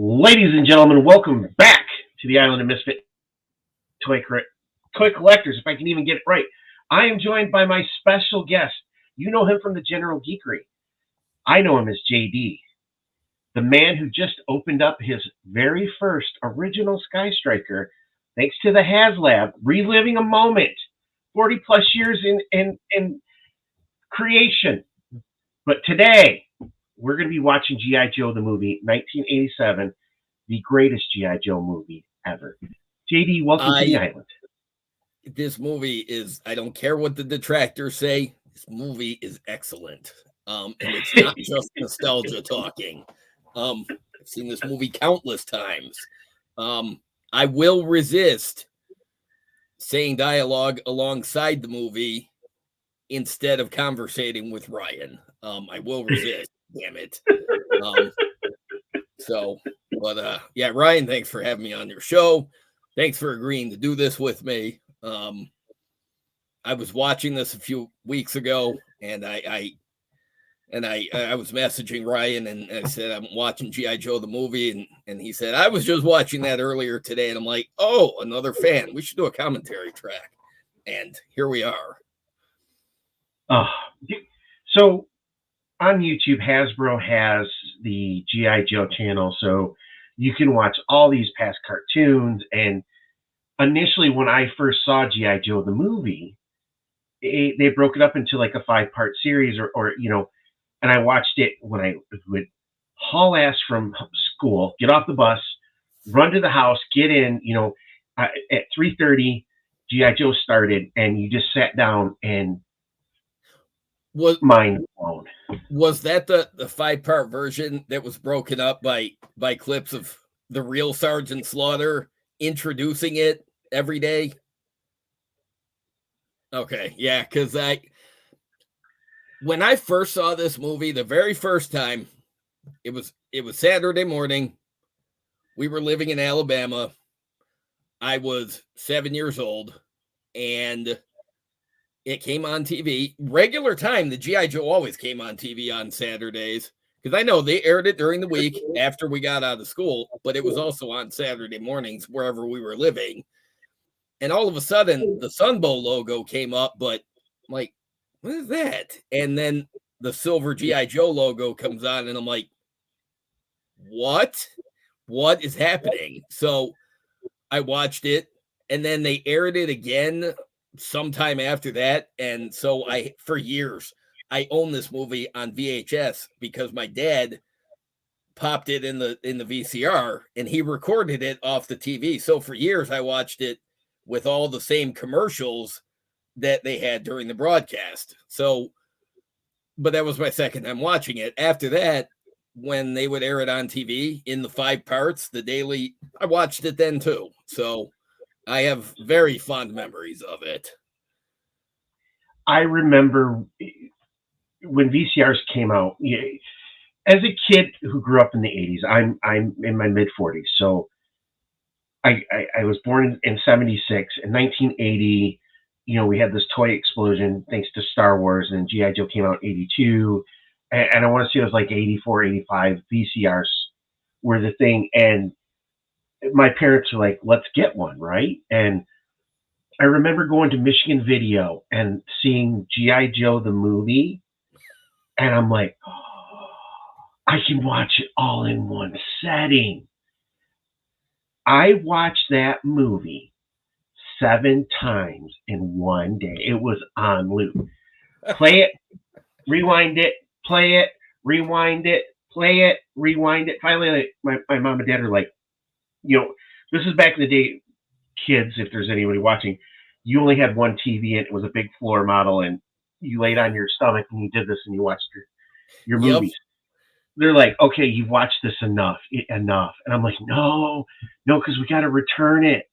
Ladies and gentlemen, welcome back to the Island of Misfit Toy Collectors, if I can even get it right. I am joined by my special guest. You know him from the General Geekery. I know him as JD, the man who just opened up his very first original Sky Striker, thanks to the HasLab, reliving a moment, 40 plus years in creation. But today, we're going to be watching G.I. Joe, the movie, 1987, the greatest G.I. Joe movie ever. JD, welcome to the island. This movie is, I don't care what the detractors say, this movie is excellent. And it's not just nostalgia talking. I've seen this movie countless times. I will resist saying dialogue alongside the movie instead of conversating with Ryan. I will resist, damn it. Yeah, Ryan, thanks for having me on your show. Thanks for agreeing to do this with me. I was watching this a few weeks ago, and I was messaging Ryan, and I said I'm watching G.I. Joe the movie, and he said I was just watching that earlier today, and I'm like, oh, another fan. We should do a commentary track, and here we are. So on YouTube, Hasbro has the G.I. Joe channel, so you can watch all these past cartoons. And initially, when I first saw G.I. Joe the movie, they broke it up into like a 5-part series, or and I watched it when I would haul ass from school, get off the bus, run to the house, get in. At 3:30, G.I. Joe started, and you just sat down and mind blown. Was that the 5-part version that was broken up by clips of the real Sergeant Slaughter introducing it every day? Okay, yeah, because when I first saw this movie the very first time, it was Saturday morning. We were living in Alabama. I was 7 years old, and it came on TV. Regular time, the G.I. Joe always came on TV on Saturdays, because I know they aired it during the week after we got out of school, but it was also on Saturday mornings wherever we were living. And all of a sudden, the Sunbow logo came up, but I'm like, what is that? And then the silver G.I. Joe logo comes on, and I'm like, what? What is happening? So I watched it, and then they aired it again sometime after that. And so for years, I owned this movie on VHS because my dad popped it in the VCR, and he recorded it off the TV. So for years, I watched it with all the same commercials that they had during the broadcast. So, but that was my second time watching it. After that, when they would air it on TV in the 5 parts, the daily, I watched it then too. So I have very fond memories of it. I remember when VCRs came out. As a kid who grew up in the 80s, I'm in my mid 40s, so I was born in 76. In 1980, we had this toy explosion thanks to Star Wars, and G.I. Joe came out in 82. And I want to say it was like 84, 85. VCRs were the thing. And my parents were like, let's get one, right? And I remember going to Michigan Video and seeing G.I. Joe the movie. And I'm like, oh, I can watch it all in one setting. I watched that movie 7 times in one day. It was on loop. Play it, rewind it, play it, rewind it, play it, rewind it. Finally, my mom and dad are like, this is back in the day, kids, if there's anybody watching, you only had one TV and it was a big floor model, and you laid on your stomach and you did this and you watched your movies. They're like, okay, you've watched this enough. And I'm like, no, because we got to return it.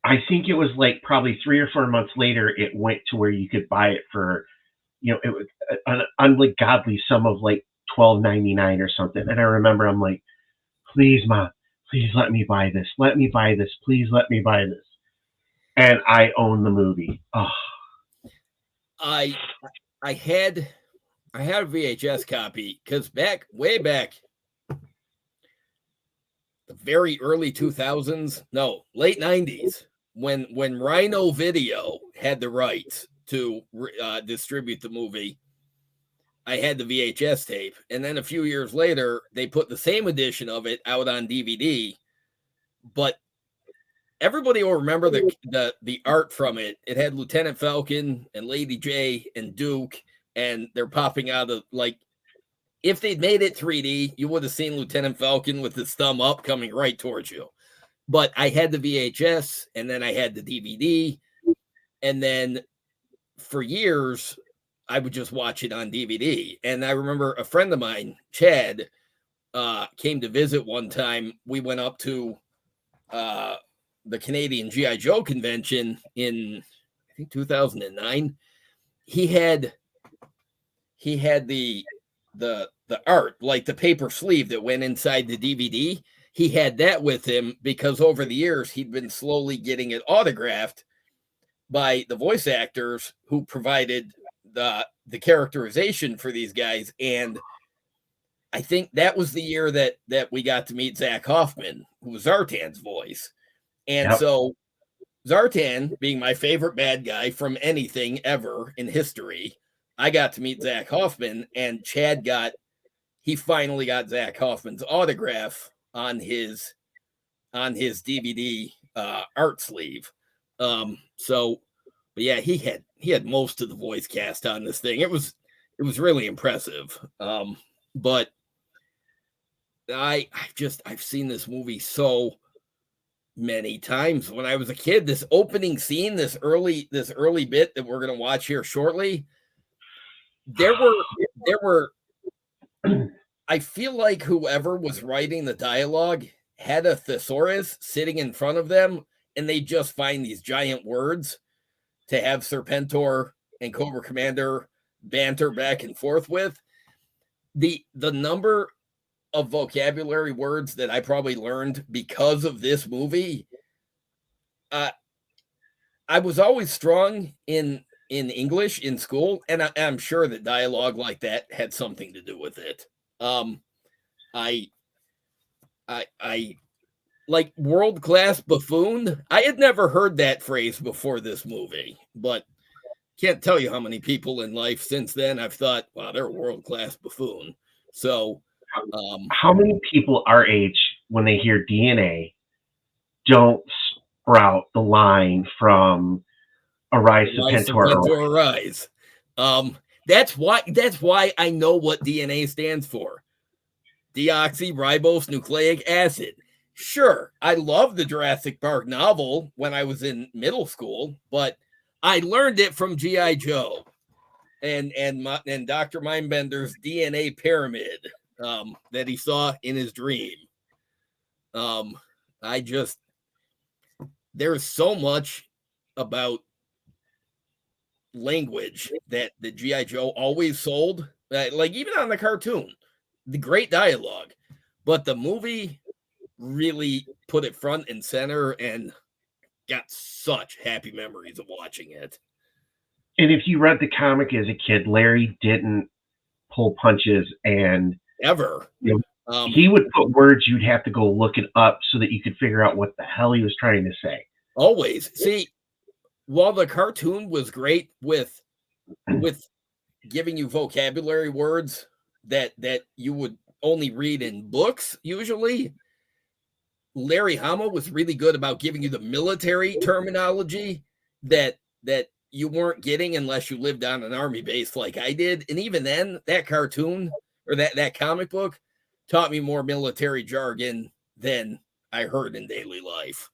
I think it was like probably 3 or 4 months later, it went to where you could buy it for, it was an ungodly sum of like $12.99 or something. And I remember I'm like, please, Mom, please let me buy this. Let me buy this. Please let me buy this. And I own the movie. Oh. I had a VHS copy because way back very early 2000s, no, late 90s, when Rhino Video had the rights to distribute the movie. I had the VHS tape, and then a few years later, they put the same edition of it out on DVD. But everybody will remember the art from it. It had Lieutenant Falcon and Lady J and Duke, and they're popping out of, like, if they'd made it 3D, you would have seen Lieutenant Falcon with his thumb up coming right towards you. But I had the VHS, and then I had the DVD, and then for years I would just watch it on DVD. And I remember a friend of mine, Chad, came to visit one time. We went up to the Canadian G.I.Joe convention in, I think, 2009. He had the art, like the paper sleeve that went inside the DVD. He had that with him because over the years he'd been slowly getting it autographed by the voice actors who provided the characterization for these guys. And I think that was the year that we got to meet Zach Hoffman, who was Zartan's voice. And Yep. so Zartan, being my favorite bad guy from anything ever in history, I got to meet Zach Hoffman, and Chad he finally got Zach Hoffman's autograph on his DVD art sleeve. So, but yeah, he had most of the voice cast on this thing. It was really impressive. But I've seen this movie so many times when I was a kid. This opening scene, this early bit that we're going to watch here shortly, there were I feel like whoever was writing the dialogue had a thesaurus sitting in front of them, and they just find these giant words to have Serpentor and Cobra Commander banter back and forth with. The number of vocabulary words that I probably learned because of this movie. I was always strong in English in school, and I'm sure that dialogue like that had something to do with it. I like world-class buffoon. I had never heard that phrase before this movie, but can't tell you how many people in life since then I've thought, wow, they're a world-class buffoon. So, how many people our age, when they hear DNA, don't sprout the line from Arise Serpentor? Arise. That's why I know what DNA stands for. Deoxyribose nucleic acid. Sure, I love the Jurassic Park novel when I was in middle school, but I learned it from G.I. Joe and Dr. Mindbender's DNA pyramid that he saw in his dream. There's so much about language that the G.I. Joe always sold, like even on the cartoon, the great dialogue, but the movie really put it front and center and got such happy memories of watching it. And if you read the comic as a kid, Larry didn't pull punches and ever. He would put words you'd have to go look it up so that you could figure out what the hell he was trying to say. Always. See, while the cartoon was great with giving you vocabulary words that you would only read in books usually, Larry Hama was really good about giving you the military terminology that you weren't getting unless you lived on an army base like I did. And even then, that cartoon or that comic book taught me more military jargon than I heard in daily life.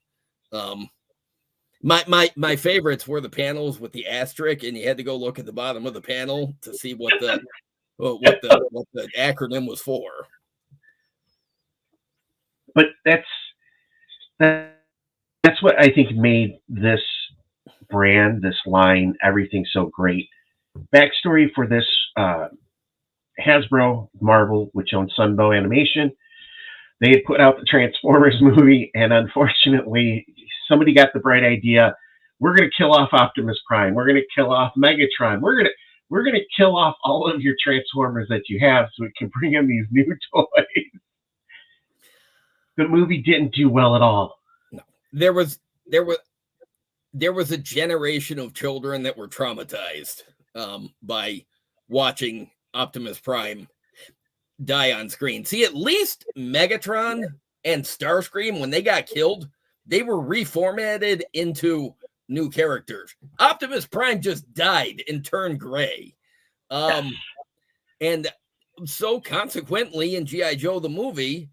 My favorites were the panels with the asterisk, and you had to go look at the bottom of the panel to see what the acronym was for. But that's what I think made this brand, this line, everything so great. Backstory for this: Hasbro, Marvel, which owns Sunbow Animation, they had put out the Transformers movie, and unfortunately, somebody got the bright idea: we're going to kill off Optimus Prime, we're going to kill off Megatron, we're going to kill off all of your Transformers that you have, so we can bring in these new toys. The movie didn't do well at all. No. There was there was there was a generation of children that were traumatized by watching Optimus Prime die on screen. See, at least Megatron and Starscream, when they got killed, they were reformatted into new characters. Optimus Prime just died and turned gray. And so consequently, in G.I. Joe the movie,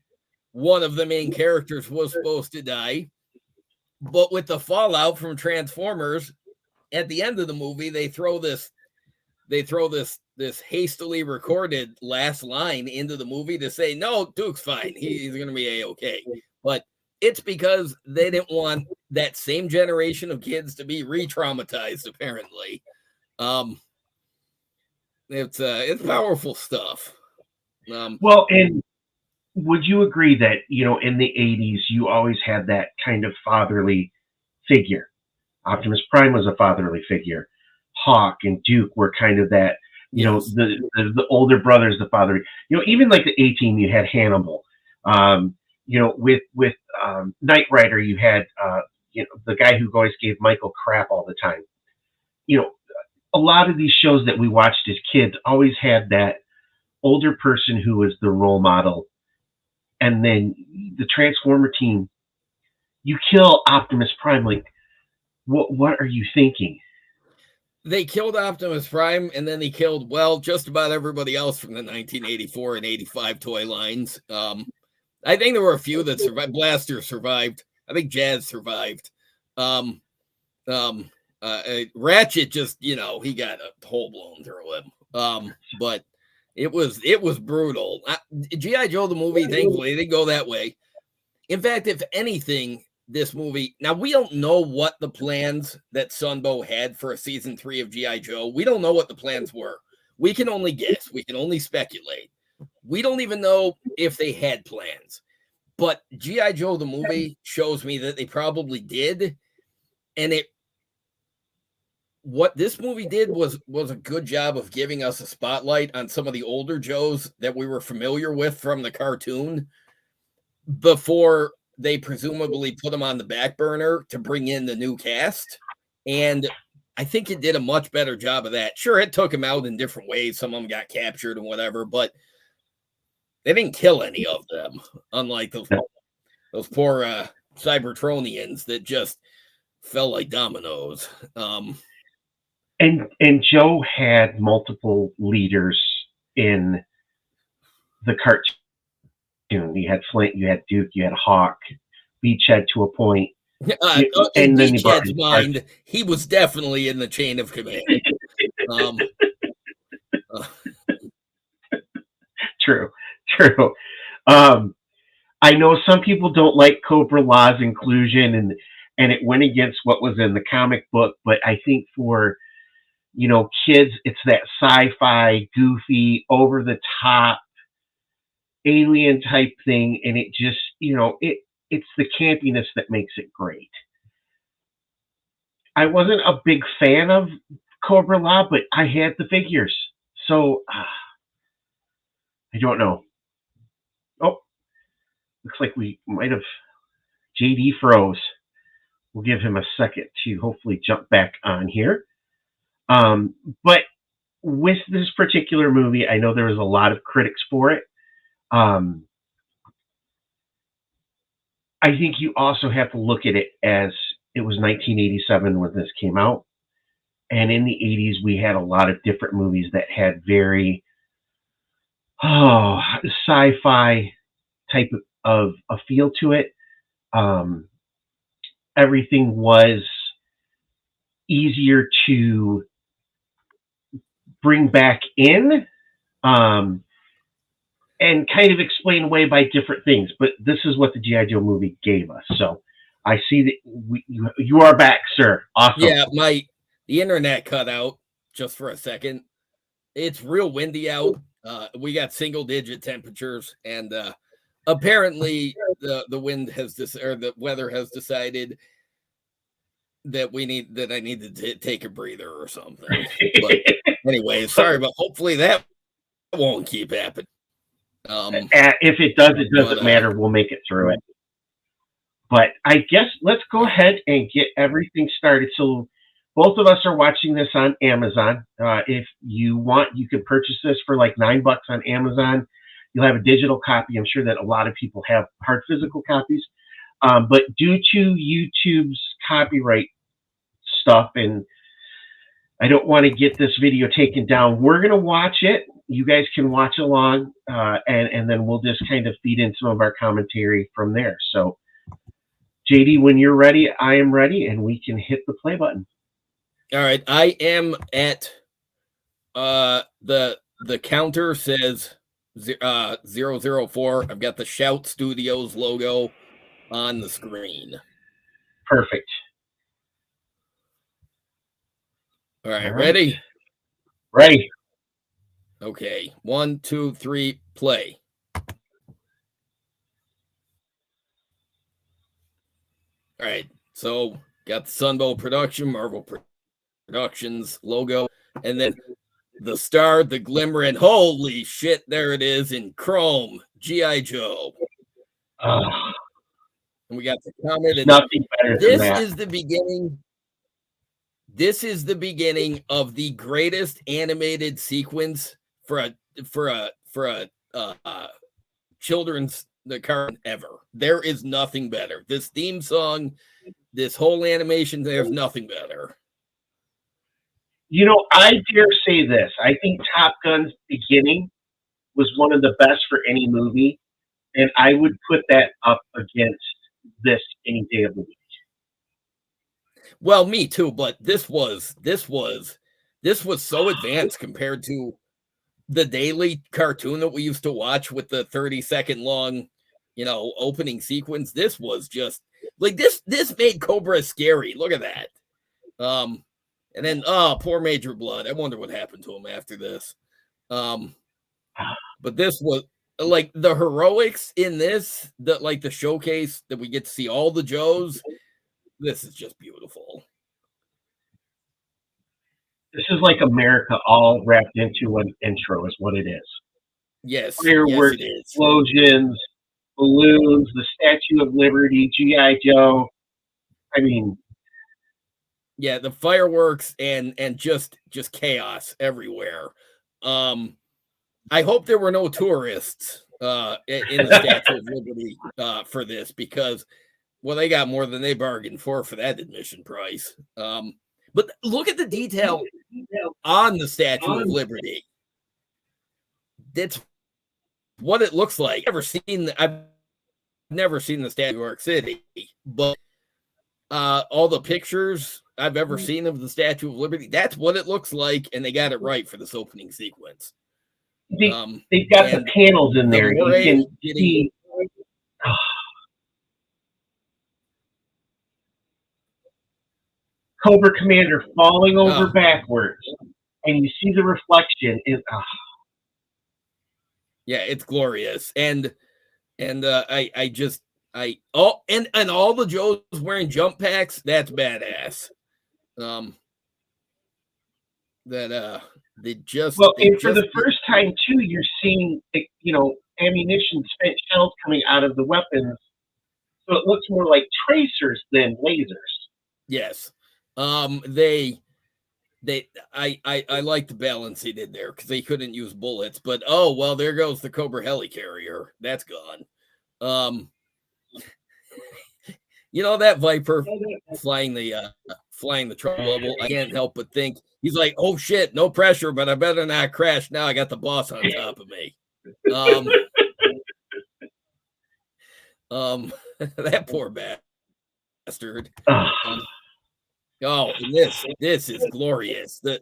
one of the main characters was supposed to die. But with the fallout from Transformers, at the end of the movie, they throw this hastily recorded last line into the movie to say, no, Duke's fine. He's going to be A-okay. But it's because they didn't want that same generation of kids to be re-traumatized, apparently. It's powerful stuff. Well, and would you agree that, in the 80s, you always had that kind of fatherly figure? Optimus Prime was a fatherly figure. Hawk and Duke were kind of that, Yes. the older brothers, the father. Even like the A-Team, you had Hannibal. With Knight Rider, you had the guy who always gave Michael crap all the time. A lot of these shows that we watched as kids always had that older person who was the role model, and then the Transformer team. You kill Optimus Prime, like what are you thinking? They killed Optimus Prime, and then they killed, well, just about everybody else from the 1984 and 85 toy lines. I think there were a few that survived. Blaster survived. I think Jazz survived. Ratchet just, he got a hole blown through him. But it was brutal. G.I. Joe the movie, thankfully, they go that way. In fact, if anything, this movie, now we don't know what the plans that Sunbow had for a season 3 of G.I. Joe. We don't know what the plans were. We can only guess. We can only speculate. We don't even know if they had plans. But G.I. Joe the movie shows me that they probably did. And what this movie did was a good job of giving us a spotlight on some of the older Joes that we were familiar with from the cartoon before they presumably put them on the back burner to bring in the new cast. And I think it did a much better job of that. Sure, it took them out in different ways. Some of them got captured and whatever, but they didn't kill any of them, unlike those poor Cybertronians that just fell like dominoes. And Joe had multiple leaders in the cartoon. You had Flint, you had Duke, you had Hawk, Beachhead to a point. In Beachhead's mind, he was definitely in the chain of command. True. I know some people don't like Cobra Law's inclusion, and it went against what was in the comic book, but I think for kids, it's that sci-fi, goofy, over the top, alien type thing, and it just it's the campiness that makes it great. I wasn't a big fan of Cobra Law, but I had the figures, so I don't know. Oh, looks like we might have JD froze. We'll give him a second to hopefully jump back on here. But with this particular movie, I know there was a lot of critics for it. I think you also have to look at it as it was 1987 when this came out. And in the 80s, we had a lot of different movies that had very sci-fi type of a feel to it. Everything was easier to bring back in and kind of explain away by different things. But this is what the G.I. Joe movie gave us. So I see that you are back, sir. Awesome. Yeah, the internet cut out just for a second. It's real windy out. We got single-digit temperatures, and apparently the wind has the weather has decided that I need to take a breather or something. But anyway, sorry, but hopefully that won't keep happening. If it does, it doesn't matter. We'll make it through it. But I guess let's go ahead and get everything started. So both of us are watching this on Amazon. If you want, you can purchase this for like $9 on Amazon. You'll have a digital copy. I'm sure that a lot of people have hard physical copies. But due to YouTube's copyright stuff, and I don't want to get this video taken down, we're going to watch it. You guys can watch along, and then we'll just kind of feed in some of our commentary from there. So, JD, when you're ready, I am ready, and we can hit the play button. All right, I am at the counter says 004. I've got the Shout Studios logo on the screen. Perfect. All right, ready? Ready. Okay, 1, 2, 3, play. All right, so got the Sunbow Production, Marvel Productions logo, and then the star, the glimmer, and holy shit, there it is in chrome, G.I. Joe. And we got the comment. And nothing better than that. This is the beginning. This is the beginning of the greatest animated sequence for a children's cartoon ever. There is nothing better. This theme song, this whole animation, there's nothing better. You know, I dare say this. I think Top Gun's beginning was one of the best for any movie, and I would put that up against this any day of the week. Well, me too, but this was so advanced compared to the daily cartoon that we used to watch with the 30-second long, opening sequence. This was just like this made Cobra scary. Look at that. And then poor Major Blood. I wonder what happened to him after this. But this was like the heroics in this, the showcase that we get to see all the Joes. This is just beautiful. This is like America all wrapped into an intro is what it is. Yes. Fireworks, yes, it is. Explosions, balloons, the Statue of Liberty, G.I. Joe. I mean, yeah, the fireworks and just chaos everywhere. I hope there were no tourists in the Statue of Liberty for this, because they got more than they bargained for that admission price. But look at the detail on the Statue of Liberty. That's what it looks like. I've never seen the Statue of New York City, but all the pictures I've ever seen of the Statue of Liberty, that's what it looks like, and they got it right for this opening sequence. They've got the panels in there. You can see. Cobra Commander falling over backwards, and you see the reflection. Yeah, it's glorious, and all the Joes wearing jump packs. That's badass. For the first time too, you're seeing ammunition, spent shells coming out of the weapons, so it looks more like tracers than lasers. Yes. I like the balance he did there, because they couldn't use bullets, but there goes the Cobra helicarrier. That's gone. That Viper flying the trouble level, I can't help but think he's like, oh shit, no pressure, but I better not crash. Now I got the boss on top of me. That poor bastard. And this is glorious. The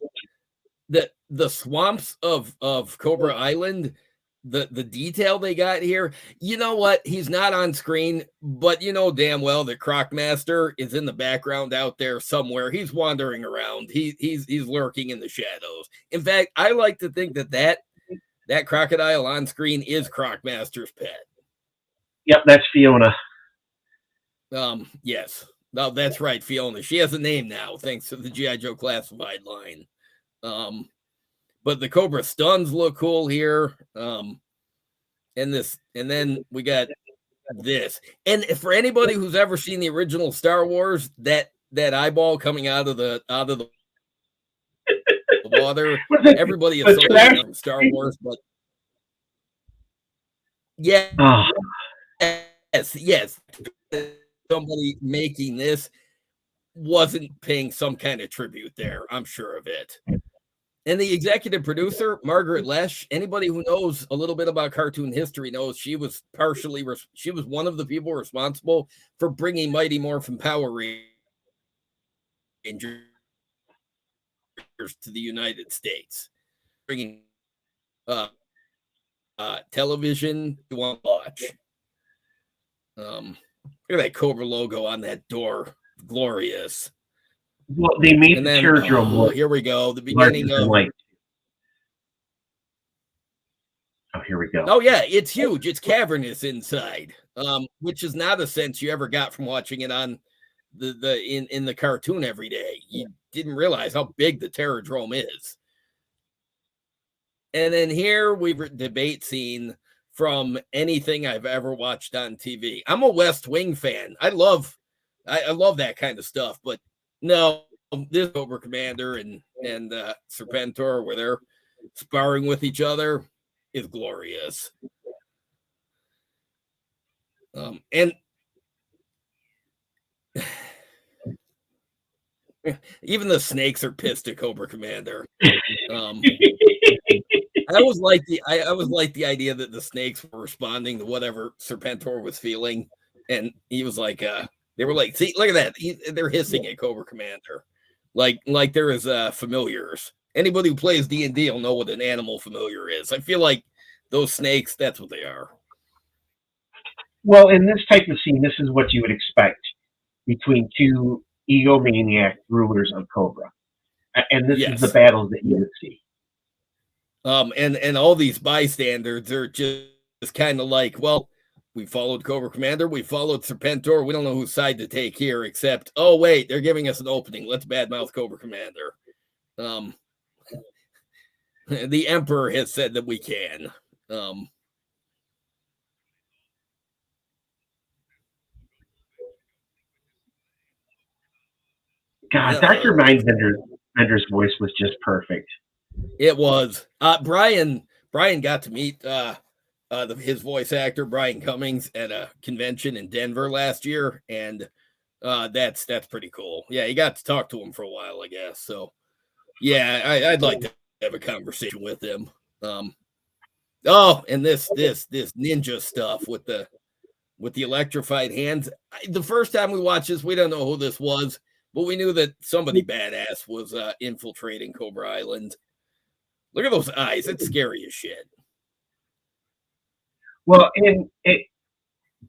swamps of Cobra Island, the detail they got here. You know what? He's not on screen, but you know damn well that Crocmaster is in the background out there somewhere. He's wandering around. He's lurking in the shadows. In fact, I like to think that crocodile on screen is Crocmaster's pet. Yep, that's Fiona. Yes. No, that's right, Fiona. She has a name now, thanks to the G.I. Joe Classified line. But the Cobra stuns look cool here. And then we got this. And for anybody who's ever seen the original Star Wars, that eyeball coming out of the water, everybody associates from Star Wars, but yeah, Oh, yes, somebody making this wasn't paying some kind of tribute there. I'm sure of it. And the executive producer, Margaret Lesh, anybody who knows a little bit about cartoon history knows she was one of the people responsible for bringing Mighty Morphin Power Rangers to the United States, bringing television you want to watch. Look at that Cobra logo on that door, glorious. Well, they made the Terradrome look. Here we go. The beginning of. Oh, here we go. Oh yeah, it's huge. It's cavernous inside, which is not a sense you ever got from watching it on in the cartoon every day. You didn't realize how big the Terradrome is. And then here we've debate scene from anything I've ever watched on TV. I'm a West Wing fan. I love that kind of stuff, but no, this Cobra Commander and Serpentor, where they're sparring with each other, is glorious. And even the snakes are pissed at Cobra Commander. I always like the idea that the snakes were responding to whatever Serpentor was feeling, and he was like, they were like, see, look at that, they're hissing at Cobra Commander, like there is familiars. Anybody who plays D&D will know what an animal familiar is. I feel like those snakes, that's what they are. Well, in this type of scene, this is what you would expect between two egomaniac rulers of Cobra, and this is the battles that you would see. And all these bystanders are just kind of like, well, we followed Cobra Commander, we followed Serpentor, we don't know whose side to take here, except, oh wait, they're giving us an opening. Let's badmouth Cobra Commander. The Emperor has said that we can. God, Dr. Mindbender's voice was just perfect. It was. Brian got to meet his voice actor, Brian Cummings, at a convention in Denver last year, and that's pretty cool. Yeah, he got to talk to him for a while, I guess. So, yeah, I'd like to have a conversation with him. And this ninja stuff with the electrified hands. The first time we watched this, we don't know who this was, but we knew that somebody badass was infiltrating Cobra Island. Look at those eyes. That's scary as shit. Well, and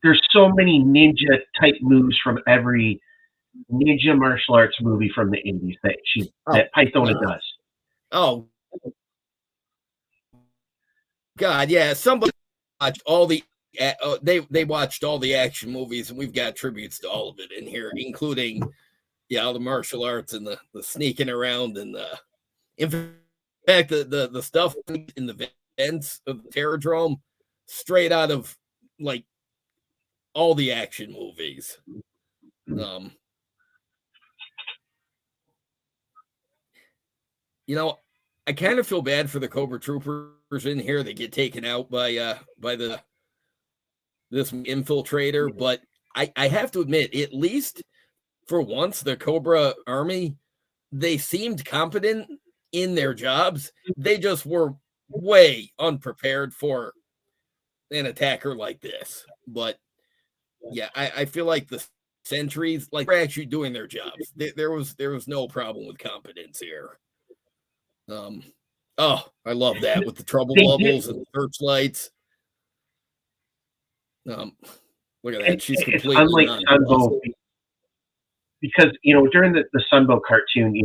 there's so many ninja type moves from every ninja martial arts movie from the 80s that Pythona does. Oh, God, yeah. Somebody watched all the they watched all the action movies, and we've got tributes to all of it in here, including all the martial arts and the sneaking around and in fact the stuff in the vents of the Terradrome, straight out of like all the action movies. I kind of feel bad for the Cobra Troopers in here. They get taken out by this infiltrator, but I have to admit, at least for once, the Cobra Army, they seemed competent in their jobs. They just were way unprepared for an attacker like this. But yeah, I feel like the sentries, like, they're actually doing their jobs. There was no problem with competence here. I love that with the trouble bubbles and the searchlights. Look at that. She's completely unlike Sunbow, because during the Sunbow cartoon,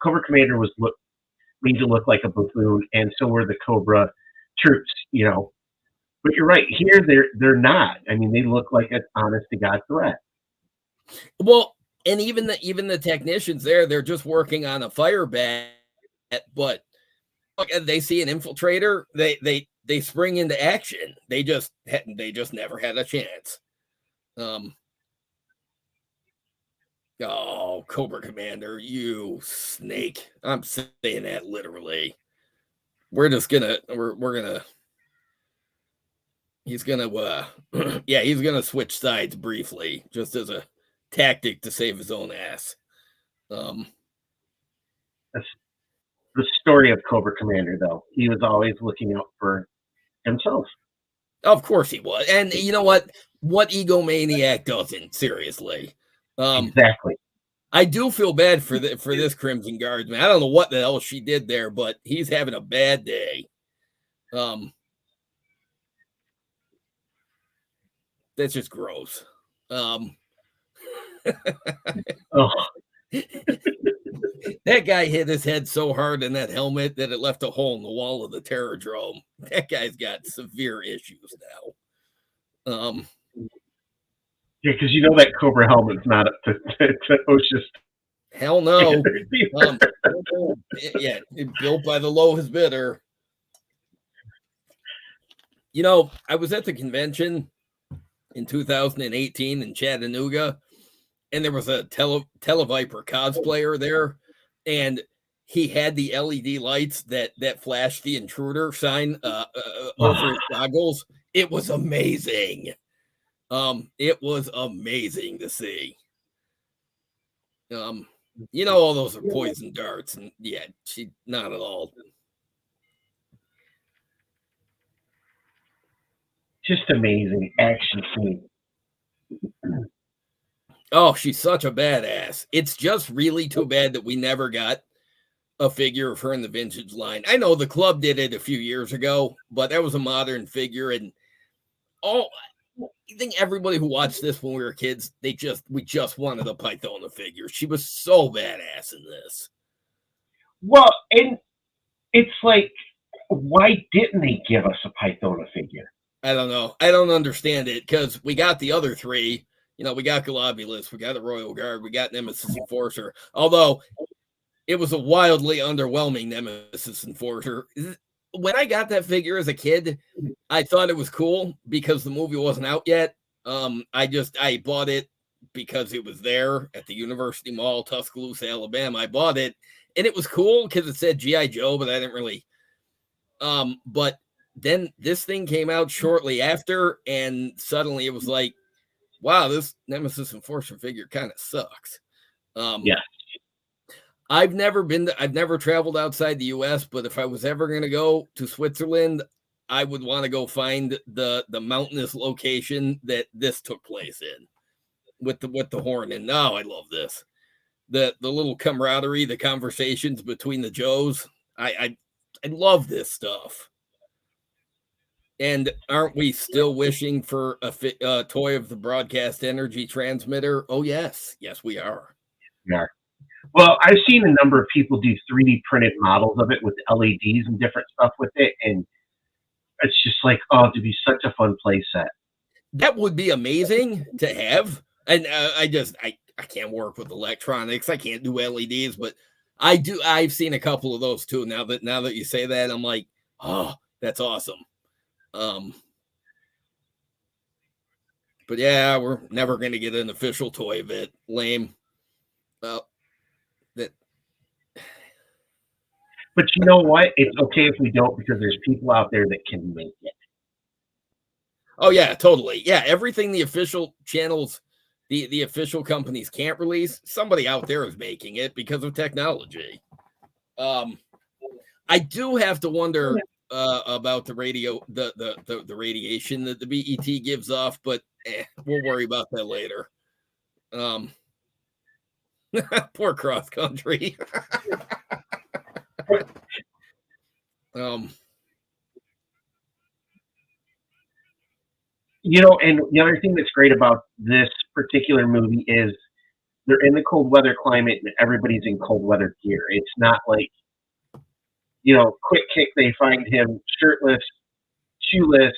Cobra Commander was made to look like a buffoon, and so were the Cobra troops. But you're right. Here, they're not. I mean, they look like an honest to God threat. Well, and even the technicians there, they're just working on a fire bat, but they see an infiltrator, they spring into action. They just never had a chance. Um, oh, Cobra Commander, you snake! I'm saying that literally. We're just gonna we're gonna he's gonna yeah, he's gonna switch sides briefly just as a tactic to save his own ass. Um, That's the story of Cobra Commander, though. He was always looking out for himself. of course he was, and you know what? What egomaniac doesn't? Seriously. Exactly. I do feel bad for this Crimson Guardsman. I don't know what the hell she did there, but he's having a bad day. That's just gross. Oh, That guy hit his head so hard in that helmet that it left a hole in the wall of the Terradrome. That guy's got severe issues now. yeah, because you know that Cobra helmet's not up to OSHA Hell no. standards either. Yeah, built by the lowest bidder. You know, I was at the convention in 2018 in Chattanooga, and there was a Televiper cosplayer there, and he had the LED lights that flashed the intruder sign over his goggles. It was amazing. It was amazing to see. You know, all those are poison darts, and yeah, she not at all. Just amazing action scene. Oh, she's such a badass. It's just really too bad that we never got a figure of her in the vintage line. I know the club did it a few years ago, but that was a modern figure, and I think everybody who watched this when we were kids, we just wanted a Pythona figure. She was so badass in this. Well, and it's like, why didn't they give us a Pythona figure? I don't know. I don't understand it because we got the other three. You know, we got Globulus, we got the Royal Guard, we got Nemesis Enforcer. Although it was a wildly underwhelming Nemesis Enforcer. When I got that figure as a kid, I thought it was cool because the movie wasn't out yet. I bought it because it was there at the University Mall, Tuscaloosa, Alabama. I bought it and it was cool because it said G.I. Joe, but I didn't really. But then this thing came out shortly after, and suddenly it was like, wow, this Nemesis Enforcer figure kind of sucks. Yeah. I've never traveled outside the US, but if I was ever going to go to Switzerland, I would want to go find the mountainous location that this took place in with the horn. And now I love this. The little camaraderie, the conversations between the Joes. I love this stuff. And aren't we still wishing for a toy of the broadcast energy transmitter? Oh, yes. Yes, we are. Yeah. Well, I've seen a number of people do 3D printed models of it with LEDs and different stuff with it, and it's just like, oh, it'd be such a fun play set. That would be amazing to have. And I can't work with electronics. I can't do LEDs, but I do. I've seen a couple of those too. Now that you say that, I'm like, oh, that's awesome. But yeah, we're never going to get an official toy of it. Lame. Well, that. But you know what? It's okay if we don't because there's people out there that can make it. Oh yeah, totally. Yeah, everything the official channels, the official companies can't release, somebody out there is making it because of technology. I do have to wonder about the radiation that the BET gives off, but we'll worry about that later. Poor cross country. You know, and the other thing that's great about this particular movie is they're in the cold weather climate and everybody's in cold weather gear. It's not like, you know, quick kick, they find him shirtless, shoeless,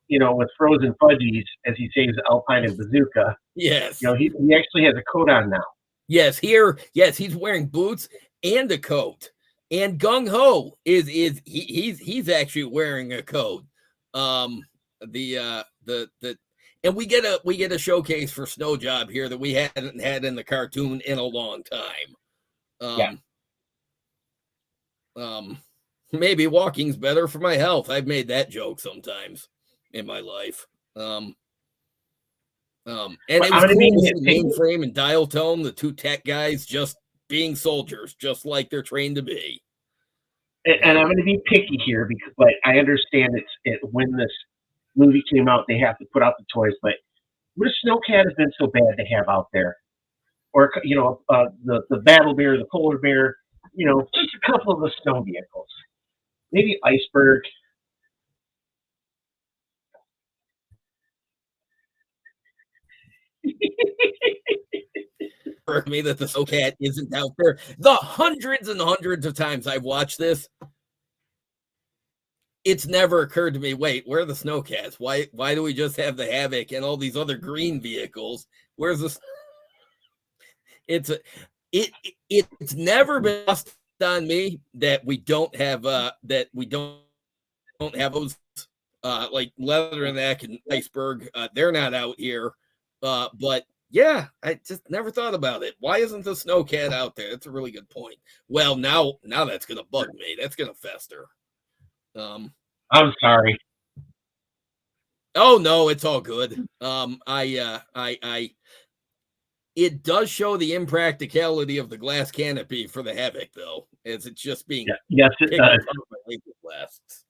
you know, with frozen fudgies as he saves Alpine and Bazooka. Yes. You know, he actually has a coat on now. Yes, he's wearing boots and a coat. And Gung Ho he's actually wearing a coat. And we get a showcase for Snow Job here that we hadn't had in the cartoon in a long time. Yeah. Maybe walking's better for my health. I've made that joke sometimes in my life. And it I'm was going to be cool to see nitpicky. Mainframe and Dial Tone, the two tech guys, just being soldiers, just like they're trained to be. And I'm going to be picky here because, but I understand when this movie came out, they have to put out the toys. But would a snowcat have been so bad to have out there, or the battle bear, the polar bear, just a couple of the snow vehicles, maybe iceberg. For me, that the Snowcat isn't out there. The hundreds and hundreds of times I've watched this, it's never occurred to me, wait, where are the Snowcats? Why do we just have the Havoc and all these other green vehicles? Where's this? It's never been lost on me that we don't have those like Leatherneck and Iceberg. They're not out here. But yeah, I just never thought about it. Why isn't the Snowcat out there? That's a really good point. Well, now that's gonna bug me. That's gonna fester. I'm sorry. Oh no, it's all good. It does show the impracticality of the glass canopy for the Havoc, though, as it's just being Yes, it picked does. apart by laser blasts.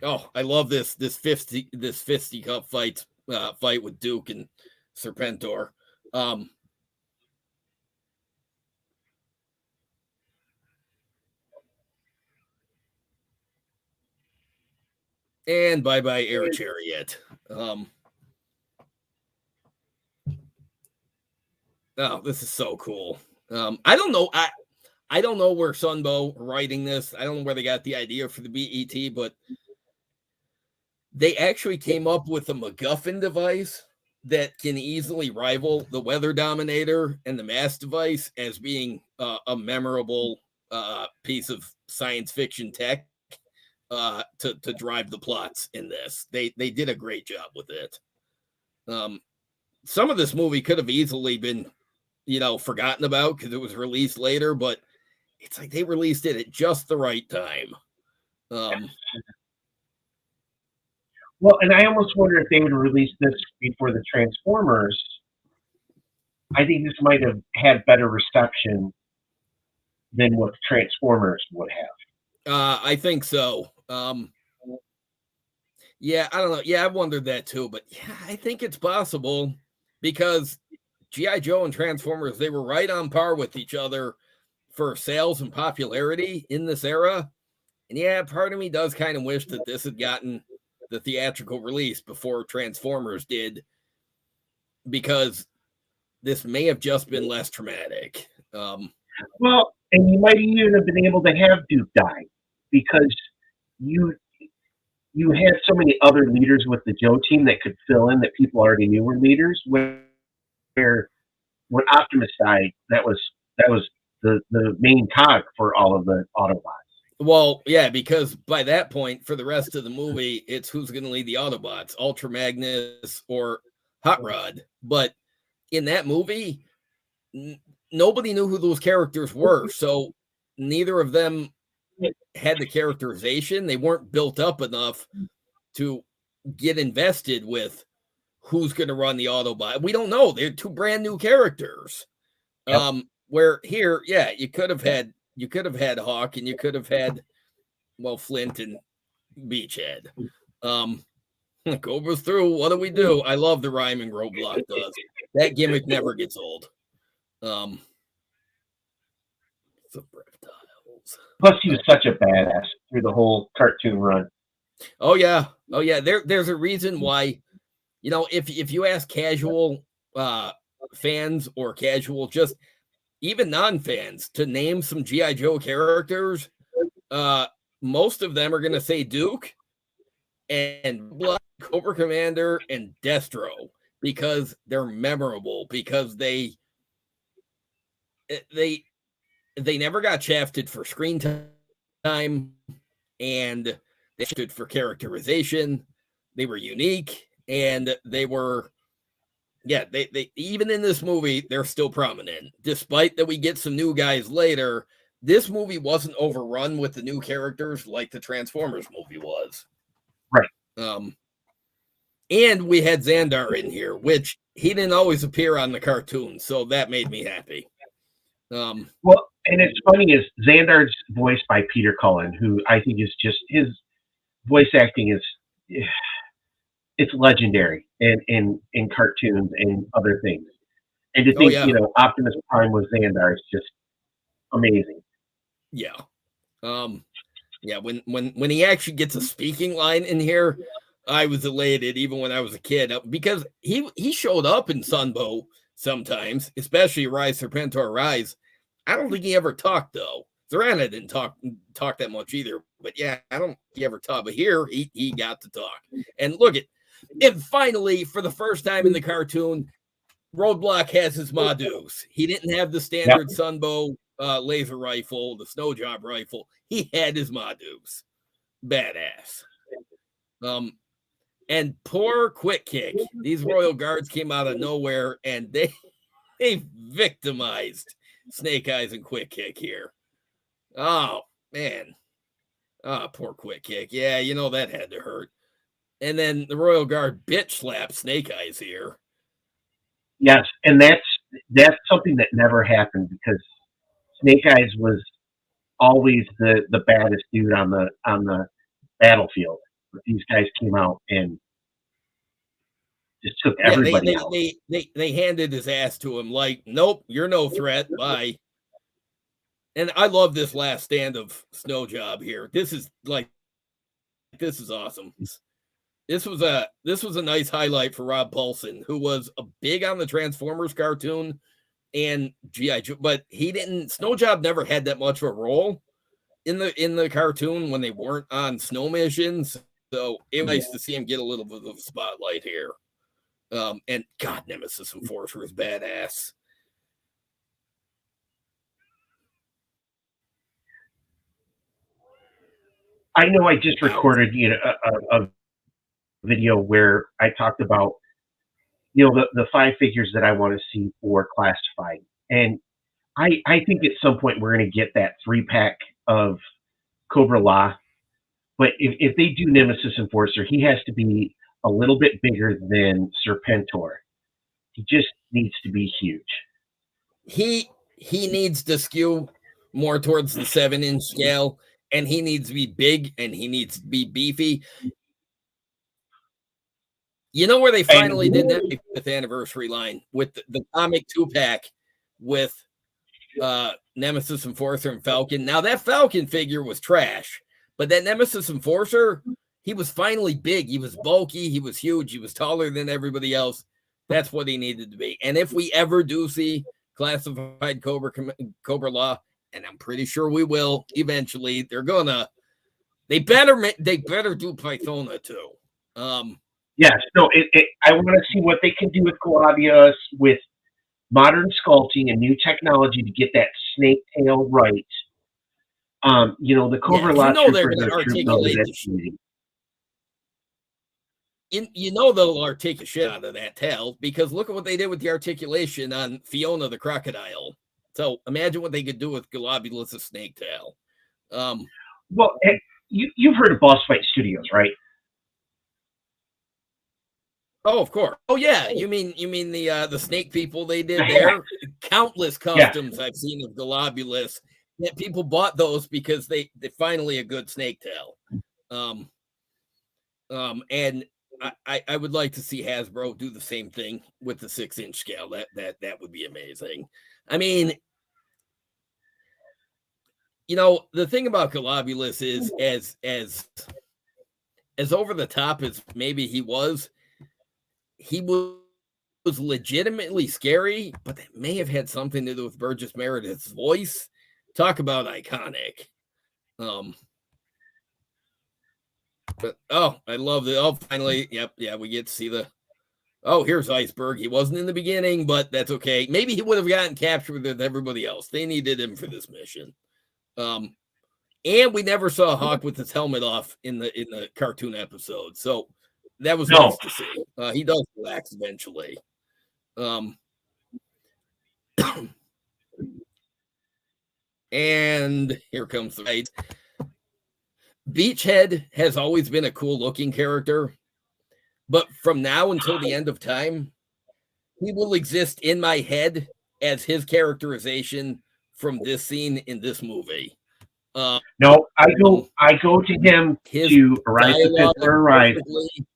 Oh, I love this fisticuff fight with Duke and Serpentor. And bye Air Chariot. Oh, this is so cool. I don't know. I don't know where Sunbow writing this. I don't know where they got the idea for the BET, but they actually came up with a MacGuffin device that can easily rival the Weather Dominator and the Mass device as being a memorable piece of science fiction tech to drive the plots in this. They did a great job with it. Some of this movie could have easily been, forgotten about because it was released later, but it's like they released it at just the right time. Well, and I almost wonder if they would have released this before the Transformers. I think this might have had better reception than what Transformers would have. I think so. Yeah, I don't know. Yeah, I wondered that too, but yeah, I think it's possible because G.I. Joe and Transformers, they were right on par with each other for sales and popularity in this era. And yeah, part of me does kind of wish that this had gotten the theatrical release before Transformers did, because this may have just been less traumatic. Well, and you might even have been able to have Duke die because you had so many other leaders with the Joe team that could fill in that people already knew were leaders. Where when Optimus died, that was the main cog for all of the Autobots. Well, yeah, because by that point, for the rest of the movie, it's who's going to lead the Autobots, Ultra Magnus or Hot Rod. But in that movie, nobody knew who those characters were, so neither of them had the characterization. They weren't built up enough to get invested with who's going to run the Autobot. We don't know. They're two brand new characters. Yep. Where here, yeah, you could have had Hawk, and you could have had Flint and Beachhead. Cobra's through. What do we do? I love the rhyming Roadblock does. That gimmick never gets old. The reptiles. Plus, he was such a badass through the whole cartoon run. Oh yeah. There's a reason why. If you ask casual fans or casual, just even non-fans, to name some G.I. Joe characters, most of them are going to say Duke and Blood, Cobra Commander, and Destro, because they're memorable, because they never got shafted for screen time, and They stood for characterization. They were unique, and they were, yeah, they even in this movie, they're still prominent. Despite that we get some new guys later, this movie wasn't overrun with the new characters like the Transformers movie was. Right. And we had Xandar in here, which he didn't always appear on the cartoon, so that made me happy. Well, and it's funny is Xandar's voiced by Peter Cullen, who I think is just his voice acting is it's legendary in cartoons and other things. And to think, yeah. Optimus Prime was Xandar is just amazing. Yeah. Yeah, when he actually gets a speaking line in here, I was elated even when I was a kid because he showed up in Sunbow sometimes, especially Rise Serpentor Rise. I don't think he ever talked though. Zorana didn't talk that much either. But yeah, I don't think he ever talked. But here he got to talk. And look at and finally, for the first time in the cartoon, Roadblock has his Madus. He didn't have the standard Sunbow laser rifle, the snow job rifle. He had his Madus. Badass. And poor Quick Kick. These Royal Guards came out of nowhere and they victimized Snake Eyes and Quick Kick here. Oh man. Poor Quick Kick. Yeah, that had to hurt. And then the Royal Guard bitch slapped Snake Eyes here. Yes, and that's something that never happened because Snake Eyes was always the baddest dude on the battlefield. But these guys came out and just took everybody out. They handed his ass to him like, nope, you're no threat. Bye. And I love this last stand of Snow Job here. This is awesome. This was a nice highlight for Rob Paulson, who was a big on the Transformers cartoon and G.I.Joe, but Snow Job never had that much of a role in the cartoon when they weren't on snow missions. So it was nice to see him get a little bit of a spotlight here. And God, Nemesis Enforcer is badass. I know I just recorded a video where I talked about the five figures that I want to see for Classified, and I think at some point we're going to get that 3-pack of Cobra La. But if they do Nemesis Enforcer, he has to be a little bit bigger than Serpentor. He just needs to be huge. He needs to skew more towards the 7-inch scale, and he needs to be big, and he needs to be beefy. You know where they finally did that 5th anniversary line with the comic 2-pack with Nemesis Enforcer and Falcon. Now that Falcon figure was trash, but that Nemesis Enforcer, he was finally big. He was bulky. He was huge. He was taller than everybody else. That's what he needed to be. And if we ever do see Classified Cobra Law, and I'm pretty sure we will eventually, they better do Pythona too. Yes, no, I want to see what they can do with Galabius with modern sculpting and new technology to get that snake tail right. The Cobra Law troopers are articulate they'll articulate shit out of that tail, because look at what they did with the articulation on Fiona the Crocodile. So imagine what they could do with Galabulus' snake tail. Well, you've heard of Boss Fight Studios, right? Oh, of course. Oh, yeah. You mean the snake people they did there? Countless customs I've seen of Galabulus. That people bought those because they finally a good snake tail. And I would like to see Hasbro do the same thing with the 6-inch scale. That would be amazing. I mean, the thing about Galabulus is as over the top as maybe he was legitimately scary, but that may have had something to do with Burgess Meredith's voice. Talk about iconic. But I love it. Oh, finally, we get to see here's Iceberg. He wasn't in the beginning, but that's okay. Maybe he would have gotten captured with everybody else. They needed him for this mission. And we never saw Hawk with his helmet off in the cartoon episode, so that was No, nice to see. He does relax eventually. Um, and here comes the right. Beachhead has always been a cool looking character, but from now until the end of time, he will exist in my head as his characterization from this scene in this movie. Um, no, I go to him his to Arise the Pit dialogue or Arise, perfectly.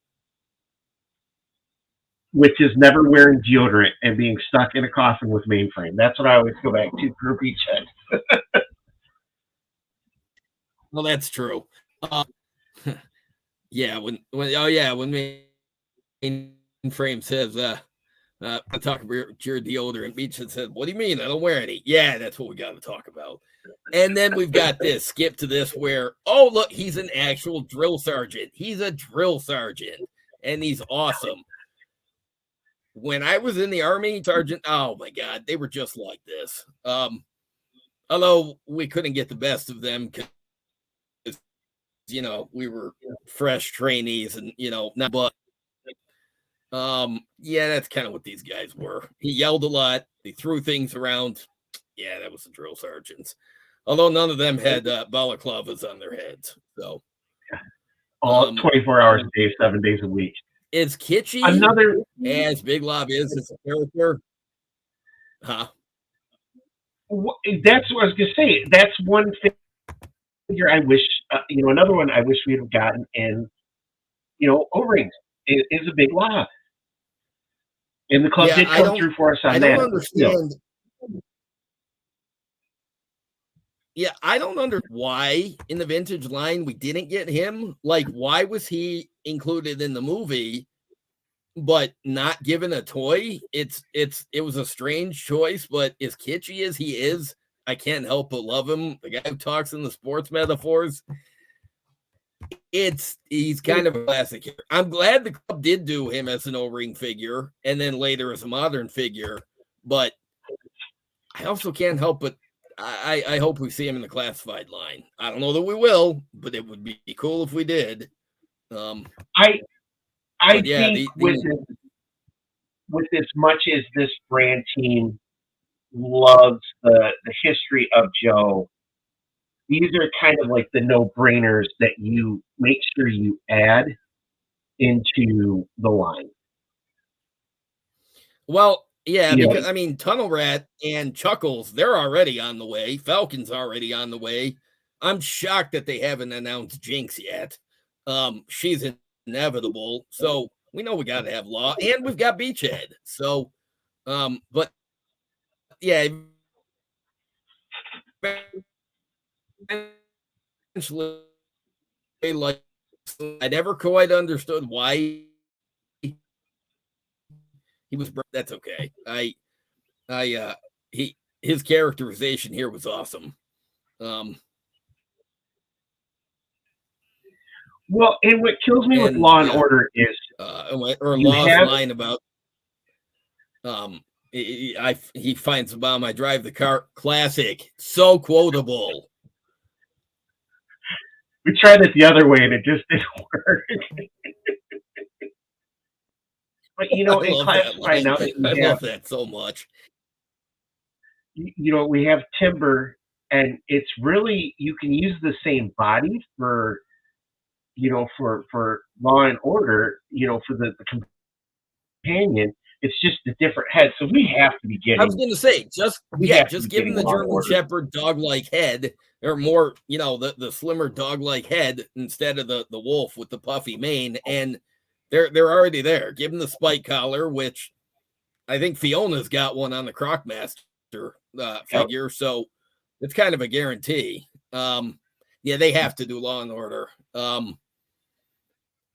which is never wearing deodorant and being stuck in a coffin with mainframe. That's what I always go back to for Beachhead. Well, that's true. Yeah, when mainframe says talk about your deodorant, Beachhead said, "What do you mean? I don't wear any." Yeah, that's what we got to talk about. And then we've got this skip to this where, oh look, he's an actual drill sergeant. He's a drill sergeant, and he's awesome. When I was in the Army, Sergeant, oh my God, they were just like this. Although we couldn't get the best of them because we were fresh trainees and not, but yeah, that's kind of what these guys were. He yelled a lot, he threw things around. Yeah, that was the drill sergeants. Although none of them had balaclavas on their heads. So All 24 hours a day, 7 days a week. Is kitschy Another as Big Lob is as a character? Huh? That's what I was gonna say. That's one figure I wish, another one I wish we'd have gotten in, O-rings is a Big Lob, and the club Yeah, did come through for us on I that. don't understand. Yeah, I don't understand why in the vintage line we didn't get him. Like, why was he included in the movie but not given a toy? It was a strange choice, but as kitschy as he is, I can't help but love him. The guy who talks in the sports metaphors. He's kind of a classic here. I'm glad the club did do him as an O-ring figure and then later as a modern figure, but I also can't help but I hope we see him in the classified line. I don't know that we will, but it would be cool if we did. I yeah, think with as much as this brand team loves the history of Joe, these are kind of like the no-brainers that you make sure you add into the line. Well, yeah, because I mean, Tunnel Rat and Chuckles, they're already on the way. Falcon's already on the way. I'm shocked that they haven't announced Jinx yet. She's inevitable, so we know we got to have Law, and we've got Beachhead. So, but yeah, eventually, like I never quite understood why he was. That's okay. His characterization here was awesome. Well, and what kills me with Law and Order is or Law's line about he finds the bomb, I drive the car. Classic, so quotable. We tried it the other way and it just didn't work. But in Classified now, I love that so much. We have Timber, and it's really you can use the same body for for Law and Order, for the companion. It's just a different head, so we have to be getting. I was going to say, just give him the German Shepherd dog-like head, or more, the slimmer dog-like head instead of the wolf with the puffy mane, and they're already there. Give him the spike collar, which I think Fiona's got one on the Crocmaster figure, so it's kind of a guarantee. Yeah, they have to do Law and Order.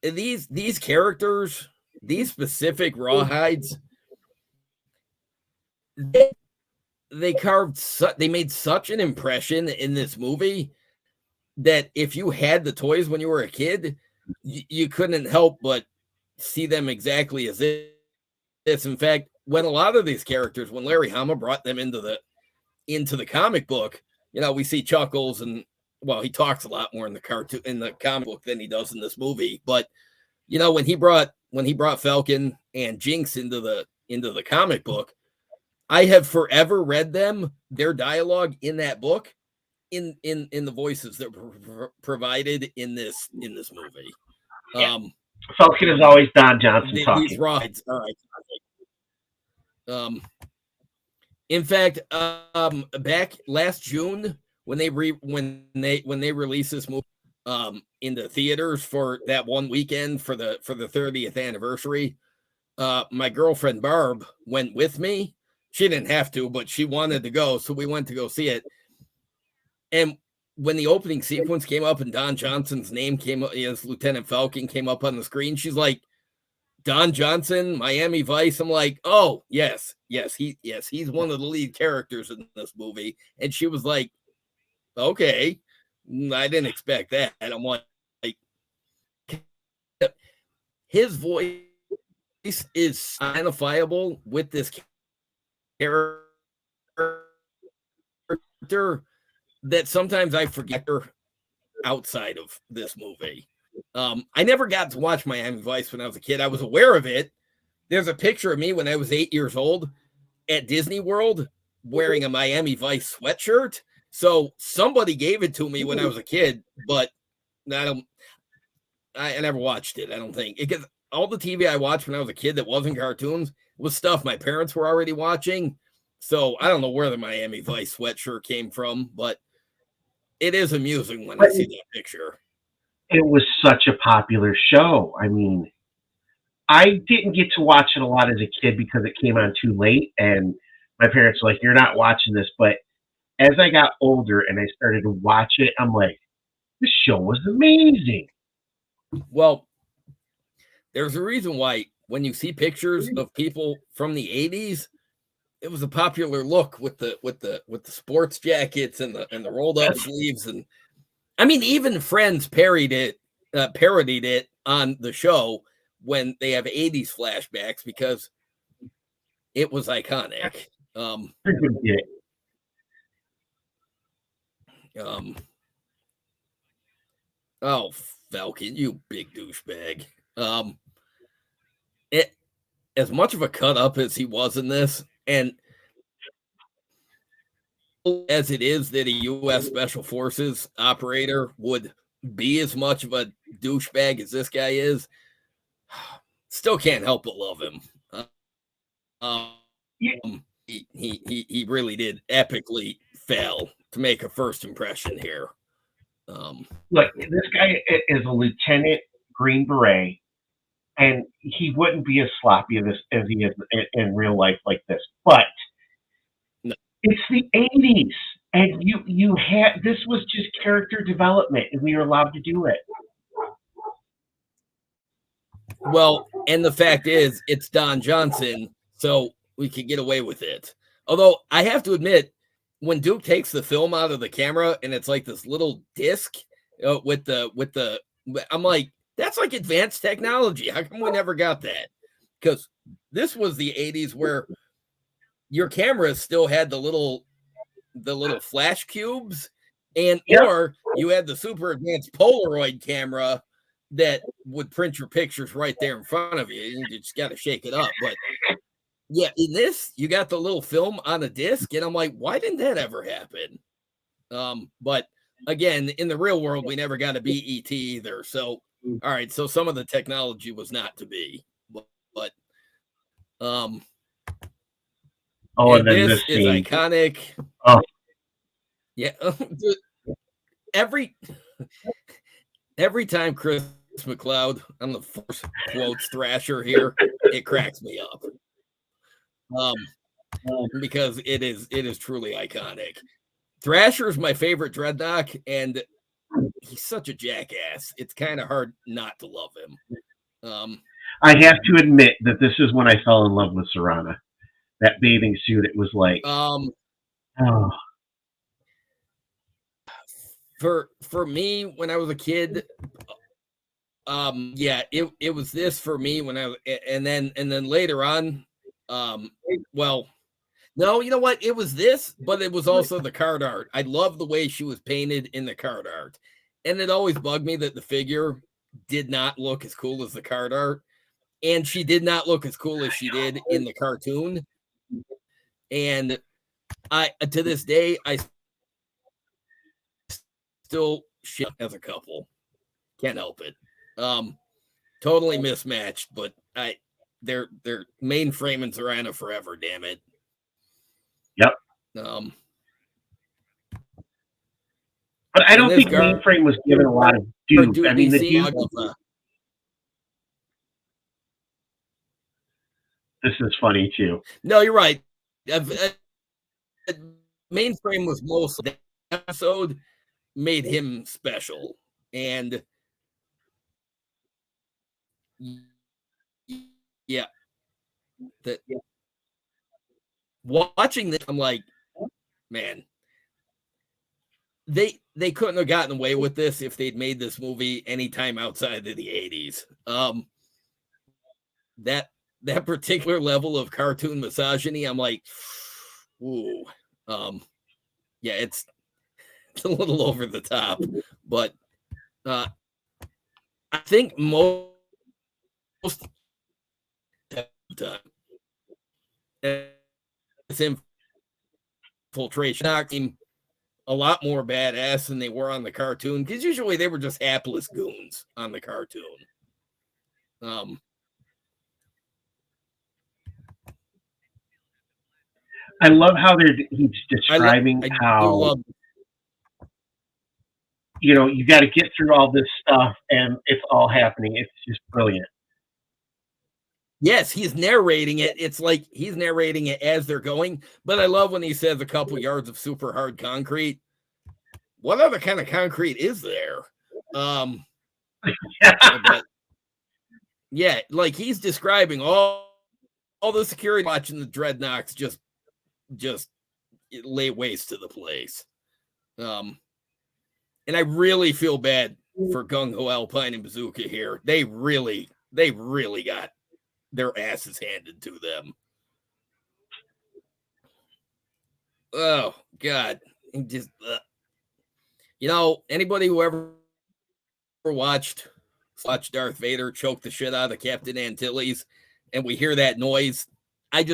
These characters, these specific rawhides, they made such an impression in this movie that if you had the toys when you were a kid, you couldn't help but see them exactly as this. In fact, when a lot of these characters, when Larry Hama brought them into the comic book, we see Chuckles and well, he talks a lot more in the comic book than he does in this movie. But when he brought Falcon and Jinx into the comic book, I have forever read their dialogue in that book in the voices that were provided in this movie. Yeah. Falcon is always Don Johnson talking. These rides are iconic. In fact, back last June when they released this movie in the theaters for that one weekend for the 30th anniversary, my girlfriend Barb went with me. She didn't have to, but she wanted to go, so we went to go see it. And when the opening sequence came up and Don Johnson's name came up as Lieutenant Falcon came up on the screen, she's like, Don Johnson, Miami Vice. I'm like, oh, yes, he's one of the lead characters in this movie. And she was like, okay, I didn't expect that. And I'm like, his voice is identifiable with this character that sometimes I forget her outside of this movie. I never got to watch Miami Vice when I was a kid. I was aware of it. There's a picture of me when I was 8 years old at Disney World wearing a Miami Vice sweatshirt. So somebody gave it to me when I was a kid, but I never watched it. I don't think because all the TV I watched when I was a kid that wasn't cartoons was stuff my parents were already watching. So I don't know where the Miami Vice sweatshirt came from, but it is amusing when I see that picture. It was such a popular show. I mean, I didn't get to watch it a lot as a kid because it came on too late, and my parents were like, "You're not watching this." But as I got older and I started to watch it, I'm like, "This show was amazing." Well, there's a reason why when you see pictures of people from the 80s, it was a popular look with the sports jackets and the rolled up sleeves, and I mean even Friends parodied it on the show when they have 80s flashbacks because it was iconic. Oh, Falcon, you big douchebag. It as much of a cut up as he was in this, and as it is that a U.S. Special Forces operator would be as much of a douchebag as this guy is, still can't help but love him. He really did epically fail to make a first impression here. Look, this guy is a lieutenant Green Beret, and he wouldn't be as sloppy as he is in real life like this. But no. It's the 80s, and you had this was just character development, and we were allowed to do it. Well, and the fact is, it's Don Johnson, so we could get away with it. Although I have to admit, when Duke takes the film out of the camera and it's like this little disc with the, I'm like, that's like advanced technology. How come we never got that? Because this was the 80s where your cameras still had the little flash cubes, and or you had the super advanced Polaroid camera that would print your pictures right there in front of you. You just got to shake it up. But yeah, in this, you got the little film on a disc, and I'm like, why didn't that ever happen? But again, in the real world, we never got a BET either. So, all right, so some of the technology was not to be, but and then this is scene. iconic. Oh. Yeah, every time Chris McLeod, I'm the first quotes Thrasher here, it cracks me up. Because it is truly iconic. Thrasher is my favorite Dreadnought, and he's such a jackass. It's kind of hard not to love him. I have to admit that this is when I fell in love with Serana. That bathing suit, it was like, For me, when I was a kid, it was this for me when I was, and then later on, well, No, you know what? It was this, but it was also the card art. I love the way she was painted in the card art. And it always bugged me that the figure did not look as cool as the card art. And she did not look as cool as she did in the cartoon. And I, to this day, I still shit as a couple. Can't help it. Totally mismatched, but they're mainframe and Zorana forever, damn it. Yep. Um, But I and don't this think Mainframe was given a lot of due. I mean, the due. This is funny too. No, you're right. Mainframe was most of the episode made him special, and yeah, that watching this, I'm like, man, they couldn't have gotten away with this if they'd made this movie anytime outside of the 80s. That particular level of cartoon misogyny, I'm like, ooh, yeah, it's a little over the top, but I think most time it's infiltration knocking a lot more badass than they were on the cartoon, because usually they were just hapless goons on the cartoon. I love how he's describing how you got to get through all this stuff and it's all happening. It's just brilliant. Yes, he's narrating it. It's like he's narrating it as they're going. But I love when he says a couple yards of super hard concrete. What other kind of concrete is there? But yeah, like he's describing all the security watching the dreadnoughts just lay waste to the place. And I really feel bad for Gung Ho Alpine and Bazooka here. They really got their asses handed to them. Oh God. Just anybody who ever watched Darth Vader choke the shit out of Captain Antilles and we hear that noise, I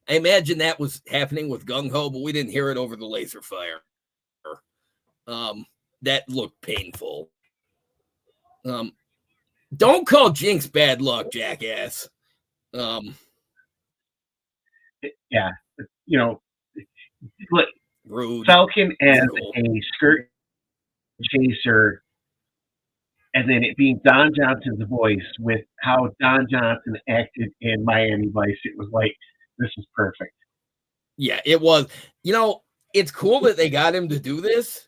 imagine that was happening with Gung Ho, but we didn't hear it over the laser fire. That looked painful. Don't call Jinx bad luck, jackass. Yeah, rude. Falcon as a skirt chaser, and then it being Don Johnson's voice with how Don Johnson acted in Miami Vice, it was like, this is perfect. Yeah, it was. It's cool that they got him to do this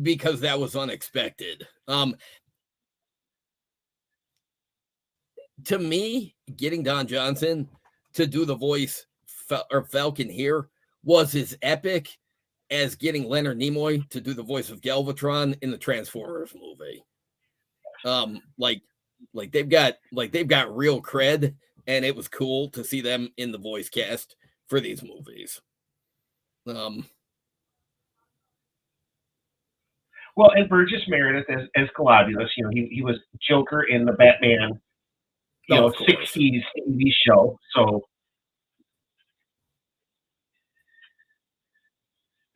because that was unexpected. To me, getting Don Johnson to do the voice or Falcon here was as epic as getting Leonard Nimoy to do the voice of Galvatron in the Transformers movie. Like they've got real cred, and it was cool to see them in the voice cast for these movies. Well, and Burgess Meredith as Globulus, he was Joker in the Batman, 60s TV show. So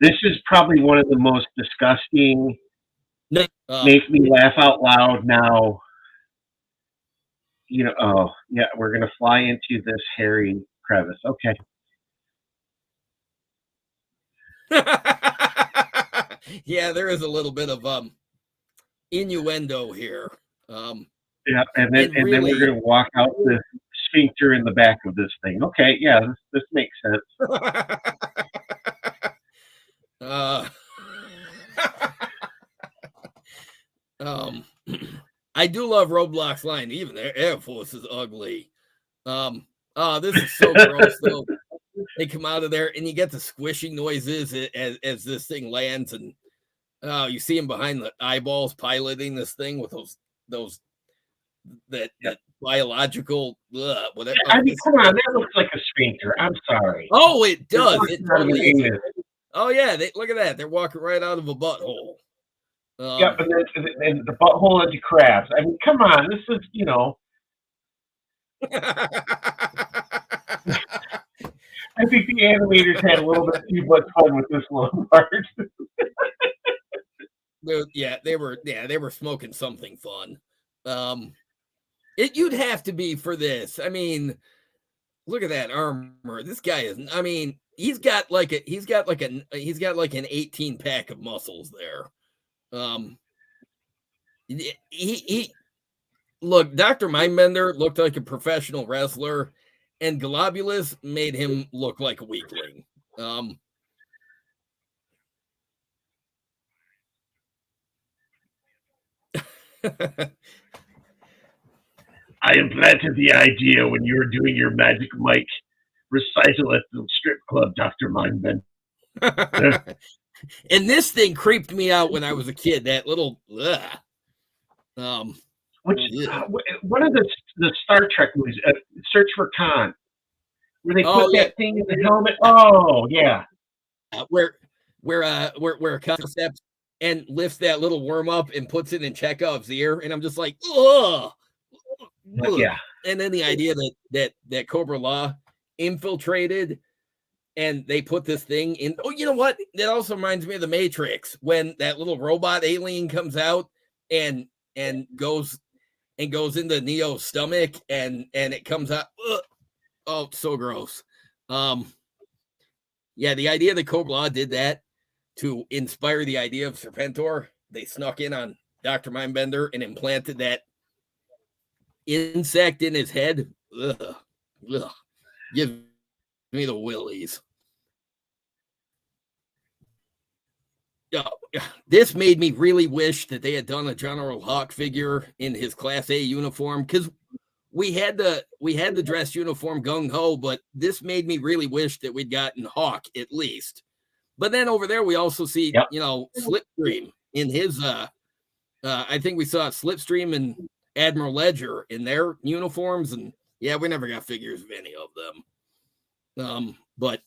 this is probably one of the most disgusting, make me laugh out loud now. Oh yeah, we're gonna fly into this hairy crevice. Okay. Yeah, there is a little bit of innuendo here. Yeah, and then we're gonna walk out the sphincter in the back of this thing. Okay, yeah, this makes sense. I do love Roblox line. Even their Air Force is ugly. This is so gross though. They come out of there and you get the squishing noises as this thing lands, and you see him behind the eyeballs piloting this thing with those that biological, whatever. I mean, come on, that looks like a sphincter. I'm sorry. Oh, it It does. looks It out of an totally is. anus. Oh yeah, look at that. They're walking right out of a butthole. Yep, and the butthole into crabs. I mean, come on, this is I think the animators had a little bit too much fun with this little part. They were smoking something fun. You'd have to be for this. I mean, look at that armor. This guy is. I mean, he's got like an 18 pack of muscles there. He look. Dr. Mindbender looked like a professional wrestler, and Globulus made him look like a weakling. I implanted the idea when you were doing your Magic Mike recital at the strip club, Dr. Mindbender. And this thing creeped me out when I was a kid. That little, Which one of the Star Trek movies, Search for Khan, where they put that thing in the helmet? Oh yeah, where Khan steps and lifts that little worm up and puts it in Chekhov's ear, and I'm just like, ugh. Yeah. And then the idea that Cobra Law infiltrated and they put this thing in. Oh, you know what? That also reminds me of the Matrix when that little robot alien comes out and goes into Neo's stomach and it comes out. Ugh. Oh, it's so gross. Yeah, the idea that Cobra Law did that to inspire the idea of Serpentor, they snuck in on Dr. Mindbender and implanted that insect in his head. Ugh. Ugh. Give me the willies. This made me really wish that they had done a General Hawk figure in his Class A uniform, because we had the dress uniform gung ho, but this made me really wish that we'd gotten Hawk at least. But then over there we also see Slipstream in his I think we saw Slipstream and Admiral Ledger in their uniforms, and yeah, we never got figures of any of them. But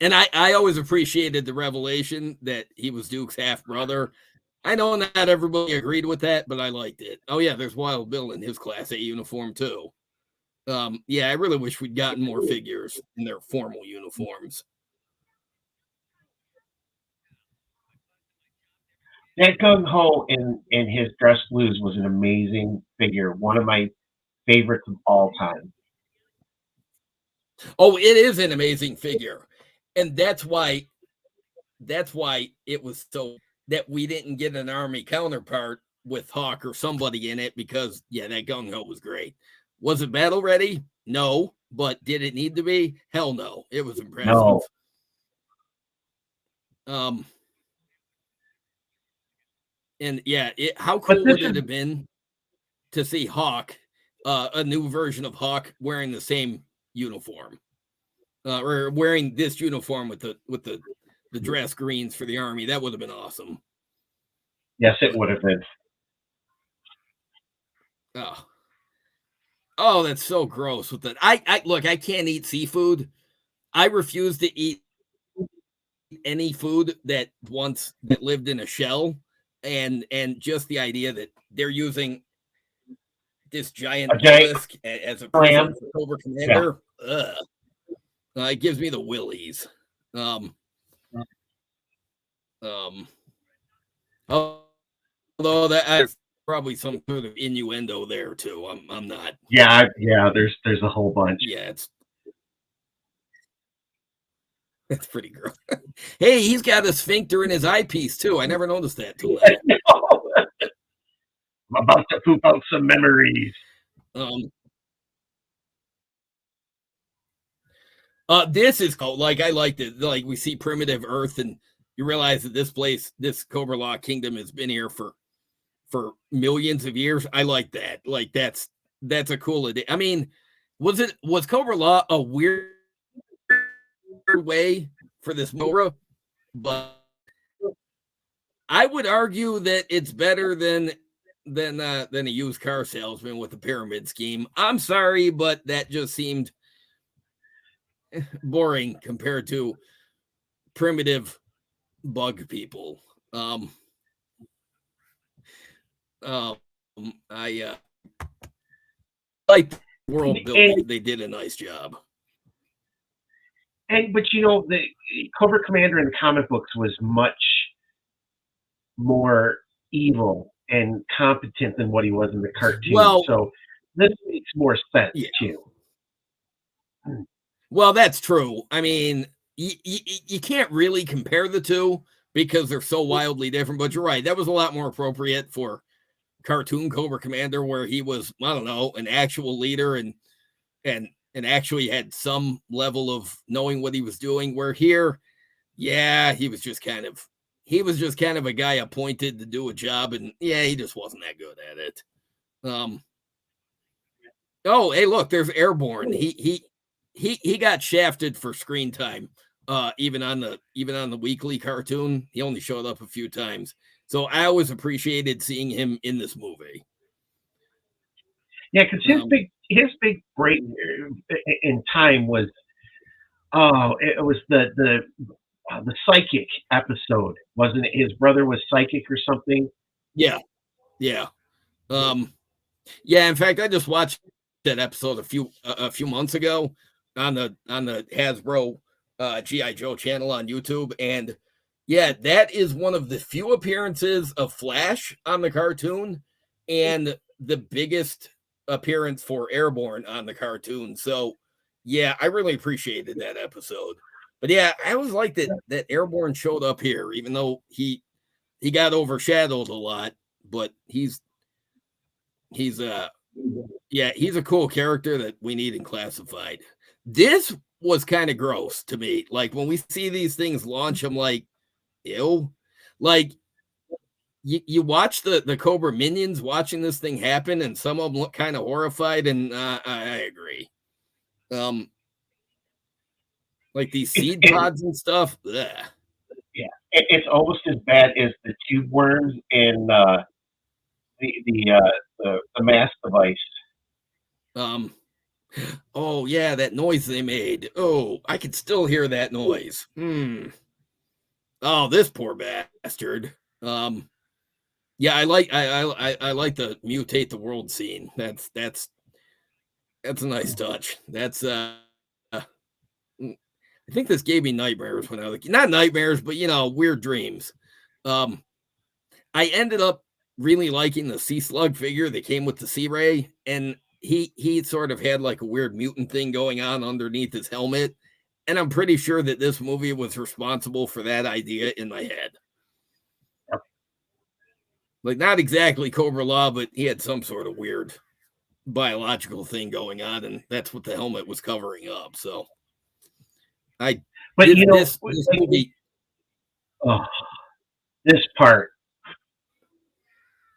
and I always appreciated the revelation that he was Duke's half brother. I know not everybody agreed with that, but I liked it. Oh yeah, there's Wild Bill in his Class A uniform too. Yeah, I really wish we'd gotten more figures in their formal uniforms. That gung ho in his dress blues was an amazing figure. One of my favorites of all time. Oh, it is an amazing figure, and that's why it was so that we didn't get an Army counterpart with Hawk or somebody in it, because yeah, that gung ho was great. Was it battle ready? No, but did it need to be? Hell no. It was impressive. No. And yeah, how cool would it have been to see Hawk, a new version of Hawk wearing the same uniform, or wearing this uniform with the dress greens for the Army? That would have been awesome. Yes, it would have been. Oh, that's so gross with that. I look, I can't eat seafood. I refuse to eat any food that lived in a shell, and just the idea that they're using this giant mollusk as a prison for Cobra Commander, it gives me the willies. Although that's probably some sort of innuendo there too. I'm not. Yeah. There's a whole bunch. Yeah, it's pretty gross. Hey, he's got a sphincter in his eyepiece too. I never noticed that till now. I'm about to poop out some memories. This is cool. Like, I liked it. Like, we see primitive Earth, and you realize that this Cobra Law kingdom has been here for millions of years. I like that. Like, that's a cool idea. I mean, was Cobra Law a weird way for this Cobra? But I would argue that it's better than than a used car salesman with a pyramid scheme. I'm sorry, but that just seemed boring compared to primitive bug people. Um, I like the world and building. They did a nice job. but the Cobra Commander in the comic books was much more evil and competent than what he was in the cartoon. Well, So this makes more sense yeah. too. Well, that's true. I mean, you can't really compare the two because they're so wildly different. But you're right. That was a lot more appropriate for cartoon Cobra Commander, where he was, I don't know, an actual leader and actually had some level of knowing what he was doing. Where here, yeah, he was just kind of a guy appointed to do a job, and yeah, he just wasn't that good at it. Oh, hey, look, there's Airborne. He got shafted for screen time. Even on the weekly cartoon, he only showed up a few times. So I always appreciated seeing him in this movie. Yeah, because his big break in time was it was the psychic episode, wasn't it? His brother was psychic or something. Yeah, yeah, yeah. In fact, I just watched that episode a few months ago on the Hasbro G.I.Joe channel on YouTube, and yeah, that is one of the few appearances of Flash on the cartoon, and the biggest appearance for Airborne on the cartoon. So yeah, I really appreciated that episode. But yeah, I always liked that Airborne showed up here, even though he got overshadowed a lot. But he's yeah, he's a cool character that we need in Classified. This was kind of gross to me. Like when we see these things launch, I'm like, ew. Like you watch the Cobra minions watching this thing happen, and some of them look kind of horrified, and I agree. Like these seed pods and stuff. Ugh. Yeah, it's almost as bad as the tube worms in the mass device. Um, oh yeah, that noise they made. Oh, I can still hear that noise. Oh, this poor bastard. Yeah, I like the mutate the world scene. That's a nice touch. That's I think this gave me nightmares when I was not nightmares, but weird dreams. Um, I ended up really liking the Sea Slug figure that came with the Sea Ray, and he sort of had like a weird mutant thing going on underneath his helmet, and I'm pretty sure that this movie was responsible for that idea in my head. Like not exactly Cobra Law, but he had some sort of weird biological thing going on, and that's what the helmet was covering up. So I But this movie. Oh, this part.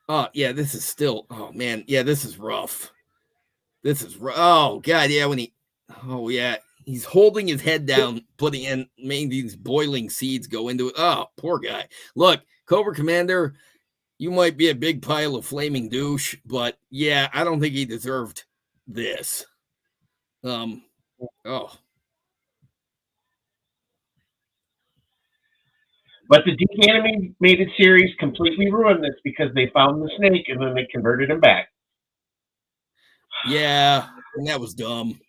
Oh yeah, this is still. Oh man, yeah, this is rough. This is oh god, yeah. Oh yeah, he's holding his head down, making these boiling seeds go into it. Oh, poor guy. Look, Cobra Commander, you might be a big pile of flaming douche, but yeah, I don't think he deserved this. Oh. But the DC animated series completely ruined this because they found the snake and then they converted him back. Yeah, that was dumb.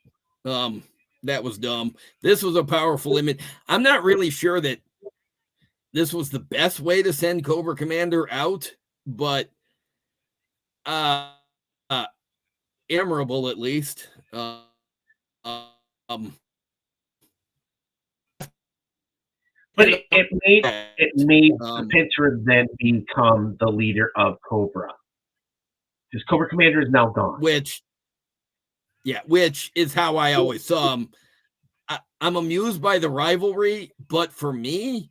That was dumb. This was a powerful image. I'm not really sure that this was the best way to send Cobra Commander out, but uh, uh admirable at least. Um But it made Serpentor then become the leader of Cobra. Because Cobra Commander is now gone. which is how I always saw him. I'm amused by the rivalry, but for me,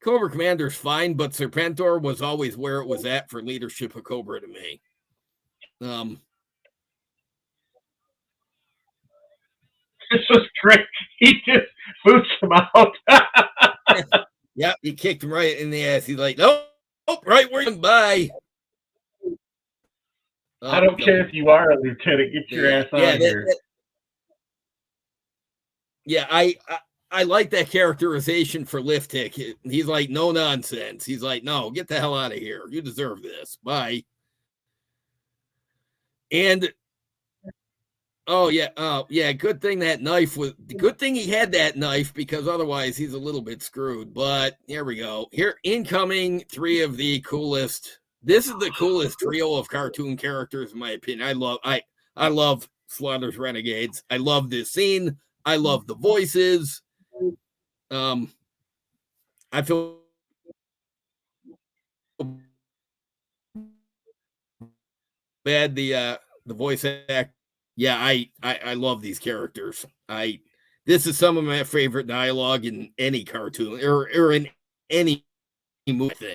Cobra Commander's fine, but Serpentor was always where it was at for leadership of Cobra to me. This was great. He just boots him out. Yeah, he kicked him right in the ass. He's like, nope, right where you bye. I don't So care if you are a lieutenant. Get your ass out yeah, of here. yeah, I like that characterization for Liftick. He's like, no nonsense. He's like, no, get the hell out of here. You deserve this. Bye. And oh yeah, good thing that knife was good thing he had that knife because otherwise he's a little bit screwed. But here we go. Here incoming three of the coolest. This is the coolest trio of cartoon characters in my opinion. I love Slaughter's Renegades. I love this scene. I love the voices. I feel bad the voice act. Yeah, I love these characters. This is some of my favorite dialogue in any cartoon or in any movie.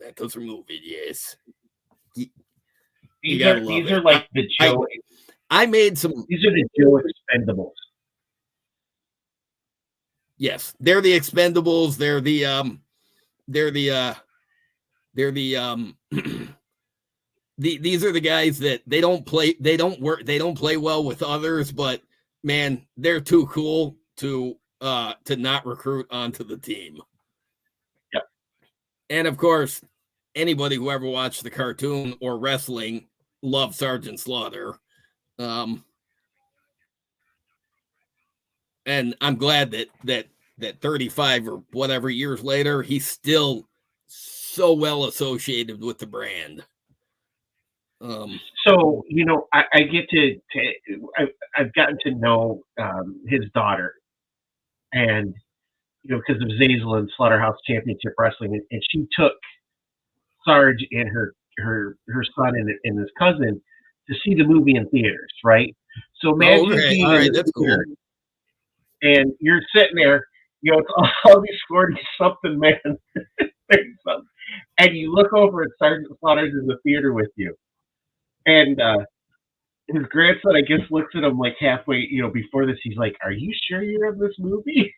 That goes for movie, yes. You gotta love These are it. like the Joe. I made some. These are the Joe Expendables. Yes, they're the Expendables. They're these are the guys that they don't play well with others, but man, they're too cool to not recruit onto the team. Yep. And of course, anybody who ever watched the cartoon or wrestling loved Sergeant Slaughter. And I'm glad that 35 or whatever years later, he's still so well associated with the brand. So I get I've gotten to know his daughter, and because of Zazel and Slaughterhouse Championship Wrestling, and she took Sarge and her son and his cousin to see the movie in theaters, right? So imagine okay, being all in right, the that's theater, cool. and you're sitting there, it's all these 40 something men, and you look over at Sergeant Slaughter's in the theater with you, and his grandson, I guess, looks at him like halfway, before this. He's like, "Are you sure you're in this movie?"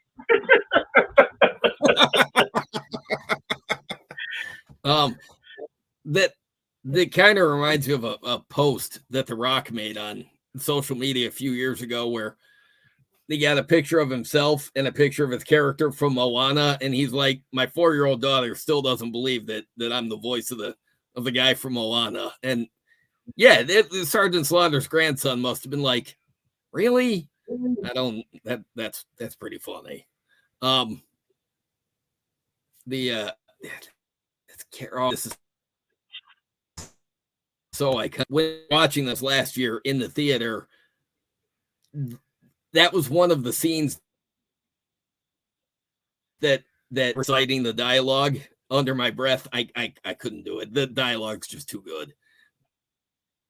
That kind of reminds me of a post that The Rock made on social media a few years ago where they got a picture of himself and a picture of his character from Moana, and he's like, my 4-year-old daughter still doesn't believe that I'm the voice of the guy from Moana. And yeah, the Sergeant Slaughter's grandson must have been like, really? I don't that's pretty funny. The this is so I when watching this last year in the theater, that was one of the scenes that reciting the dialogue under my breath. I couldn't do it. The dialogue's just too good.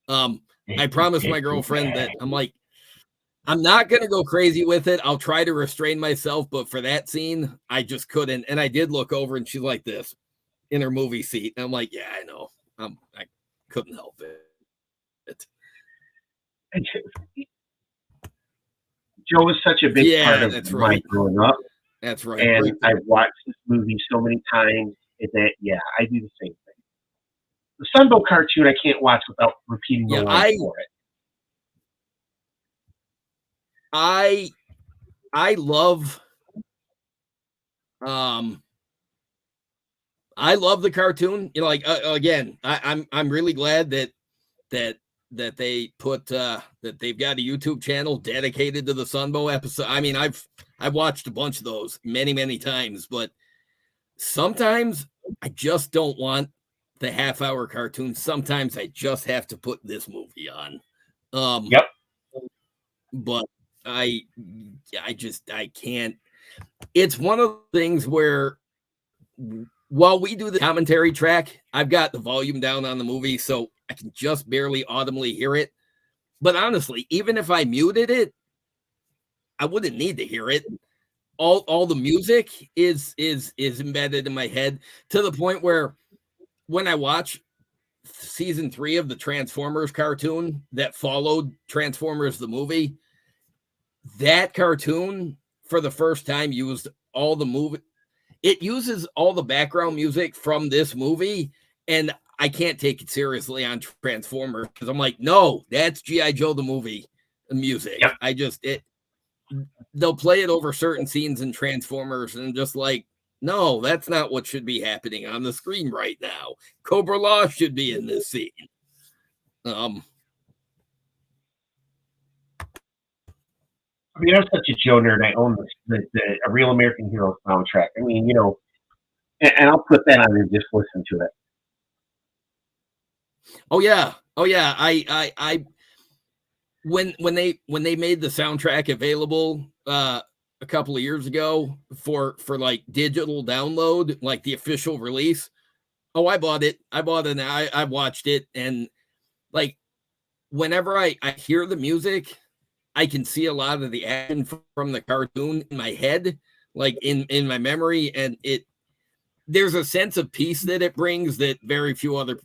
I promised my girlfriend that I'm not going to go crazy with it. I'll try to restrain myself, but for that scene, I just couldn't. And I did look over and she's like this in her movie seat. And I'm like, yeah, I know. I couldn't help it. Joe was such a big part of my growing up. That's right. And I've watched this movie so many times that, I do the same thing. The Sunbow cartoon I can't watch without repeating the line for it. I love I love the cartoon. Again, I'm really glad that they put that they've got a YouTube channel dedicated to the Sunbow episode. I mean, I've watched a bunch of those many times, but sometimes I just don't want the half-hour cartoon. Sometimes I just have to put this movie on. Yep. But I can't. It's one of the things where while we do the commentary track, I've got the volume down on the movie, so I can just barely audibly hear it. But honestly, even if I muted it, I wouldn't need to hear it. All the music is embedded in my head to the point where when I watch season 3 of the Transformers cartoon that followed Transformers the movie, that cartoon for the first time used all the movie. It uses all the background music from this movie, and I can't take it seriously on Transformers because I'm like, no, that's G.I. Joe the movie music. Yep. They'll play it over certain scenes in Transformers and just like, no, that's not what should be happening on the screen right now. Cobra Law should be in this scene. I mean, I'm such a Joe nerd. I own a Real American Hero soundtrack. I mean, and I'll put that on and just listen to it. Oh yeah. I when they made the soundtrack available a couple of years ago for like digital download, like the official release. Oh, I bought it. And I watched it, and like whenever I hear the music, I can see a lot of the action from the cartoon in my head, like in my memory, and there's a sense of peace that it brings that very few other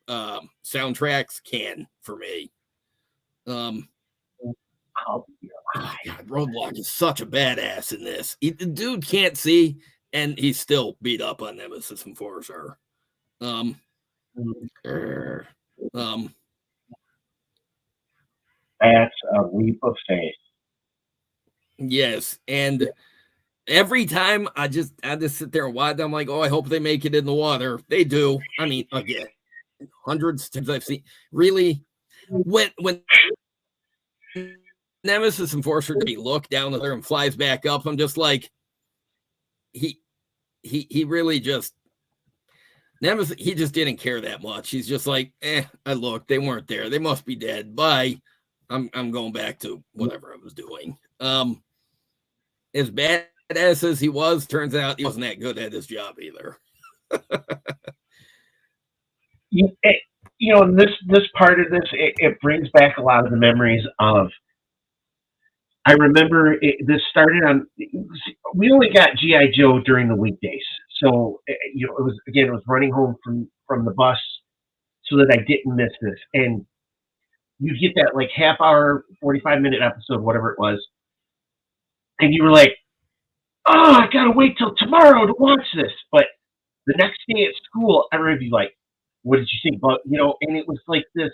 soundtracks can for me. Oh God, Roadblock is such a badass in this. The dude can't see, and he's still beat up on Nemesis and Enforcer. That's a leap of faith. Yes, and every time I just sit there and watch, I'm like, oh, I hope they make it in the water. They do. I mean, again, hundreds of times I've seen. Really, when Nemesis Enforcer look down there and flies back up, I'm just like, he really just Nemesis. He just didn't care that much. He's just like, I looked, they weren't there. They must be dead. Bye. I'm going back to whatever I was doing. As badass as he was, turns out he wasn't that good at his job either. This part of this, it brings back a lot of the memories of. I remember this started on. We only got GI Joe during the weekdays, so it was running home from the bus, so that I didn't miss this. And you get that like half hour, 45-minute episode, whatever it was, and you were like, "Oh, I gotta wait till tomorrow to watch this." But the next day at school, everybody was like, "What did you think?" But and it was like this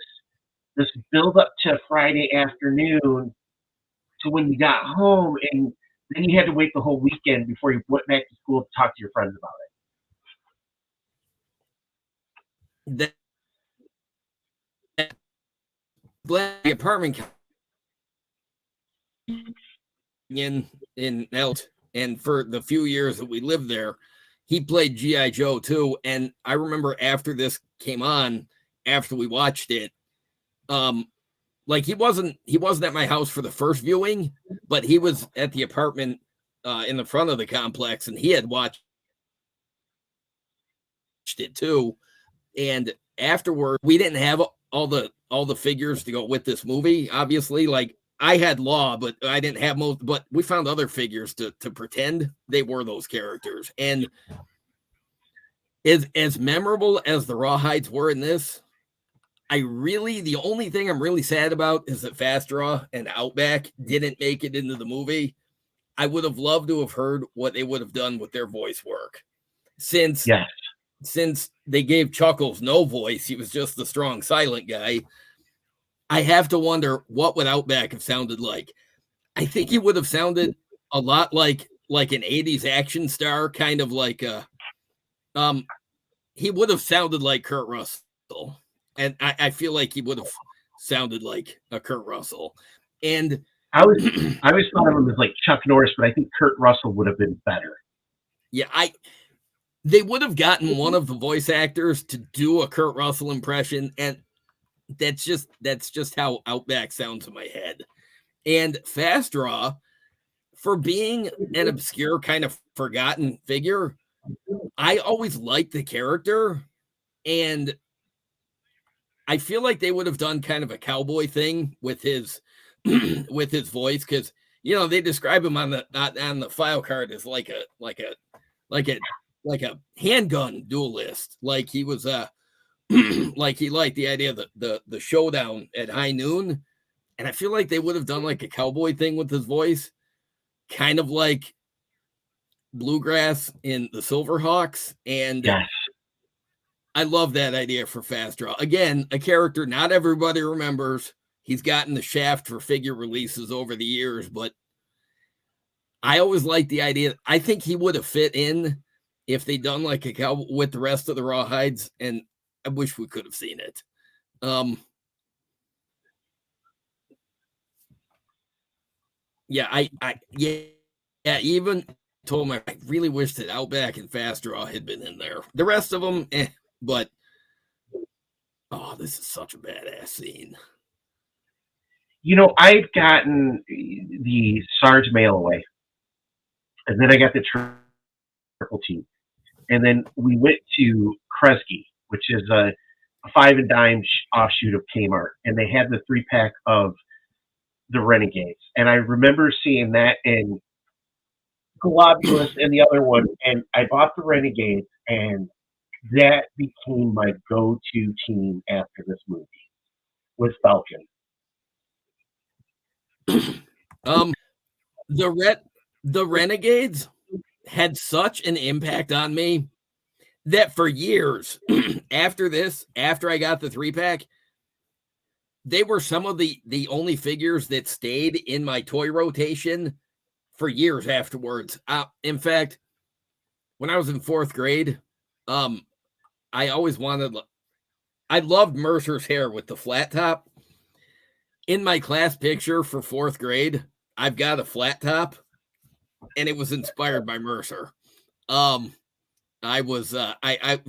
build up to Friday afternoon to when you got home, and then you had to wait the whole weekend before you went back to school to talk to your friends about it. The apartment in out, and for the few years that we lived there, he played G.I. Joe too. And I remember after this came on, after we watched it, like he wasn't at my house for the first viewing, but he was at the apartment in the front of the complex, and he had watched it too. And afterward, we didn't have all the figures to go with this movie. Obviously, like I had Law, but I didn't have most. But we found other figures to pretend they were those characters. And as memorable as the Rawhides were in this, the only thing I'm really sad about is that Fast Draw and Outback didn't make it into the movie. I would have loved to have heard what they would have done with their voice work, since they gave Chuckles no voice. He was just the strong silent guy. I have to wonder what would Outback have sounded like. I think he would have sounded a lot like an 80s action star, kind of like he would have sounded like Kurt Russell. And I feel like he would have sounded like a Kurt Russell. And I always thought of him as like Chuck Norris, but I think Kurt Russell would have been better. Yeah, they would have gotten one of the voice actors to do a Kurt Russell impression, and that's just how Outback sounds in my head. And Fast Draw, for being an obscure kind of forgotten figure, I always liked the character, and I feel like they would have done kind of a cowboy thing with his with his voice, because they describe him on the file card as like a handgun duelist, like he was like he liked the idea of the showdown at high noon. And I feel like they would have done like a cowboy thing with his voice, kind of like Bluegrass in the Silverhawks. And yes. I love that idea for Fast Draw. Again, a character not everybody remembers. He's gotten the shaft for figure releases over the years, but I always liked the idea. I think he would have fit in if they'd done like a cow with the rest of the Rawhides, and I wish we could have seen it. Yeah, even told him I really wish that Outback and Fast Draw had been in there. The rest of them, but oh, this is such a badass scene. I've gotten the Sarge mail away, and then I got the Triple T, and then we went to Kresge, which is a five and dime offshoot of Kmart, and they had the 3-pack of the Renegades, and I remember seeing that in Globulus and the other one, and I bought the Renegades, and that became my go-to team after this movie was Falcon. The Renegades had such an impact on me that for years after I got the 3-pack, they were some of the only figures that stayed in my toy rotation for years afterwards. In fact, when I was in 4th grade, I loved Mercer's hair with the flat top. In my class picture for 4th grade, I've got a flat top, and it was inspired by Mercer. I was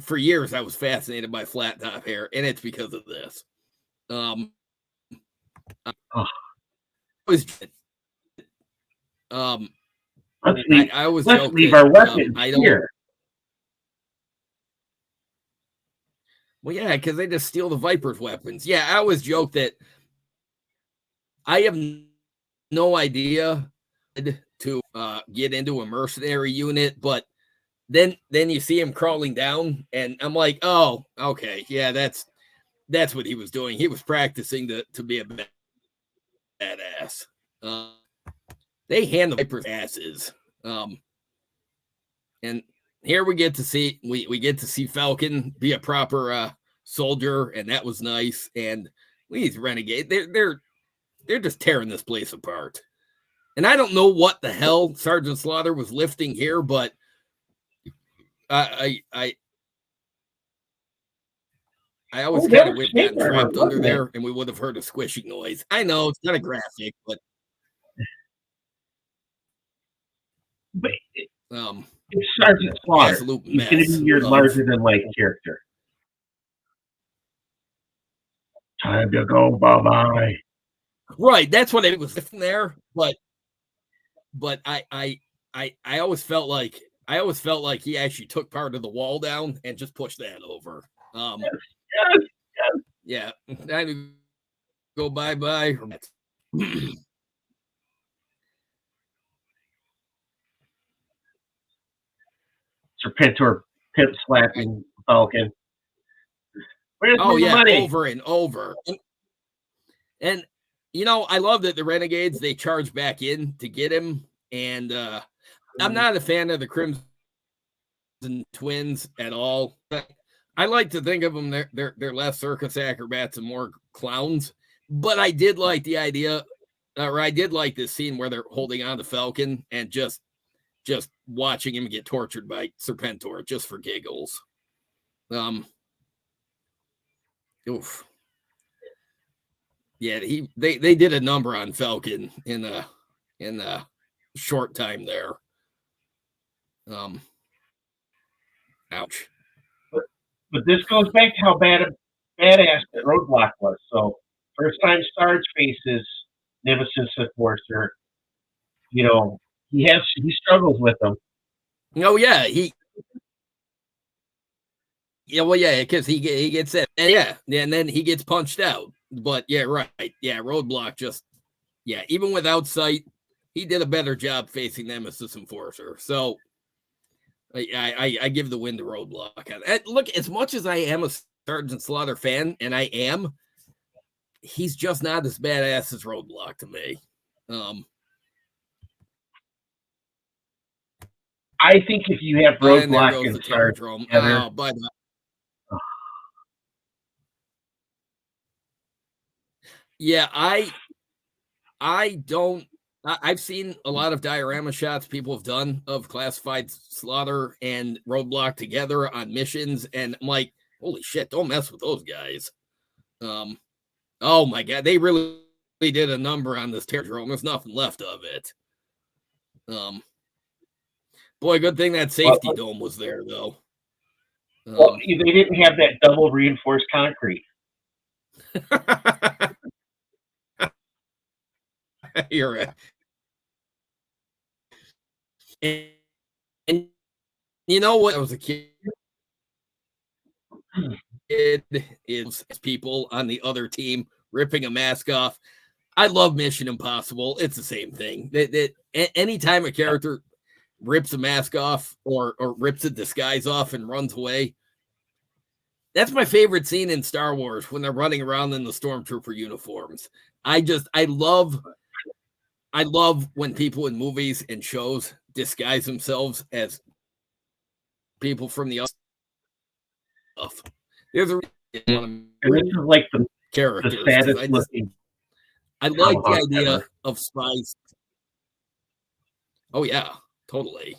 for years I was fascinated by flat top hair, and it's because of this. Let's leave our weapons here. Well, yeah, because they just steal the Viper's weapons. Yeah, I always joke that I have no idea to get into a mercenary unit, but then you see him crawling down, and I'm like, oh, okay, yeah, that's what he was doing. He was practicing to be a badass. They hand the Viper's asses, and here we get to see Falcon be a proper soldier, and that was nice. And these Renegade, they're just tearing this place apart. And I don't know what the hell Sergeant Slaughter was lifting here, but I always kind of wish that trapped under there, and we would have heard a squishing noise. I know it's not a graphic, but it's Sergeant Slaughter. He's going to be your larger than life character. Time to go, bye-bye. Right, that's what it was there, but I always felt like he actually took part of the wall down and just pushed that over. Yes. Yeah, time to go bye-bye. Serpentor pimp slapping Falcon. Where's the money? Over and over. And I love that the Renegades, they charge back in to get him. And I'm not a fan of the Crimson Twins at all. I like to think of them, they're less circus acrobats and more clowns. But I did like the idea, or I did like this scene where they're holding on to Falcon and just watching him get tortured by Serpentor just for giggles. Oof. Yeah, they did a number on Falcon in a short time there. Ouch. But this goes back to how badass that Roadblock was. So first time Sarge faces Nemesis Enforcer, he struggles with them. Oh yeah, because he gets it, and then he gets punched out. But yeah, right, yeah, Roadblock even without sight, he did a better job facing Nemesis Enforcer. So I give the win to Roadblock. And look, as much as I am a Sergeant Slaughter fan, and I am, he's just not as badass as Roadblock to me. I think if you have Roadblock and Sarge together, Yeah, I don't. I've seen a lot of diorama shots people have done of Classified Slaughter and Roadblock together on missions, and I'm like, holy shit, don't mess with those guys. Oh my god, they really did a number on this Terrordrome. There's nothing left of it. Boy, good thing that safety dome was there, though. Well, they didn't have that double reinforced concrete. You're right. And you know what? I was a kid. It is people on the other team ripping a mask off. I love Mission Impossible. It's the same thing. Anytime a character rips a mask off or rips a disguise off and runs away, that's my favorite scene in Star Wars when they're running around in the stormtrooper uniforms. I love when people in movies and shows disguise themselves as people from the other stuff. There's a and this is like the characters. saddest looking. I like the idea of spies. Oh yeah, totally.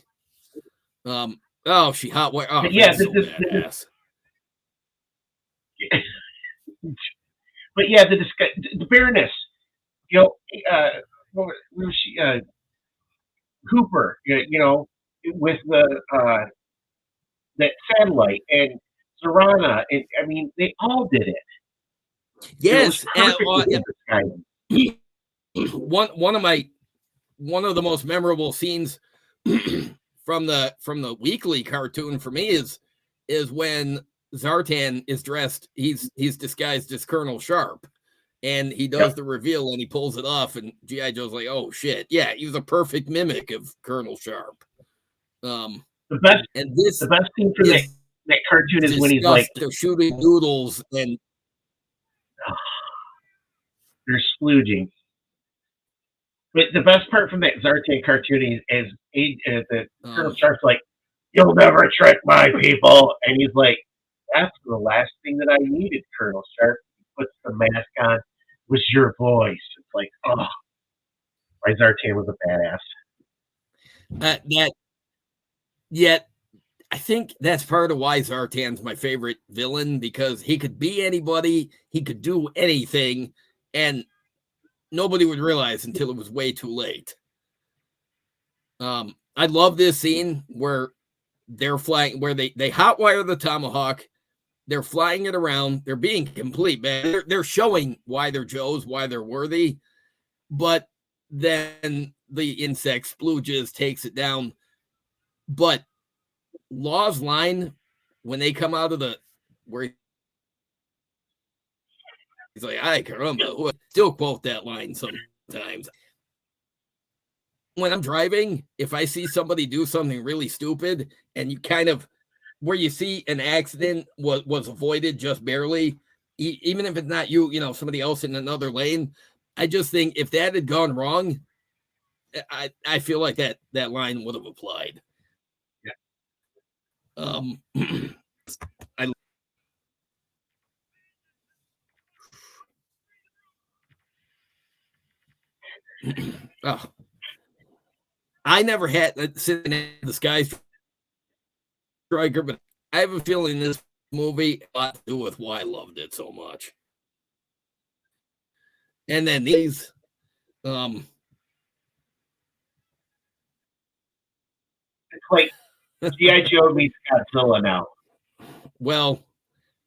Oh, she hot wire. Oh, yeah, so badass. But yeah, the Baroness, you know, what was she? Hooper, you know, with the that satellite and Zorana, and I mean, they all did it. Yes, one of the most memorable scenes from the weekly cartoon for me is when Zartan is dressed. He's disguised as Colonel Sharp, and he does the reveal and he pulls it off, and G.I. Joe's like, "Oh shit, yeah, he was a perfect mimic of Colonel Sharp." The best scene from that cartoon is when he's like, they're shooting noodles and they're splooging. But the best part from that Zartan cartoon is the Colonel Sharp's like, "You'll never trick my people," and he's like, "That's the last thing that I needed, Colonel Sharp." He puts the mask on, was your voice. It's like, oh, my Zartan was a badass. Yet I think that's part of why Zartan's my favorite villain, because he could be anybody, he could do anything, and nobody would realize until it was way too late. I love this scene where they're flying, where they hotwire the Tomahawk, they're flying it around, they're being complete, man. They're showing why they're Joes, why they're worthy, but then the insect splooges, takes it down. But Law's line when they come out of the where he's like, "Ay caramba," still quote that line sometimes. When I'm driving, if I see somebody do something really stupid and you kind of where you see an accident was avoided just barely, even if it's not you, somebody else in another lane, I just think if that had gone wrong, I feel like that line would have applied. I never had sitting in the Sky Striker, but I have a feeling this movie a lot to do with why I loved it so much. And then these, it's like G.I. Joe meets Godzilla now. Well,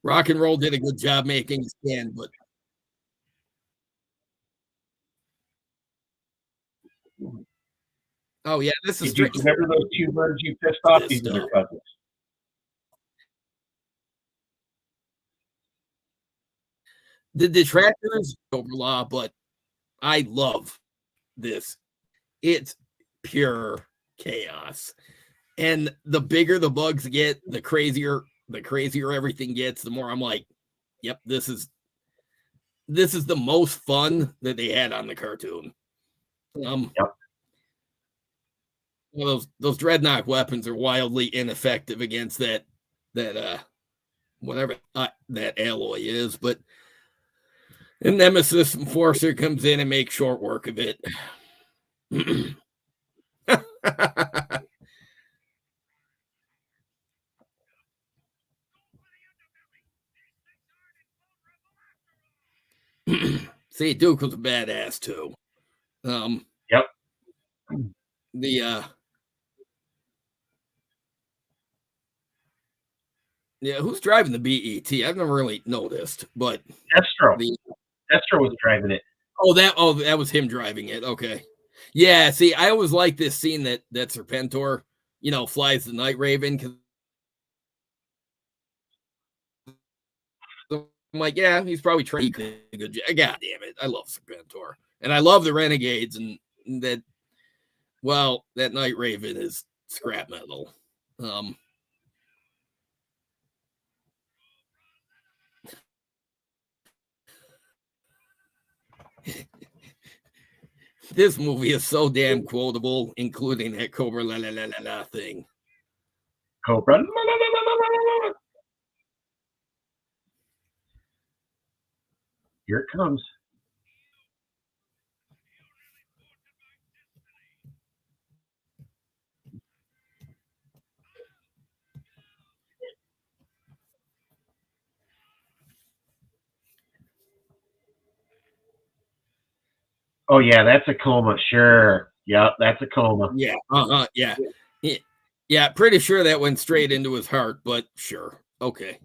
Rock and Roll did a good job making Stan, but oh yeah, this is. Did you remember those two birds you pissed off? These are their cousins. The detractors over law, but I love this. It's pure chaos, and the bigger the bugs get, the crazier everything gets. The more I'm like, "Yep, this is the most fun that they had on the cartoon." Yep. Those dreadnought weapons are wildly ineffective against that whatever that alloy is, but And Nemesis Enforcer comes in and makes short work of it. See, Duke was a badass too. Yep. The yeah, who's driving the BET? I've never really noticed, but Destro. the Destro was driving it. that was him driving it. Okay. Yeah, see, I always like this scene that Serpentor, flies the Night Raven, because I'm like, yeah, he's probably trained a good job. God damn it. I love Serpentor. And I love the Renegades, and that that Night Raven is scrap metal. This movie is so damn quotable, including that Cobra la la la la la thing. Cobra. Here it comes. Oh yeah, that's a coma. Sure. Yep, that's a coma. Yeah. Yeah. Yeah. Pretty sure that went straight into his heart, but sure. Okay.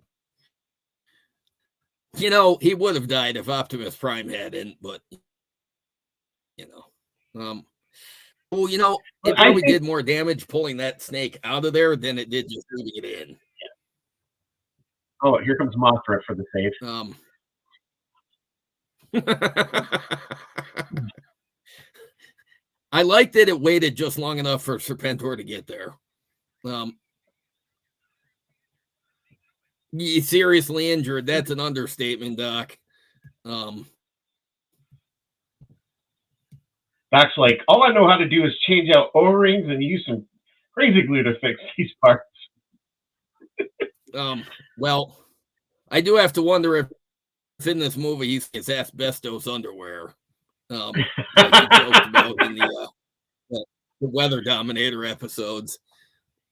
He would have died if Optimus Prime hadn't, but well, it I probably think. did more damage pulling that snake out of there than it did just leaving it in. Oh, here comes Mothra for the save. I like that it waited just long enough for Serpentor to get there. Seriously injured. That's an understatement, Doc. Doc's like, all I know how to do is change out O-rings and use some crazy glue to fix these parts. Well, I do have to wonder if in this movie he's asbestos underwear, like he joked about in the Weather Dominator episodes.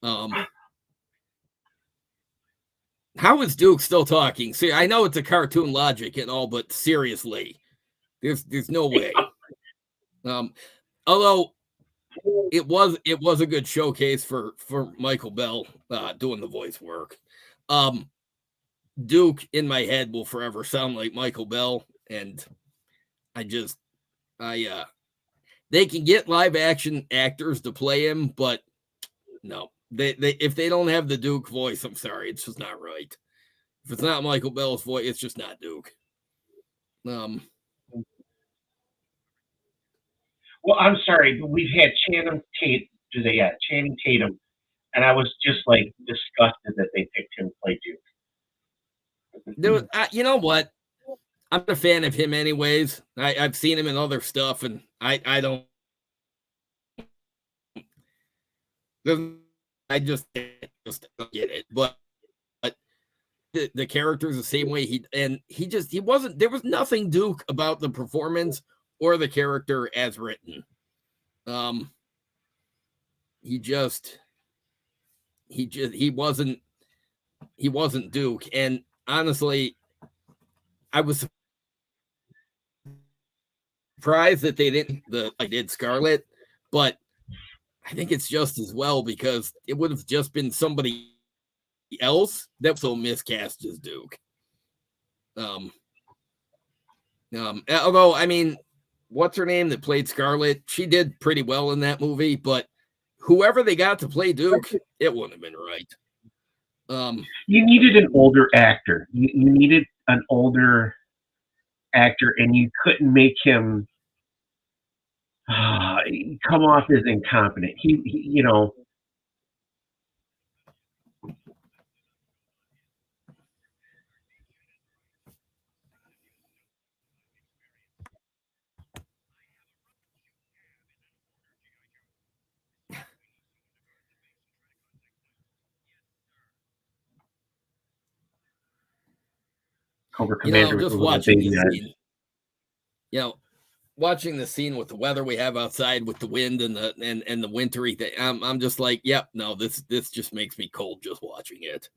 How is Duke still talking? See, I know it's a cartoon logic and all, but seriously, there's no way. Although it was a good showcase for Michael Bell doing the voice work. Duke in my head will forever sound like Michael Bell, and they can get live action actors to play him, but no, they if they don't have the Duke voice, I'm sorry, it's just not right. If it's not Michael Bell's voice, it's just not Duke. Well, I'm sorry, but we've had Channing Tatum, and I was just like disgusted that they picked him to play Duke. You know what? I'm a fan of him, anyways. I've seen him in other stuff, and I don't. I just don't get it, but the character is the same way he wasn't. There was nothing Duke about the performance or the character as written. He wasn't Duke, and honestly, I was surprised that they didn't did Scarlet, but I think it's just as well because it would have just been somebody else that was so miscast as Duke. Although I mean, what's her name that played Scarlet? She did pretty well in that movie, but whoever they got to play Duke, it wouldn't have been right. You needed an older actor. You needed an older actor, and you couldn't make him come off as incompetent. He Cobra Commander with Just the little watching baby these eyes. scenes, you know, watching the scene with the weather we have outside with the wind and the wintry thing, I'm just like, yep, no, this just makes me cold just watching it.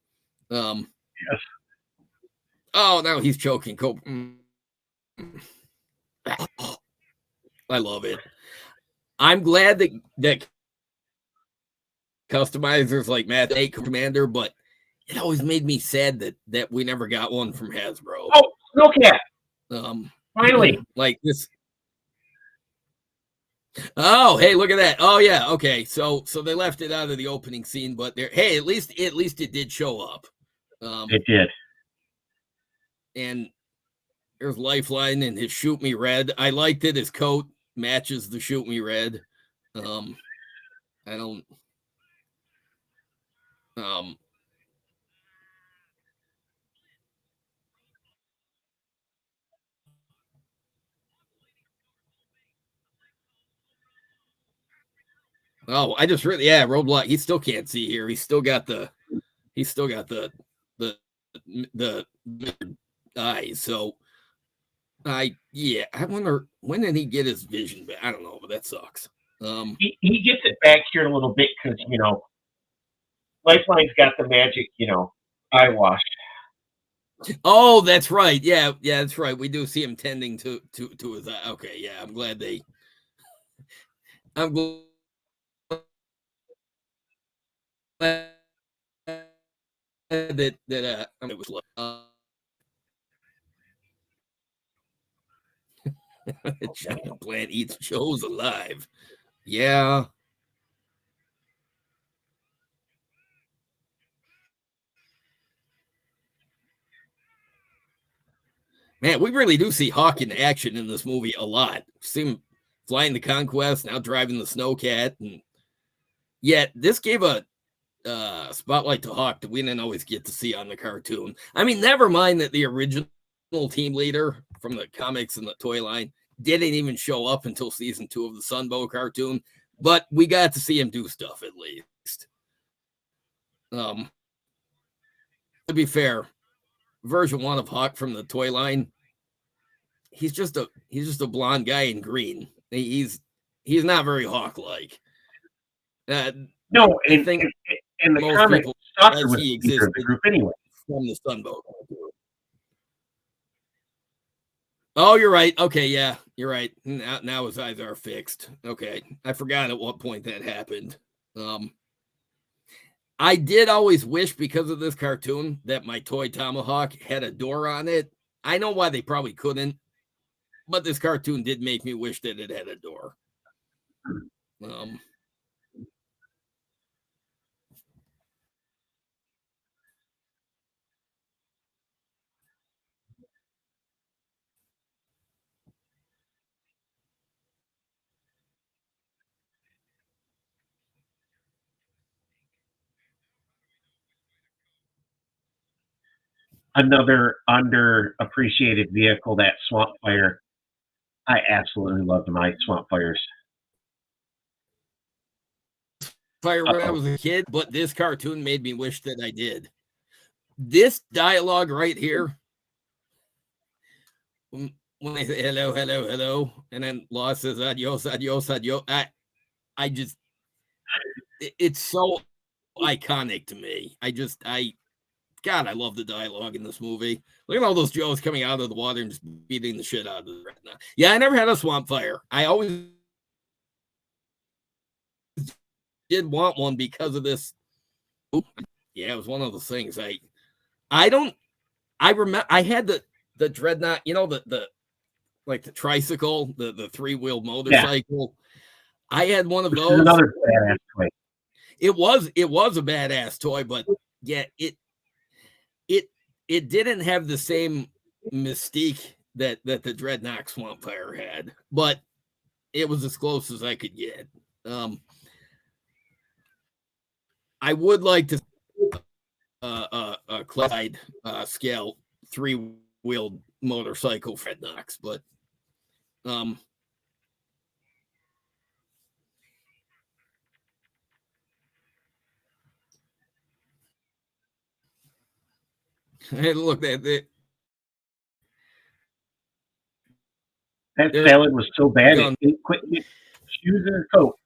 Yes. Oh, now he's choking. I love it. I'm glad that customizers like Matt A Commander, but it always made me sad that we never got one from Hasbro. Oh, Snowcat! Finally, like this. Oh, hey, look at that. Oh yeah, okay. So they left it out of the opening scene, but there. Hey, at least it did show up. It did. And there's Lifeline and his Shoot Me Red. I liked it. His coat matches the Shoot Me Red. I don't. Um, Oh, I just really Roadblock. He still can't see here. He's still got the the the eyes. So I wonder when did he get his vision back? I don't know, but that sucks. He gets it back here a little bit because Lifeline's got the magic, eye wash. Oh, that's right. Yeah, that's right. We do see him tending to his eye. Okay, yeah. I'm glad I'm glad that it was a giant plant eats Joe's alive. Yeah. Man, we really do see Hawk in action in this movie a lot. See him flying the Conquest, now driving the Snowcat, and yet this gave a spotlight to Hawk that we didn't always get to see on the cartoon. I mean, never mind that the original team leader from the comics and the toy line didn't even show up until season 2 of the Sunbow cartoon, but we got to see him do stuff at least. To be fair, version 1 of Hawk from the toy line, he's just a blonde guy in green. He's not very Hawk like. No, I think in the most comic, people Stalker as was he the leader of existed the group anyway. from the Sunbow. Oh, you're right. Okay, yeah, you're right. Now his eyes are fixed. Okay, I forgot at what point that happened. I did always wish because of this cartoon that my toy Tomahawk had a door on it. I know why they probably couldn't, but this cartoon did make me wish that it had a door. Another underappreciated vehicle, that Swamp Fire. I absolutely loved my Swamp Fires. Fire when I was a kid, but this cartoon made me wish that I did. This dialogue right here, when they say hello, hello, hello, and then Law says adios, adios, adios. I just, it's so iconic to me. God, I love the dialogue in this movie. Look at all those Joes coming out of the water and just beating the shit out of the retina. Yeah, I never had a Swamp Fire. I always did want one because of this. Yeah, it was one of those things. I remember I had the Dreadnought, the like the tricycle, the 3-wheel motorcycle. Yeah. I had one of those. Another badass toy. It was a badass toy, but yeah, it didn't have the same mystique that the Dreadnought Swamp Fire had, but it was as close as I could get. I would like to Clyde scale 3-wheeled motorcycle Dreadnoughts, but hey, look, That They're salad was so bad gone. it quit get shoes in her coat.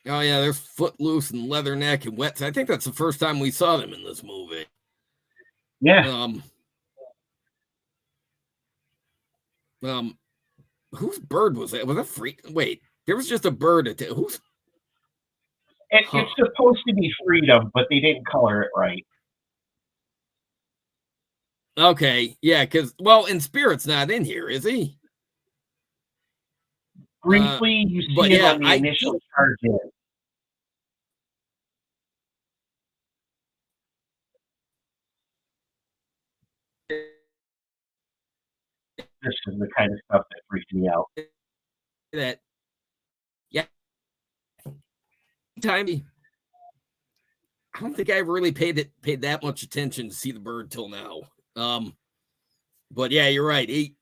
Oh yeah, they're Footloose and Leatherneck and Wet. I think that's the first time we saw them in this movie. Yeah. Um, um, whose bird was that? Was that free? Wait, there was just a bird at who's? It's supposed to be Freedom, but they didn't color it right. Okay, yeah, because well, in Spirit's not in here, is he? Uh, Briefly, you see but him yeah, on the I initial charge in. This is the kind of stuff that freaks me out. that yeah, time. I don't think I really paid that much attention to see the bird till now. But yeah, you're right. He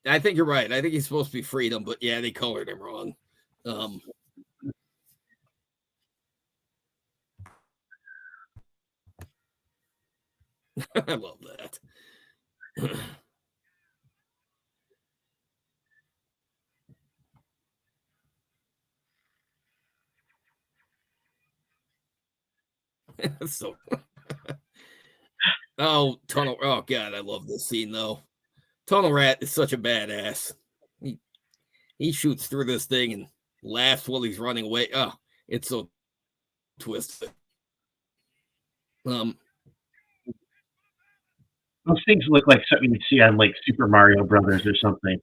I think you're right. I think he's supposed to be Freedom, but yeah, they colored him wrong. Um, I love that. So, Tunnel. Oh God, I love this scene though. Tunnel Rat is such a badass. He he shoots through this thing and laughs while he's running away. Oh, it's so twisted. Um, Those things look like something you'd see on like Super Mario Brothers or something.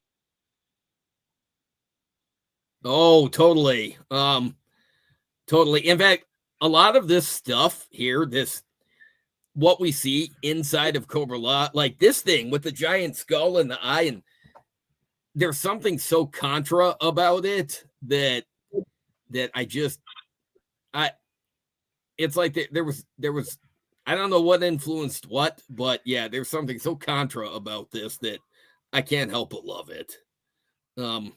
oh, totally. Totally. In fact, a lot of this stuff here, this what we see inside of Cobra La, like this thing with the giant skull and the eye, and there's something so contra about it that I it's like there was I don't know what influenced what, but yeah, there's something so contra about this that I can't help but love it. Um,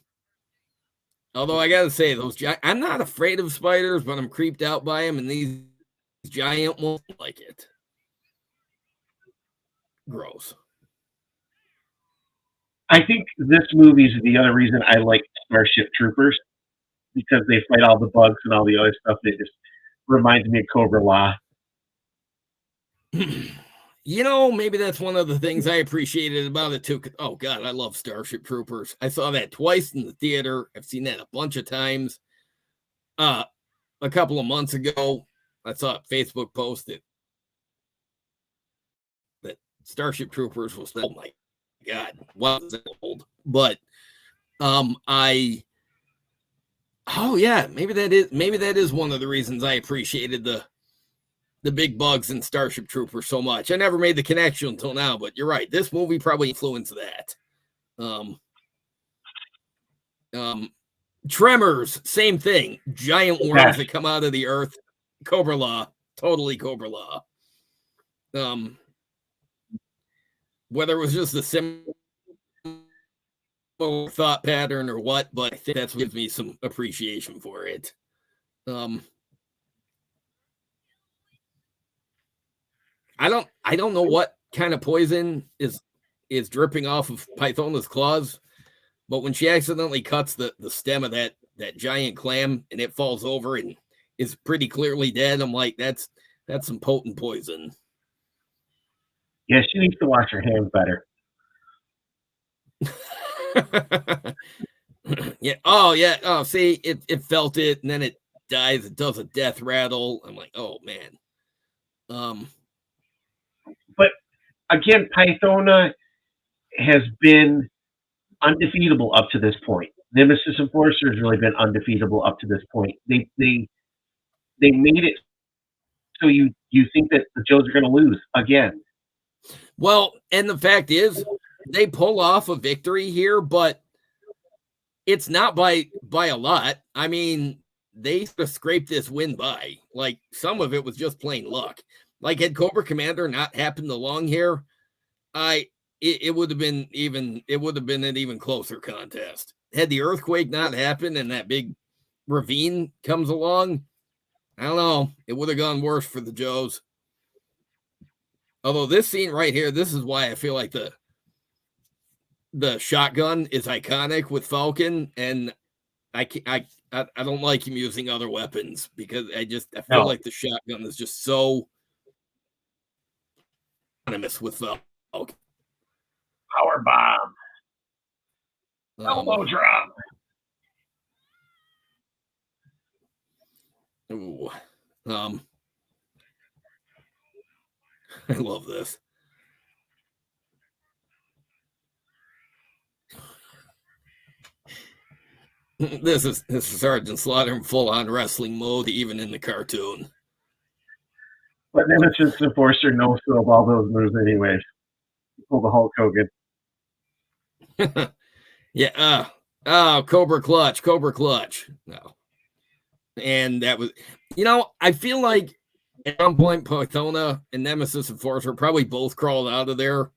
although I gotta say, I'm not afraid of spiders, but I'm creeped out by them, and these giant ones like it. Gross. I think this movie is the other reason I like Starship Troopers because they fight all the bugs and all the other stuff. It just reminds me of Cobra La. Maybe that's one of the things I appreciated about it too. Oh God, I love Starship Troopers. I saw that twice in the theater. I've seen that a bunch of times. Uh, a couple of months ago, I saw a Facebook post that Starship Troopers was. Oh my God, was that old? But I. Oh yeah, maybe that is one of the reasons I appreciated the big bugs in Starship Troopers so much. I never made the connection until now, but you're right. This movie probably influenced that. Um, um, Tremors, same thing. Giant worms Yes. that come out of the earth. Cobra La, totally Cobra La. Um, whether it was just a similar thought pattern or what, but I think that's what gives me some appreciation for it. Um, I don't know what kind of poison is dripping off of Pythona's claws, but when she accidentally cuts the stem of that giant clam and it falls over and is pretty clearly dead, I'm like, that's some potent poison. Yeah, she needs to wash her hands better. Yeah. Oh yeah. Oh, see, it felt it, and then it dies. It does a death rattle. I'm like, oh man. Um. But again, Pythona has been undefeatable up to this point. Nemesis Enforcer has really been undefeatable up to this point. They made it so you think that the Joes are going to lose again. Well, and the fact is, they pull off a victory here, but it's not by a lot. I mean, they scraped this win by. Like some of it was just plain luck. Like had Cobra Commander not happened along here, it would have been an even closer contest. Had the earthquake not happened and that big ravine comes along, I don't know. It would have gone worse for the Joes. Although this scene right here, this is why I feel like the shotgun is iconic with Falcon, and I don't like him using other weapons because I feel like the shotgun is just so anonymous with Falcon. Power bomb. Elbow drop. Ooh. I love this. This is Sergeant Slaughter in full-on wrestling mode, even in the cartoon. But Nemesis Enforcer knows all those moves anyways. Pull the Hulk Hogan. Yeah. Cobra Clutch. No. And that was, I feel like at some point, Pothona and Nemesis Enforcer probably both crawled out of there,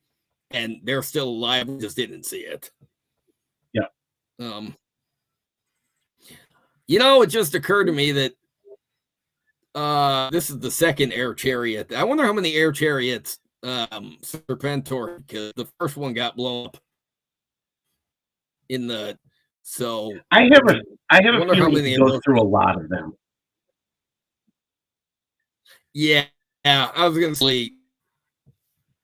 and they're still alive. We just didn't see it. Yeah. It just occurred to me that this is the second air chariot. I wonder how many air chariots Serpentor, because the first one got blown up in the. So I have a feeling he goes through a lot of them. Yeah, I was gonna say,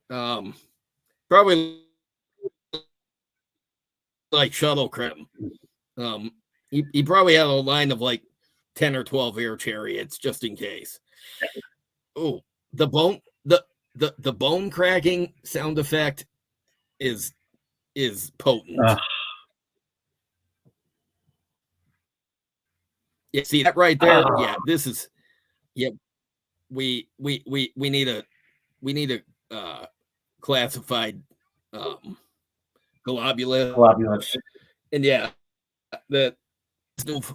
probably like Shuttlecraft. He probably had a line of like 10 or 12 air chariots just in case. Oh, the bone cracking sound effect is potent. Yeah, see that right there? Yeah, this is. Yeah, we need a classified globulus. And yeah, the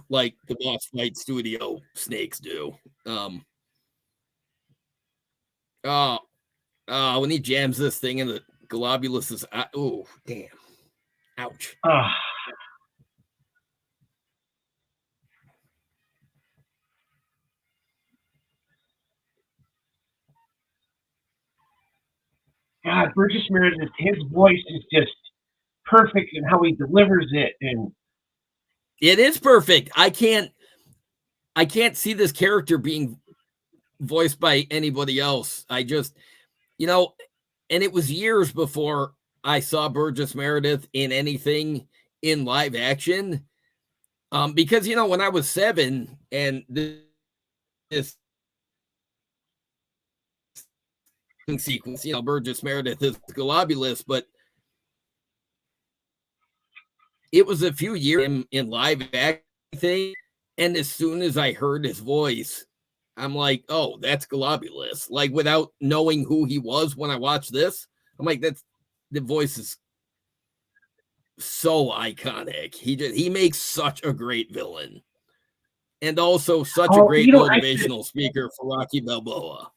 like the boss fight studio snakes do. When he jams this thing in the globulus is oh damn. Ouch. God, Burgess Meredith, his voice is just perfect in how he delivers it, and it is perfect. I can't see this character being voiced by anybody else. I just, and it was years before I saw Burgess Meredith in anything in live action. Because when I was 7 and this sequence, Burgess Meredith is globulus, but it was a few years in live acting, and as soon as I heard his voice, I'm like, oh, that's globulus. Like without knowing who he was when I watched this, I'm like, the voice is so iconic. He makes such a great villain, and also such a great motivational speaker for Rocky Balboa.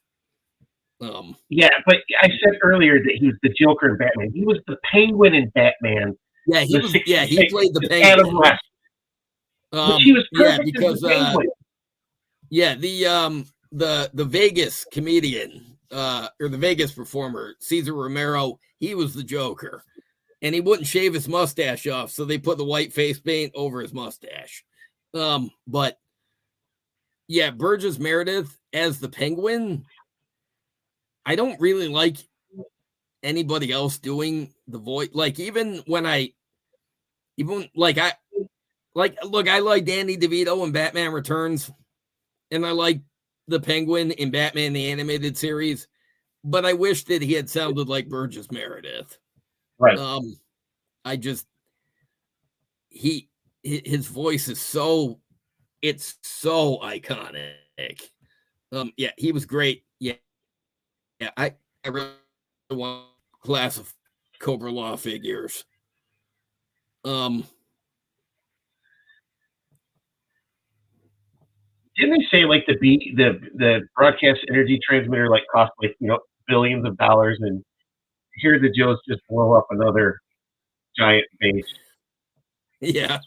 Yeah, but I said earlier that he's the Joker in Batman. He was the Penguin in Batman. Yeah, he played the Penguin. Adam West. Which he was perfect because the Vegas comedian or the Vegas performer Cesar Romero, he was the Joker, and he wouldn't shave his mustache off, so they put the white face paint over his mustache. But yeah, Burgess Meredith as the Penguin, I don't really like anybody else doing the voice. Like even I like Danny DeVito in Batman Returns, and I like the Penguin in Batman the Animated Series, but I wish that he had sounded like Burgess Meredith. Right. His voice is so iconic. Yeah, he was great. Yeah, I really want a class of Cobra Law figures. Didn't they say like the broadcast energy transmitter like cost like billions of dollars, and here the Joes just blow up another giant base? Yeah.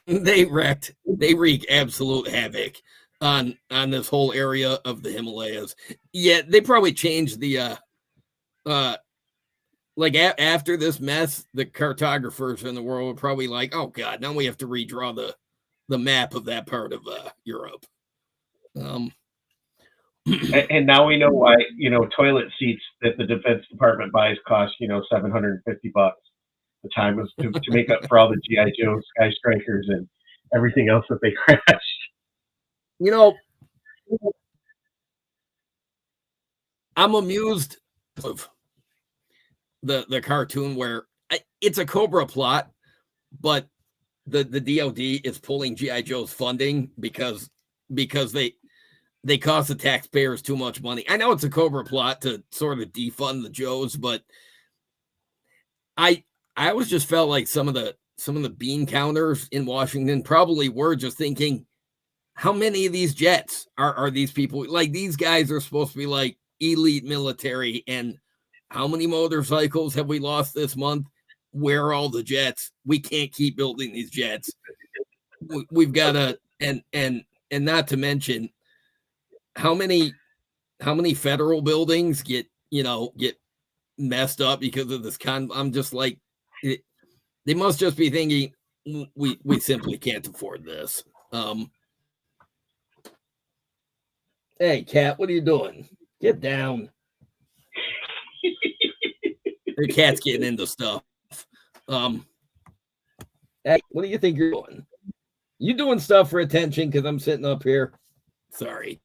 They wreak absolute havoc on this whole area of the Himalayas. Yeah, they probably changed the like after this mess, the cartographers in the world were probably like, oh god, now we have to redraw the map of that part of Europe. And now we know why, toilet seats that the Defense Department buys cost, $750. The time was to make up for all the G.I. Joe skyscrapers and everything else that they crashed. You know, I'm amused of the cartoon where it's a Cobra plot, but the DOD is pulling G.I. Joe's funding because they cost the taxpayers too much money. I know it's a Cobra plot to sort of defund the Joes, but I always just felt like some of the bean counters in Washington probably were just thinking, how many of these jets are these people? Like, these guys are supposed to be like elite military, and how many motorcycles have we lost this month? Where are all the jets? We can't keep building these jets. We've got to, and not to mention how many federal buildings get messed up because of this I'm just like, they must just be thinking we simply can't afford this. Hey, Cat, what are you doing? Get down. The cat's getting into stuff. Hey, what do you think you're doing? You doing stuff for attention because I'm sitting up here? Sorry.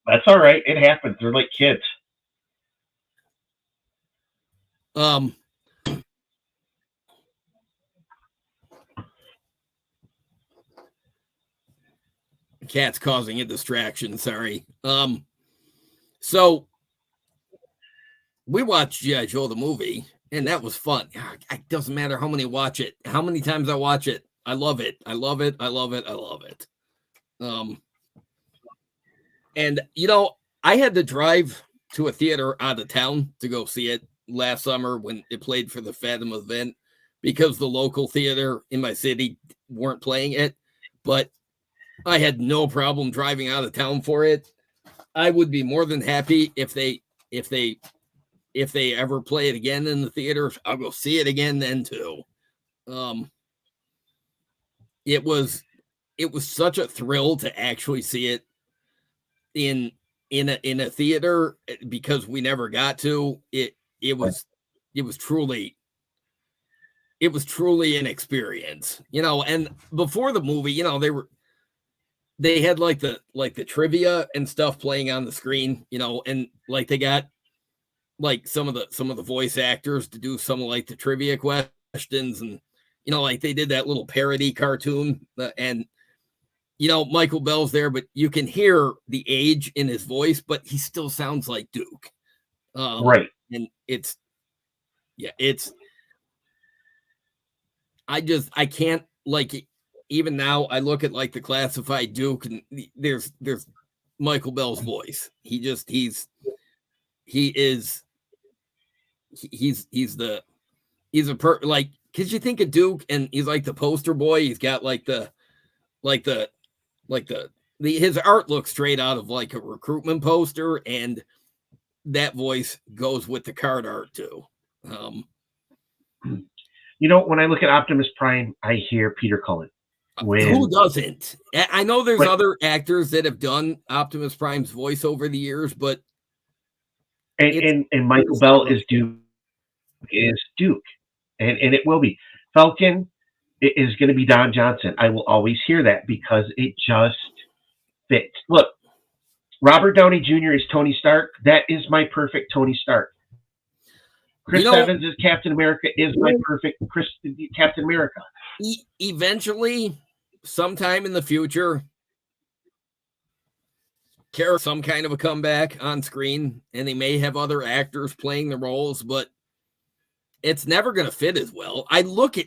That's all right. It happens. They're like kids. Cat's causing a distraction. Sorry. So we watched G.I. Joe the movie, and that was fun. It doesn't matter how many times I watch it. I love it. I love it. I love it. I love it. And I had to drive to a theater out of town to go see it last summer when it played for the Fathom event because the local theater in my city weren't playing it. But I had no problem driving out of town for it. I would be more than happy if they ever play it again in the theaters. I'll go see it again then too. It was such a thrill to actually see it in a theater because we never got to. It was truly an experience, and before the movie, they had like the trivia and stuff playing on the screen, and like they got like some of the voice actors to do some of like the trivia questions, and like they did that little parody cartoon, and Michael Bell's there, but you can hear the age in his voice, but he still sounds like Duke. Right. And I can't, like, even now I look at like the classified Duke and there's Michael Bell's voice. He's like, cause you think of Duke and he's like the poster boy. He's got his art looks straight out of like a recruitment poster, and that voice goes with the card art too. When I look at Optimus Prime, I hear Peter Cullen. Who doesn't? I know there's other actors that have done Optimus Prime's voice over the years, but and Michael Bell is Duke, and it will be. Falcon is going to be Don Johnson. I will always hear that because it just fits. Look, Robert Downey Jr. is Tony Stark. That is my perfect Tony Stark. Chris Evans is Captain America is my perfect Captain America. Eventually, sometime in the future, some kind of a comeback on screen, and they may have other actors playing the roles, but it's never going to fit as well. I look at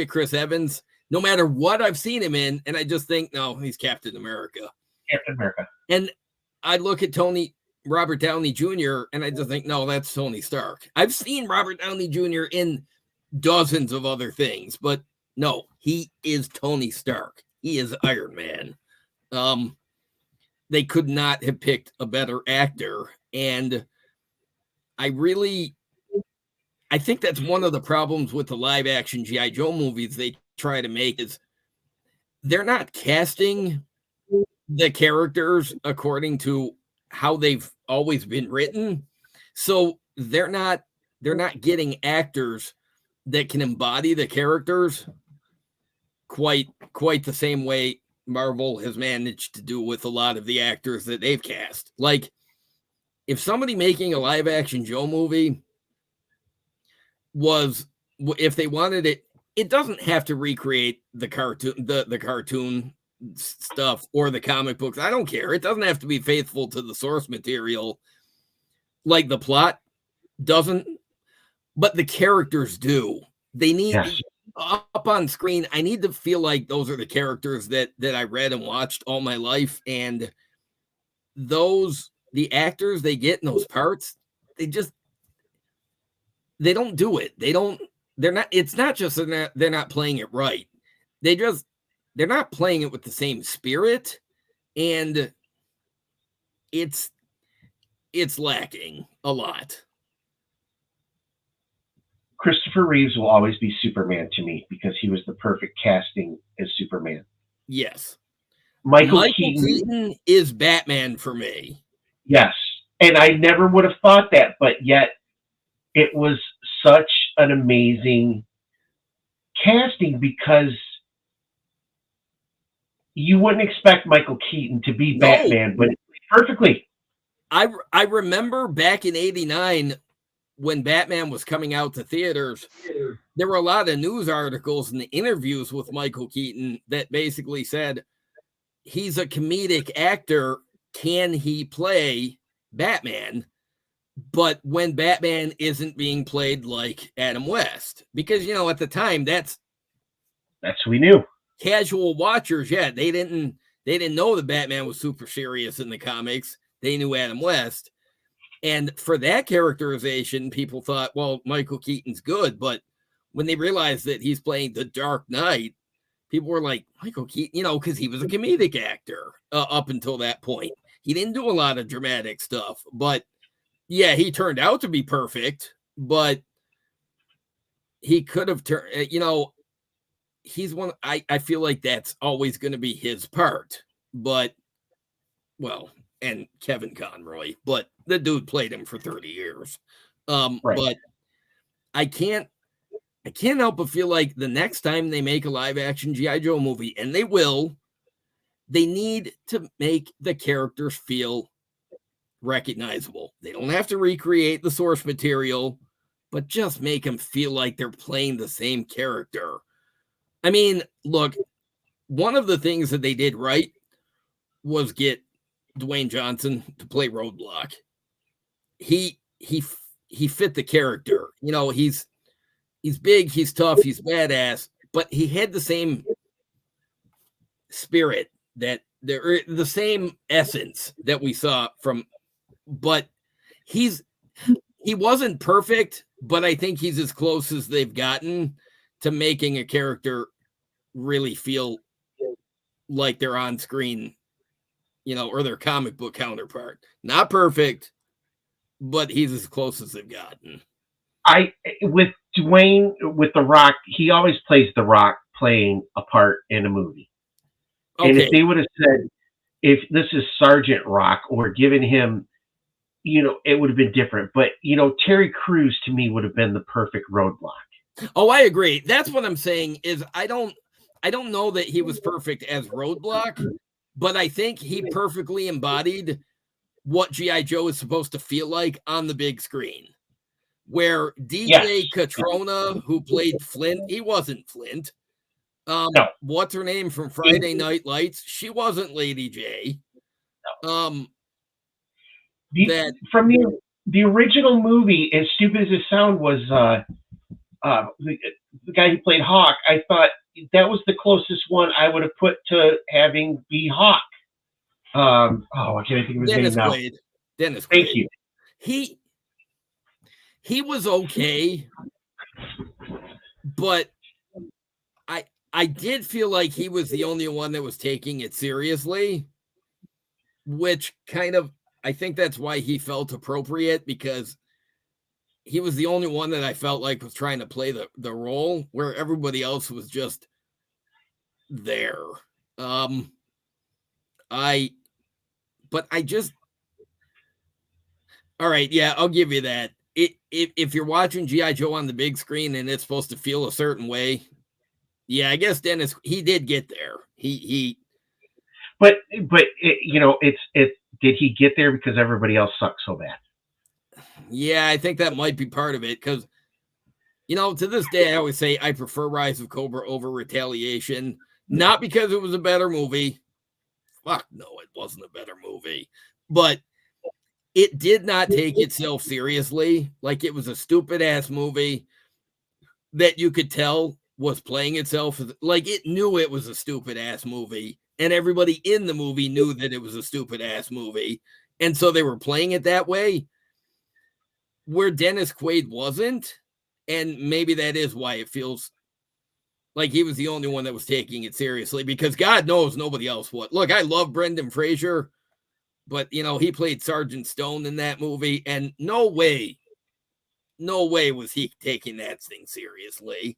Chris Evans, no matter what I've seen him in, and I just think, no, he's Captain America. Captain America. And I look at Robert Downey Jr., and I just think, no, that's Tony Stark. I've seen Robert Downey Jr. in dozens of other things, but No, he is Tony Stark. He is Iron Man. They could not have picked a better actor. And I think that's one of the problems with the live action G.I. Joe movies they try to make is they're not casting the characters according to how they've always been written. So they're not getting actors that can embody the characters quite the same way Marvel has managed to do with a lot of the actors that they've cast. Like if somebody making a live action Joe movie was, if they wanted it, it doesn't have to recreate the cartoon, the cartoon stuff or the comic books. I don't care. It doesn't have to be faithful to the source material. Like the plot doesn't, but the characters do. They need up on screen. I need to feel like those are the characters that I read and watched all my life. And the actors they get in those parts, they don't do it. It's not just they're not playing it right. They're not playing it with the same spirit, and it's lacking a lot. Christopher Reeves will always be Superman to me because he was the perfect casting as Superman. Yes. Michael Keaton is Batman for me. Yes. And I never would have thought that, but yet it was such an amazing casting because you wouldn't expect Michael Keaton to be Batman, but perfectly. I remember back in '89 when Batman was coming out to theaters, there were a lot of news articles and interviews with Michael Keaton that basically said he's a comedic actor. Can he play Batman? But when Batman isn't being played like Adam West, because at the time that's who we knew. Casual watchers, they didn't know that Batman was super serious in the comics. They knew Adam West. And for that characterization, people thought, well, Michael Keaton's good. But when they realized that he's playing the Dark Knight, people were like, Michael Keaton, because he was a comedic actor up until that point. He didn't do a lot of dramatic stuff. But yeah, he turned out to be perfect. But he could have turned, he's one, I feel like that's always going to be his part. But, well, and Kevin Conroy, but the dude played him for 30 years. Right. But I can't help but feel like the next time they make a live action G.I. Joe movie, and they will, they need to make the characters feel recognizable. They don't have to recreate the source material, but just make them feel like they're playing the same character. I mean, look, one of the things that they did right was get Dwayne Johnson to play Roadblock. He fit the character. He's big, he's tough, he's badass, but he had the same spirit that the same essence that we saw from, but he wasn't perfect, but I think he's as close as they've gotten to making a character really feel like they're on screen, or their comic book counterpart. Not perfect, but he's as close as they've gotten. With Dwayne, with The Rock, he always plays The Rock playing a part in a movie. Okay. And if they would have said, if this is Sergeant Rock or given him, it would have been different. But, Terry Crews to me would have been the perfect Roadblock. Oh, I agree. That's what I'm saying is I don't know that he was perfect as Roadblock, but I think he perfectly embodied what G.I. Joe is supposed to feel like on the big screen. Where DJ Catrona, who played Flint, he wasn't Flint. No. What's her name from Friday Night Lights? She wasn't Lady J. No. From the original movie, as stupid as it sound was, the guy who played Hawk, I thought that was the closest one I would have put to having be Hawk. I can't think of his name now. Dennis Quaid. Thank you. He was okay, but I I did feel like he was the only one that was taking it seriously, which kind of, I think that's why he felt appropriate, because he was the only one that I felt like was trying to play the role, where everybody else was just there. Um, I, but I just, all right, yeah, I'll give you that. If you're watching G.I. Joe on the big screen and it's supposed to feel a certain way, yeah, I guess Dennis, he did get there. But it's did he get there because everybody else sucks so bad? Yeah, I think that might be part of it, because to this day, I always say I prefer Rise of Cobra over Retaliation, not because it was a better movie. Fuck no, it wasn't a better movie, but it did not take itself seriously. Like, it was a stupid ass movie that you could tell was playing itself like it knew it was a stupid ass movie, and everybody in the movie knew that it was a stupid ass movie, and so they were playing it that way, where Dennis Quaid wasn't. And maybe that is why it feels like he was the only one that was taking it seriously, because God knows nobody else would. Look, I love Brendan Fraser, but he played Sergeant Stone in that movie, and no way was he taking that thing seriously.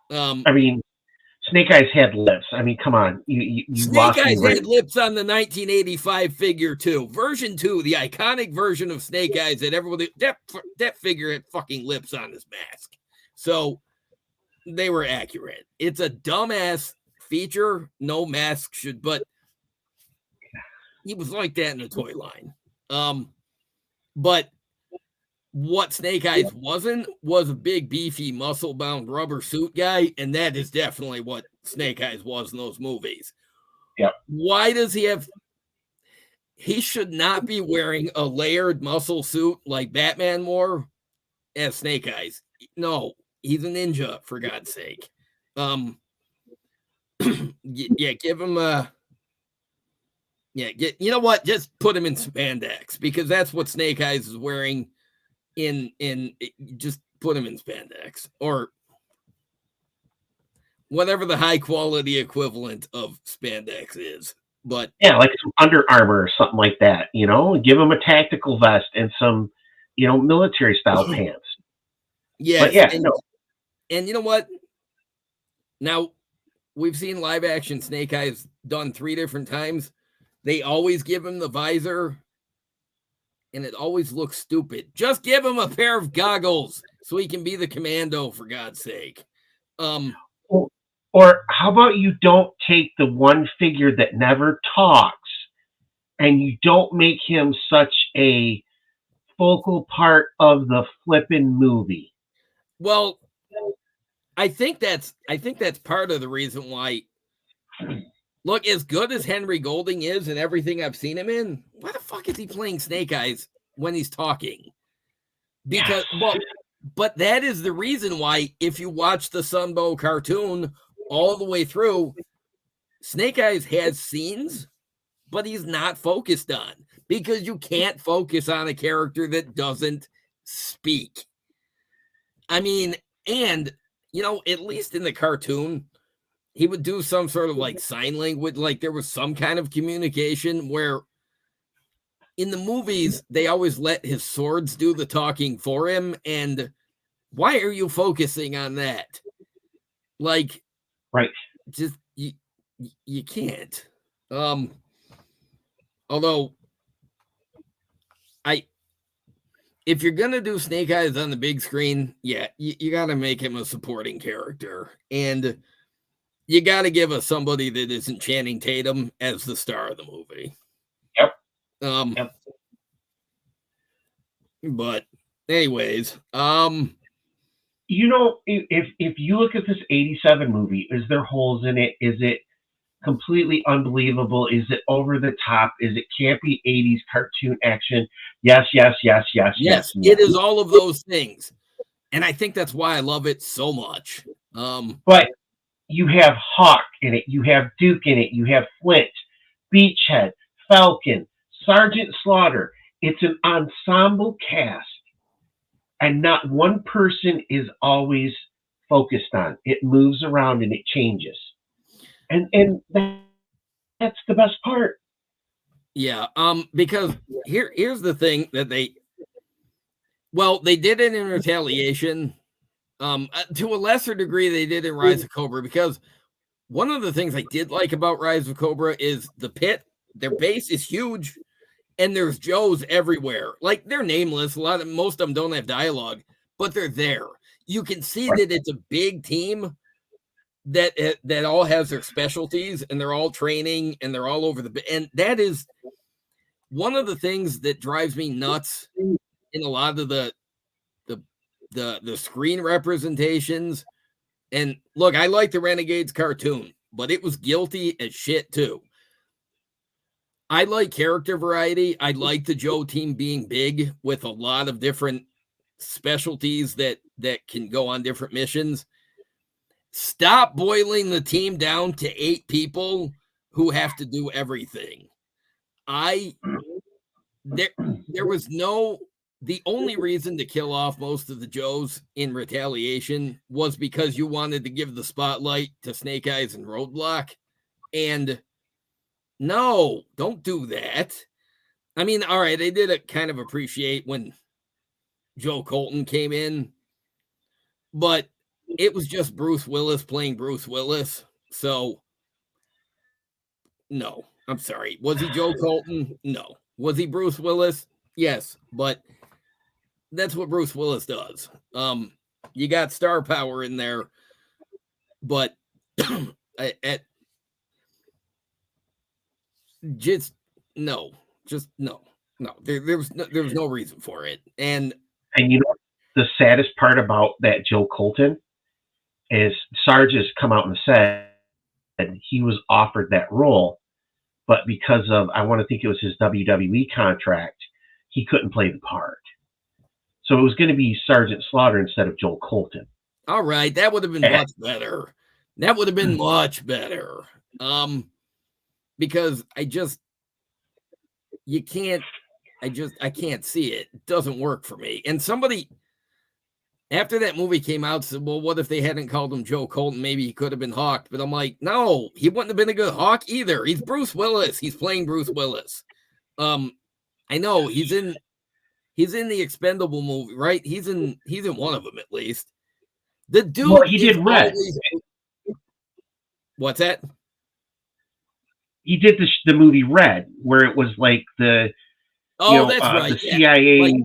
I mean, Snake Eyes had lips. I mean, come on, you Snake lost me Eyes right. had lips on the 1985 figure too. Version 2, the iconic version of Snake Eyes that everybody, that figure had fucking lips on his mask. So they were accurate. It's a dumbass feature. No mask should, but he was like that in the toy line. But what Snake Eyes wasn't was a big, beefy, muscle-bound rubber suit guy, and that is definitely what Snake Eyes was in those movies. Yep. Why does he have? He should not be wearing a layered muscle suit like Batman wore as Snake Eyes. No, he's a ninja, for God's sake. Yeah, give him a. Yeah, you know what? Just put him in spandex, because that's what Snake Eyes is wearing. Just put him in spandex, or whatever the high quality equivalent of spandex is. But yeah, like some Under Armour or something like that. Give him a tactical vest and some, military style pants. But yes, yeah, no. and you know what? Now, we've seen live action Snake Eyes done 3 different times. They always give him the visor, and it always looks stupid. Just give him a pair of goggles so he can be the commando, for God's sake. Or how about you don't take the one figure that never talks and you don't make him such a focal part of the flippin' movie? Well, I think that's part of the reason why. Look, as good as Henry Golding is and everything I've seen him in, why the fuck is he playing Snake Eyes when he's talking? Because, but that is the reason why, if you watch the Sunbow cartoon all the way through, Snake Eyes has scenes, but he's not focused on, because you can't focus on a character that doesn't speak. I mean, and, at least in the cartoon, he would do some sort of like sign language, like there was some kind of communication, where in the movies, they always let his swords do the talking for him. And why are you focusing on that? Like, right. Just, you can't. Although, if you're going to do Snake Eyes on the big screen, yeah, you got to make him a supporting character. And you got to give us somebody that isn't Channing Tatum as the star of the movie. Yep. Yep. But anyways, if you look at this 87 movie, is there holes in it? Is it completely unbelievable? Is it over the top? Is it campy 80s cartoon action? Yes. It is all of those things. And I think that's why I love it so much. But you have Hawk in it, you have Duke in it, you have Flint, Beachhead, Falcon, Sergeant Slaughter. It's an ensemble cast, and not one person is always focused on. It moves around and it changes, and that's the best part. Yeah. Because here's the thing that they did it in Retaliation. To a lesser degree, they did in Rise of Cobra, because one of the things I did like about Rise of Cobra is the pit. Their base is huge, and there's Joes everywhere. Like, they're nameless. Most of them don't have dialogue, but they're there. You can see that it's a big team that all has their specialties, and they're all training, and they're all over and that is one of the things that drives me nuts in a lot of the screen representations. And look, I like the Renegades cartoon, but it was guilty as shit too. I like character variety. I like the Joe team being big with a lot of different specialties that can go on different missions. Stop boiling the team down to 8 people who have to do everything. There was the only reason to kill off most of the Joes in Retaliation was because you wanted to give the spotlight to Snake Eyes and Roadblock. And no, don't do that. I mean, all right, I did kind of appreciate when Joe Colton came in, but it was just Bruce Willis playing Bruce Willis. So, no, I'm sorry. Was he Joe Colton? No. Was he Bruce Willis? Yes, but that's what Bruce Willis does. You got star power in there, but just no. There was no reason for it. And you know the saddest part about that Joe Colton is Sarge has come out and said he was offered that role, but because of, I want to think it was his WWE contract, he couldn't play the part. So it was going to be Sergeant Slaughter instead of Joel Colton. All right, that would have been much better. That would have been much better. Because I can't see it. It doesn't work for me. And somebody after that movie came out said, well, what if they hadn't called him Joe Colton? Maybe he could have been Hawk. But I'm like, no, he wouldn't have been a good Hawk either. He's Bruce Willis. He's playing Bruce Willis. I know he's in the Expendable movie, right? He's in one of them at least. The dude, well, he did Red. What's that? He did the movie Red, where it was like the that's right, the CIA. Like,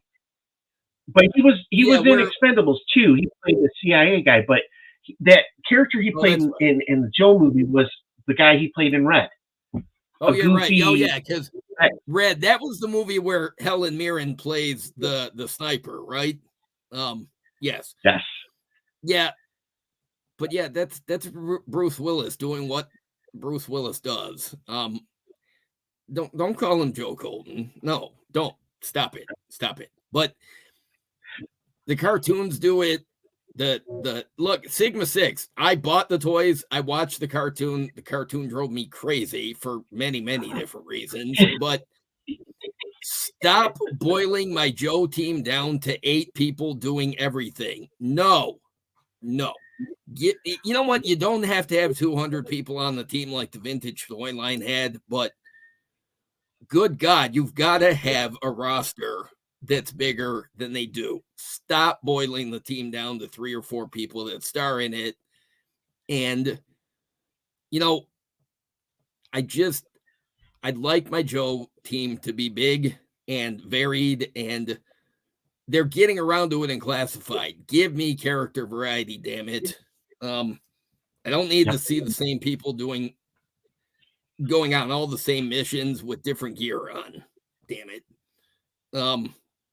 but he was in Expendables too. He played the CIA guy, but that character he played in the Joe movie was the guy he played in Red. Oh, you're right. Oh, yeah, because Red, that was the movie where Helen Mirren plays the sniper, right? Yes. Yes. Yeah. But yeah, that's Bruce Willis doing what Bruce Willis does. Don't call him Joe Colton. No, don't. Stop it. But the cartoons do it. The look, Sigma 6. I bought the toys. I watched the cartoon. The cartoon drove me crazy for many, many different reasons. But stop boiling my Joe team down to 8 people doing everything. No. You know what? You don't have to have 200 people on the team like the vintage toy line had, but good God, you've got to have a roster that's bigger than they do. Stop boiling the team down to 3 or 4 people that star in it. And, I'd like my Joe team to be big and varied, and they're getting around to it in Classified. Give me character variety, damn it. I don't need to see the same people going on all the same missions with different gear on. Damn it.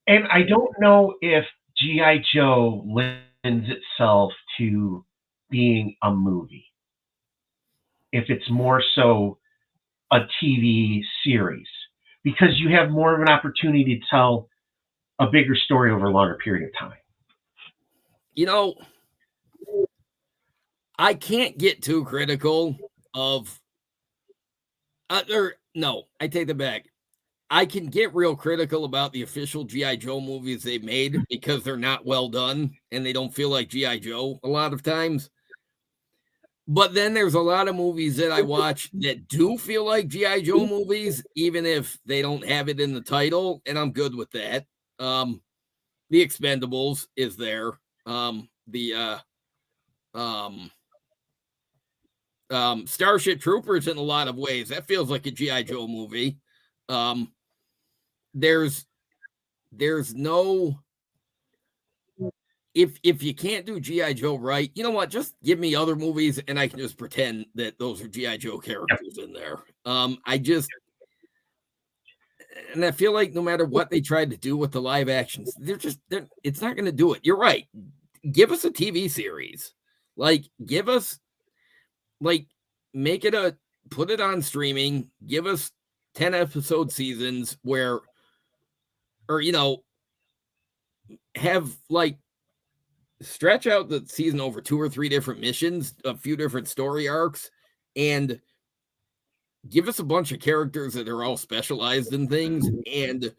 And I don't know if G.I. Joe lends itself to being a movie. If it's more so a TV series, because you have more of an opportunity to tell a bigger story over a longer period of time. I can't get too critical of, no, I take that back. I can get real critical about the official G.I. Joe movies they made because they're not well done and they don't feel like G.I. Joe a lot of times. But then there's a lot of movies that I watch that do feel like G.I. Joe movies, even if they don't have it in the title, and I'm good with that. The Expendables is there. Starship Troopers in a lot of ways. That feels like a G.I. Joe movie. Um, there's no if you can't do G.I. Joe right, you know what? Just give me other movies and I can just pretend that those are G.I. Joe characters in there. And I feel like no matter what they tried to do with the live actions, it's not going to do it. You're right. Give us a TV series. Like, give us, like, make it put it on streaming. Give us 10 episode seasons where, or, have, like, stretch out the season over 2 or 3 different missions, a few different story arcs, and give us a bunch of characters that are all specialized in things. And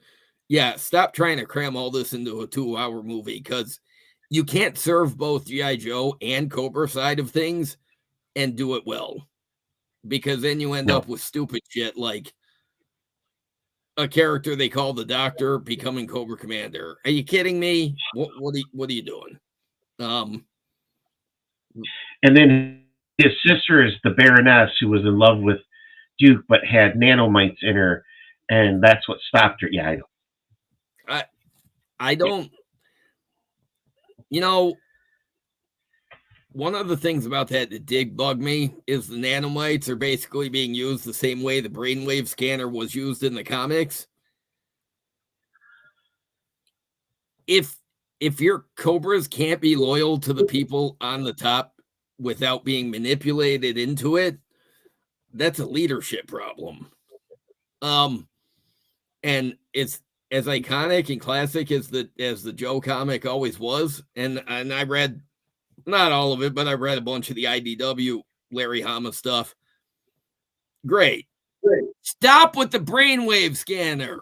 yeah, stop trying to cram all this into a 2-hour movie because you can't serve both G.I. Joe and Cobra side of things and do it well, because then you end up with stupid shit like a character they call the Doctor becoming Cobra Commander. Are you kidding me? What are you doing? And then his sister is the Baroness who was in love with Duke but had nanomites in her, and that's what stopped her. Yeah, I know. I don't. One of the things about that did bug me is the nanomites are basically being used the same way the brainwave scanner was used in the comics. If your Cobras can't be loyal to the people on the top without being manipulated into it, that's a leadership problem. And it's as iconic and classic as the Joe comic always was. And I read not all of it, but I read a bunch of the IDW Larry Hama stuff. Great. Stop with the brainwave scanner.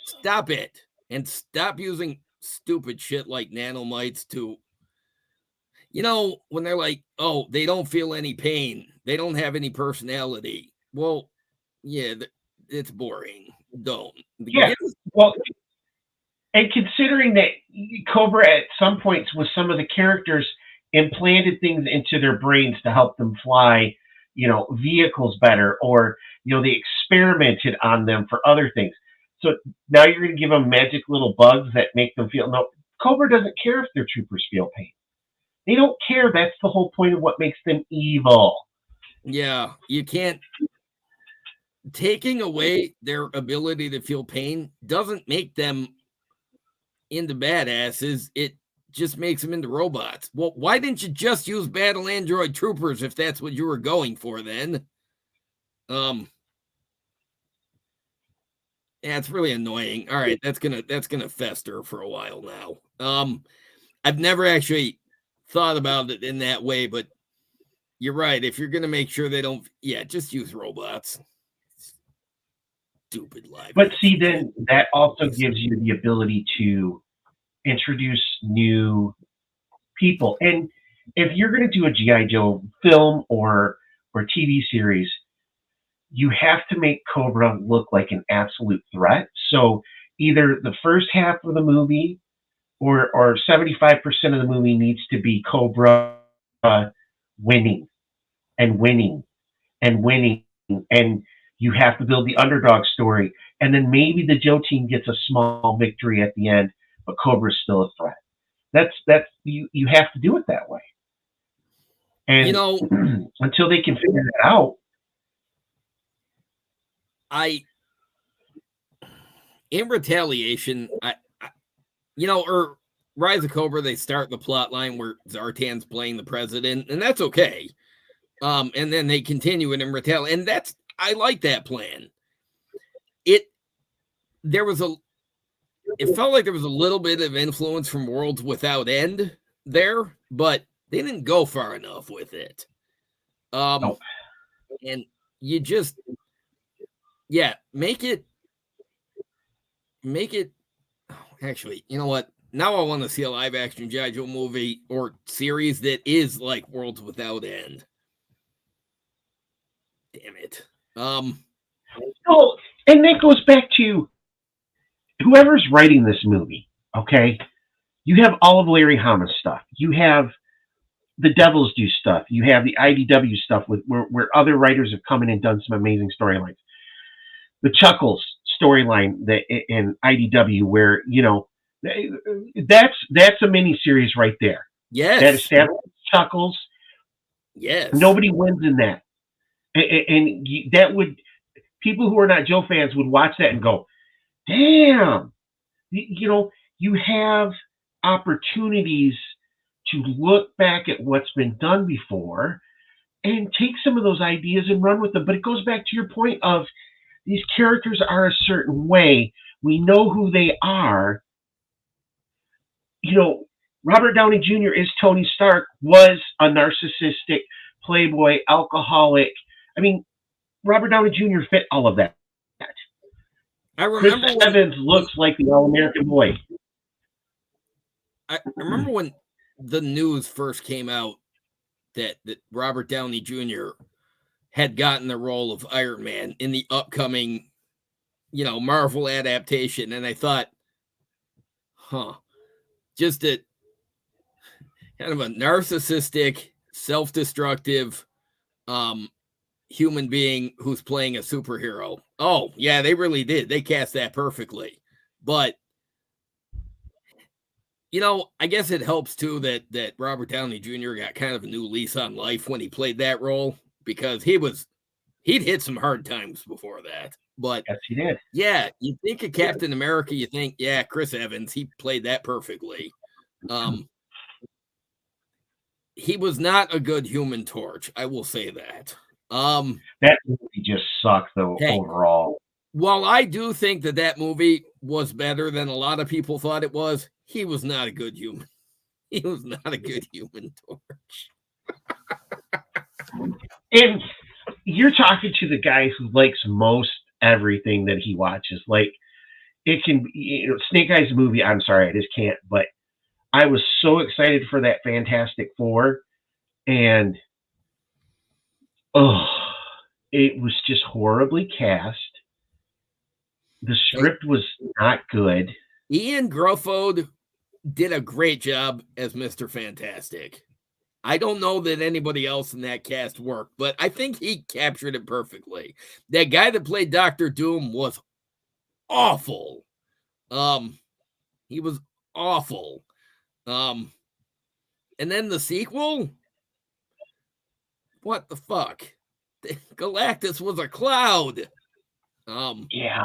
Stop it. And stop using stupid shit like nanomites to, when they're like, oh, they don't feel any pain. They don't have any personality. Well, yeah, it's boring. Don't. Yeah. Well, and considering that Cobra at some points with some of the characters implanted things into their brains to help them fly, vehicles better, or they experimented on them for other things. So now you're going to give them magic little bugs that make them feel. No, Cobra doesn't care if their troopers feel pain. They don't care. That's the whole point of what makes them evil. Yeah, you can't. Taking away their ability to feel pain doesn't make them into badasses. It just makes them into robots. Well, why didn't you just use battle android troopers if that's what you were going for then? Yeah, it's really annoying. All right, that's gonna fester for a while now. I've never actually thought about it in that way, but you're right. If you're gonna make sure they don't, just use robots. Stupid live. But see, then that also gives you the ability to introduce new people. And if you're going to do a G.I. Joe film or TV series, you have to make Cobra look like an absolute threat. So either the first half of the movie or 75% of the movie needs to be Cobra winning and winning and winning. And you have to build the underdog story. And then maybe the Joe team gets a small victory at the end, but Cobra's still a threat. That's you have to do it that way. And until they can figure that out, in Retaliation, or Rise of Cobra, they start the plot line where Zartan's playing the president, and that's okay. And then they continue it in Retaliation, and I like that plan. It felt like there was a little bit of influence from Worlds Without End there, but they didn't go far enough with it. nope. And you just, make it make it. Actually, you know what? Now I want to see a live action G.I. Joe movie or series that is like Worlds Without End. Damn it. Oh, and that goes back to whoever's writing this movie. Okay, you have all of Larry Hama's stuff. You have the Devils do stuff. You have the IDW stuff where other writers have come in and done some amazing storylines. The Chuckles storyline that in IDW, where that's a mini series right there. That Yes. establishes Chuckles. Yes. Nobody wins in that, and that would people who are not Joe fans would watch that and go, "Damn!" You have opportunities to look back at what's been done before and take some of those ideas and run with them. But it goes back to your point of these characters are a certain way. We know who they are. Robert Downey Jr. is Tony Stark, was a narcissistic playboy, alcoholic. I mean, Robert Downey Jr. fit all of that. I Chris remember Evans looks like the All-American boy. I remember when the news first came out that Robert Downey Jr. had gotten the role of Iron Man in the upcoming, Marvel adaptation, and I thought, just a kind of a narcissistic, self-destructive human being who's playing a superhero. Oh, yeah, they really did. They cast that perfectly. But I guess it helps too that Robert Downey Jr. got kind of a new lease on life when he played that role, because he'd hit some hard times before that. But yes, he did. Yeah, you think of Captain America, you think, yeah, Chris Evans, he played that perfectly. He was not a good Human Torch, I will say that. That movie just sucked though overall. While I do think that movie was better than a lot of people thought it was, he was not a good human. He was not a good Human Torch. And you're talking to the guy who likes most everything that he watches. Like, it can be, Snake Eyes movie. I'm sorry, I just can't. But I was so excited for that Fantastic Four, and it was just horribly cast. The script was not good. Ian Grufford did a great job as Mr. Fantastic. I don't know that anybody else in that cast worked, but I think he captured it perfectly. That guy that played Dr. Doom was awful. He was awful. And then the sequel? What the fuck? Galactus was a cloud. Yeah.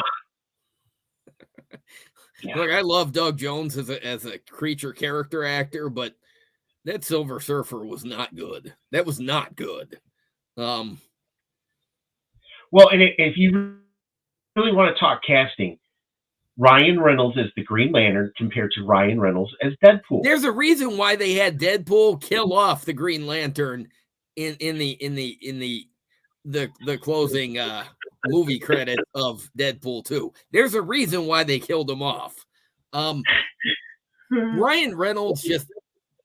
Look, I love Doug Jones as a creature character actor, but that Silver Surfer was not good. That was not good. Well, and if you really want to talk casting, Ryan Reynolds as the Green Lantern compared to Ryan Reynolds as Deadpool. There's a reason why they had Deadpool kill off the Green Lantern in the closing movie credit of Deadpool 2. There's a reason why they killed him off. Ryan Reynolds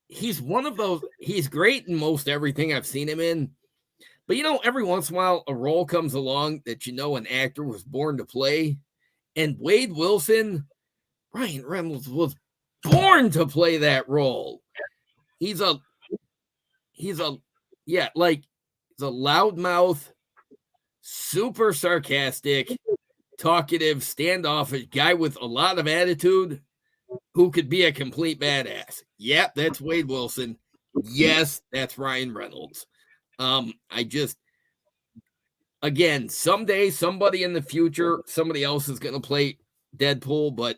he's one of those, he's great in most everything I've seen him in. But every once in a while a role comes along that an actor was born to play. And Wade Wilson, Ryan Reynolds was born to play that role. He's a loudmouth, super sarcastic, talkative, standoffish guy with a lot of attitude who could be a complete badass. Yep, that's Wade Wilson. Yes, that's Ryan Reynolds. Again, someday, somebody in the future, somebody else is going to play Deadpool, but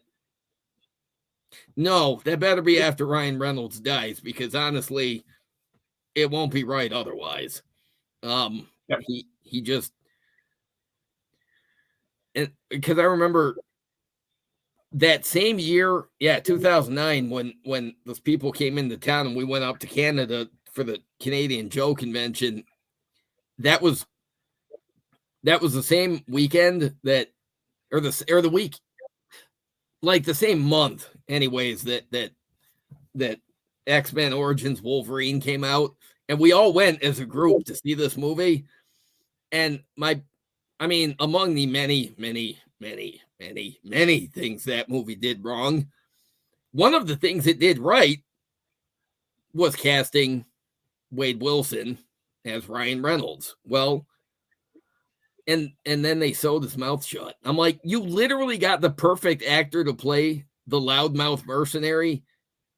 no, that better be after Ryan Reynolds dies, because honestly, it won't be right otherwise. He just, and because I remember that same year, 2009, when those people came into town and we went up to Canada for the Canadian Joe convention, that was the same weekend or the week. like the same month, anyways, that X-Men Origins Wolverine came out, and we all went as a group to see this movie. And I mean, among the many things that movie did wrong, one of the things it did right was casting Wade Wilson as Ryan Reynolds. Well, and then they sewed his mouth shut. I'm like, you literally got the perfect actor to play the loudmouth mercenary,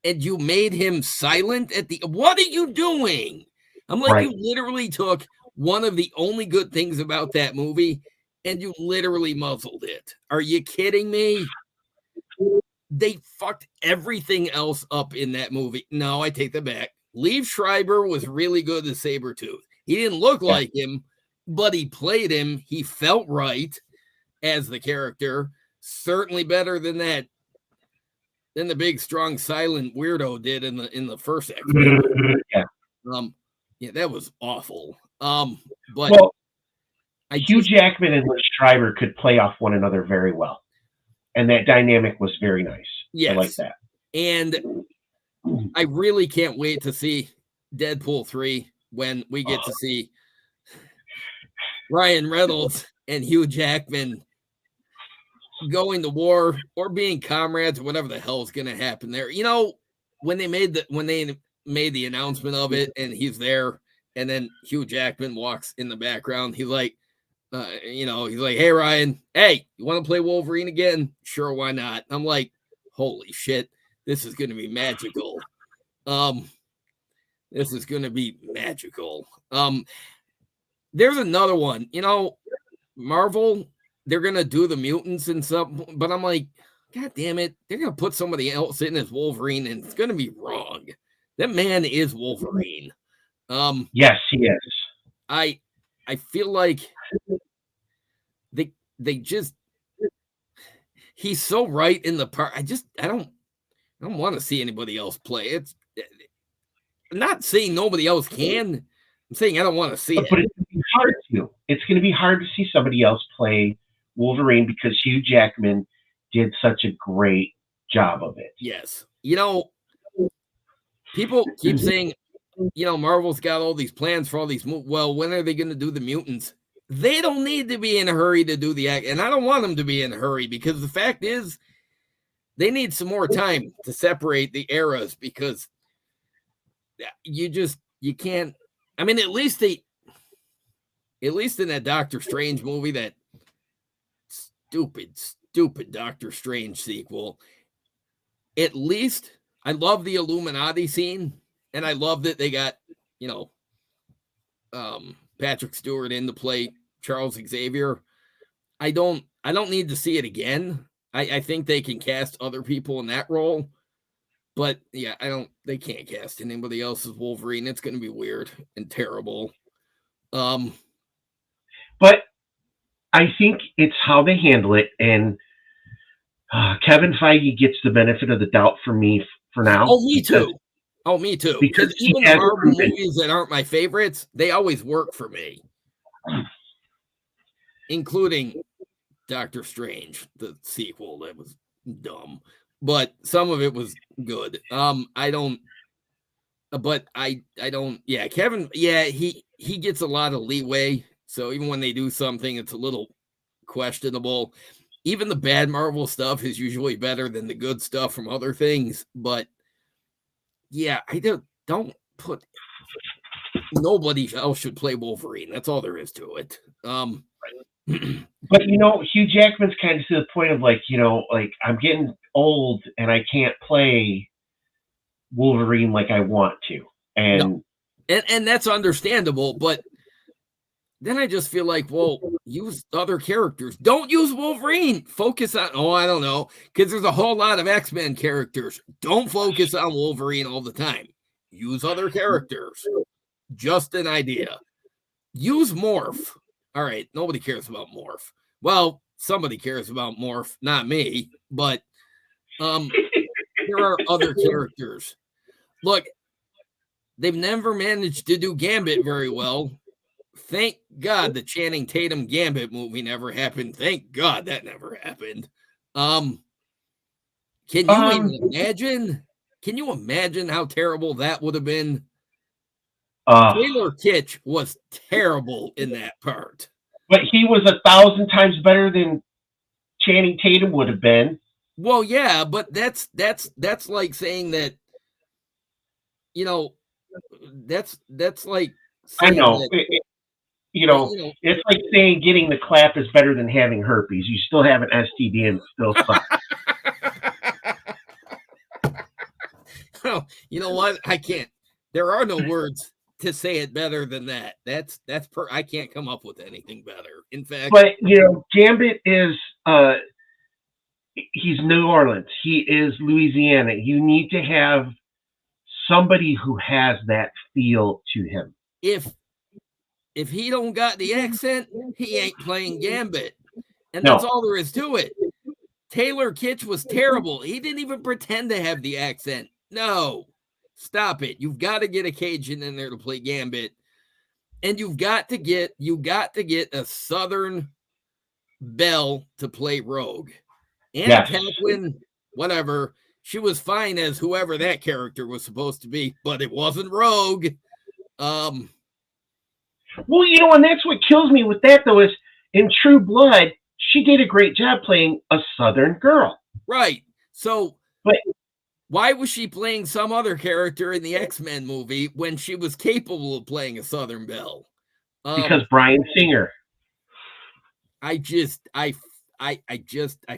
and you made him silent at the. What are you doing? I'm like, Right. you literally took one of the only good things about that movie and you literally muzzled it. Are you kidding me? They fucked everything else up in that movie. No, I take that back. Liev Schreiber was really good as Sabretooth. He didn't look Yeah. like him, but he played him. He felt right as the character. Certainly better than the big, strong, silent weirdo did in the first X-Men. Yeah. Yeah, that was awful. But Well, I Hugh just Jackman and Liv Schreiber could play off one another very well, and that dynamic was very nice. I like yes, that. and I really can't wait to see Deadpool 3 when we get to see Ryan Reynolds and Hugh Jackman going to war or being comrades or whatever the hell is going to happen there. You know, when they made the announcement of it and he's there and then Hugh Jackman walks in the background, he's like, he's like, "Hey Ryan, hey, you want to play Wolverine again? Sure, why not?" I'm like, "Holy shit, this is going to be magical." This is going to be magical. There's another one. You know, Marvel, they're going to do the mutants and stuff, but I'm like, God damn it, they're going to put somebody else in as Wolverine, and it's going to be wrong. That man is Wolverine. Yes, he is. I feel like they just he's so right in the part. I don't want to see anybody else play. It's I'm not saying nobody else can. I'm saying I don't want to see it. But it's going to be hard to. It's going to be hard to see somebody else play Wolverine because Hugh Jackman did such a great job of it. Yes. You know, people keep saying, Marvel's got all these plans for all these movies. Well, when are they going to do the mutants? They don't need to be in a hurry to do the act. And I don't want them to be in a hurry because the fact is they need some more time to separate the eras because you can't. I mean, at least in that Doctor Strange movie, that stupid Doctor Strange sequel, at least I love the Illuminati scene, and I love that they got, Patrick Stewart in to play Charles Xavier. I don't need to see it again. I think they can cast other people in that role. But yeah, they can't cast anybody else as Wolverine. It's gonna be weird and terrible. But I think it's how they handle it, and Kevin Feige gets the benefit of the doubt for me for now. Oh, me too. Because even the Marvel movies that aren't my favorites, they always work for me, including Doctor Strange, the sequel that was dumb, but some of it was good. I don't. Yeah, Kevin. Yeah, he gets a lot of leeway. So even when they do something, it's a little questionable. Even the bad Marvel stuff is usually better than the good stuff from other things. But yeah, I don't put nobody else should play Wolverine. That's all there is to it. But Hugh Jackman's kind of to the point of like I'm getting old and I can't play Wolverine like I want to, and that's understandable. But then I just feel like, well, use other characters. Don't use Wolverine. Focus on, I don't know, because there's a whole lot of X-Men characters. Don't focus on Wolverine all the time. Use other characters. Just an idea. Use Morph. All right, nobody cares about Morph. Well, somebody cares about Morph, not me, but there are other characters. Look, they've never managed to do Gambit very well. Thank God the Channing Tatum Gambit movie never happened. Thank God that never happened. Can you even imagine? Can you imagine how terrible that would have been? Taylor Kitsch was terrible in that part. But he was 1,000 times better than Channing Tatum would have been. Well, yeah, but that's like saying that, you know, that's like I saying know. that, It's like saying getting the clap is better than having herpes. You still have an STD and it still sucks. You know what? I can't. There are no words to say it better than that. I can't come up with anything better. In fact, but Gambit is he's New Orleans. He is Louisiana. You need to have somebody who has that feel to him. If he don't got the accent, he ain't playing Gambit. And No. that's all there is to it. Taylor Kitsch was terrible. He didn't even pretend to have the accent. No. Stop it. You've got to get a Cajun in there to play Gambit. And you've got to get a Southern belle to play Rogue. Anna Paquin, whatever. She was fine as whoever that character was supposed to be, but it wasn't Rogue. Well, and that's what kills me with that, though, is in True Blood, she did a great job playing a Southern girl. Right. So, why was she playing some other character in the X-Men movie when she was capable of playing a Southern belle? Because Bryan Singer. I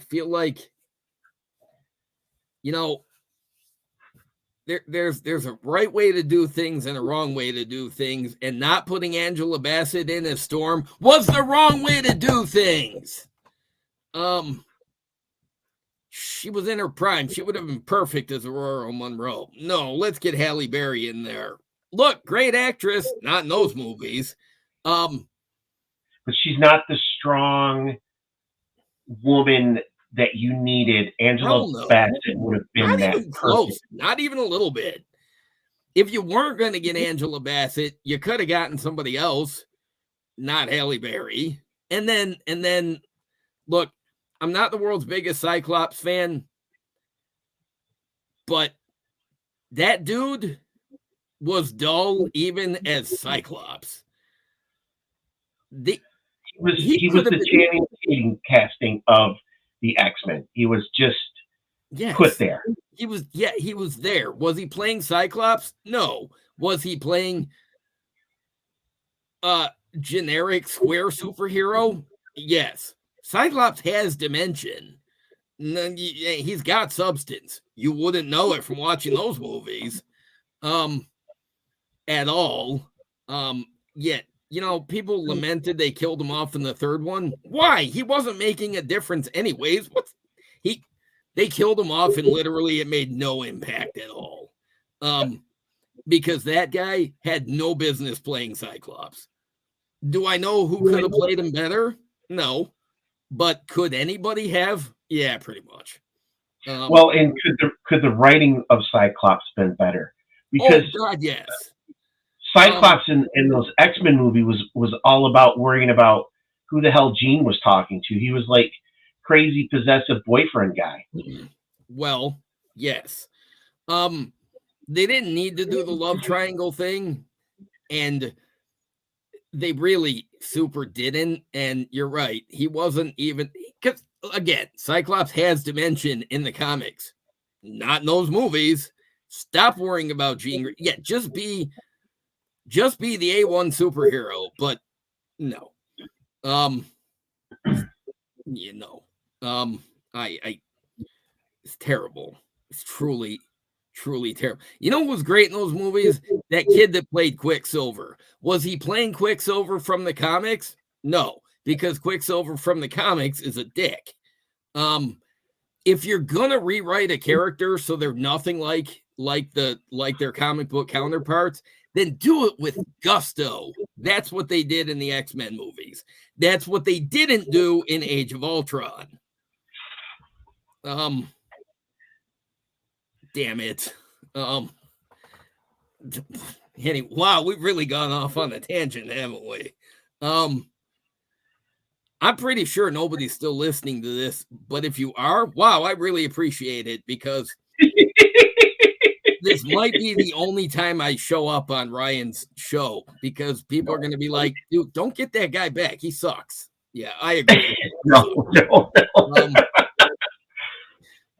feel like, there's a right way to do things and a wrong way to do things, and not putting Angela Bassett in as Storm was the wrong way to do things. She was in her prime. She would have been perfect as Aurora Monroe. No, let's get Halle Berry in there. Look, great actress, not in those movies. But she's not the strong woman that you needed. Angela Bassett would have been not that even close. Perfect. Not even a little bit. If you weren't going to get Angela Bassett, you could have gotten somebody else, not Halle Berry. And then, look, I'm not the world's biggest Cyclops fan, but that dude was dull even as Cyclops. He was the Channing Tatum casting of the X-Men. He was just put there. He was there. Was he playing Cyclops? No. Was he playing generic square superhero? Yes. Cyclops has dimension. He's got substance. You wouldn't know it from watching those movies at all. Yet, people lamented they killed him off in the third one. Why? He wasn't making a difference anyways. They killed him off and literally it made no impact at all. Because that guy had no business playing Cyclops. Do I know who could have played him better? No. But could anybody have? Yeah, pretty much. And could the writing of Cyclops been better? Because God, yes. Cyclops in those X-Men movie was all about worrying about who the hell Jean was talking to. He was like crazy possessive boyfriend guy. Well, yes. They didn't need to do the love triangle thing, and they really super didn't. And you're right, he wasn't even, because again, Cyclops has dimension in the comics, not in those movies. Stop worrying about Jean. Yeah, just be the A1 superhero, but no. It's terrible. It's truly terrible. You know what was great in those movies? That kid that played Quicksilver. Was he playing Quicksilver from the comics? No, because Quicksilver from the comics is a dick. If you're gonna rewrite a character so they're nothing like their comic book counterparts, then do it with gusto. That's what they did in the X-Men movies. That's what they didn't do in Age of Ultron. Damn it. Anyway, wow, we've really gone off on a tangent, haven't we? I'm pretty sure nobody's still listening to this, but if you are, wow, I really appreciate it because this might be the only time I show up on Ryan's show because people are going to be like, dude, don't get that guy back. He sucks. Yeah, I agree. No. Um,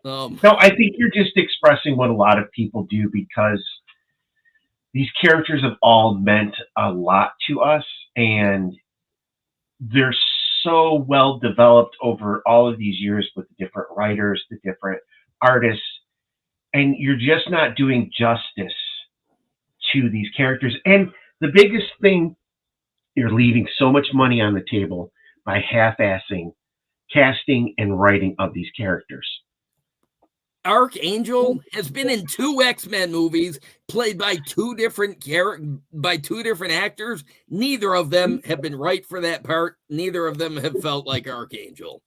um, No, I think you're just expressing what a lot of people do because these characters have all meant a lot to us, and they're so well developed over all of these years with the different writers, the different artists, and you're just not doing justice to these characters. And the biggest thing, you're leaving so much money on the table by half-assing casting and writing of these characters. Archangel has been in 2 X-Men movies played by 2 different actors. Neither of them have been right for that part. Neither of them have felt like Archangel.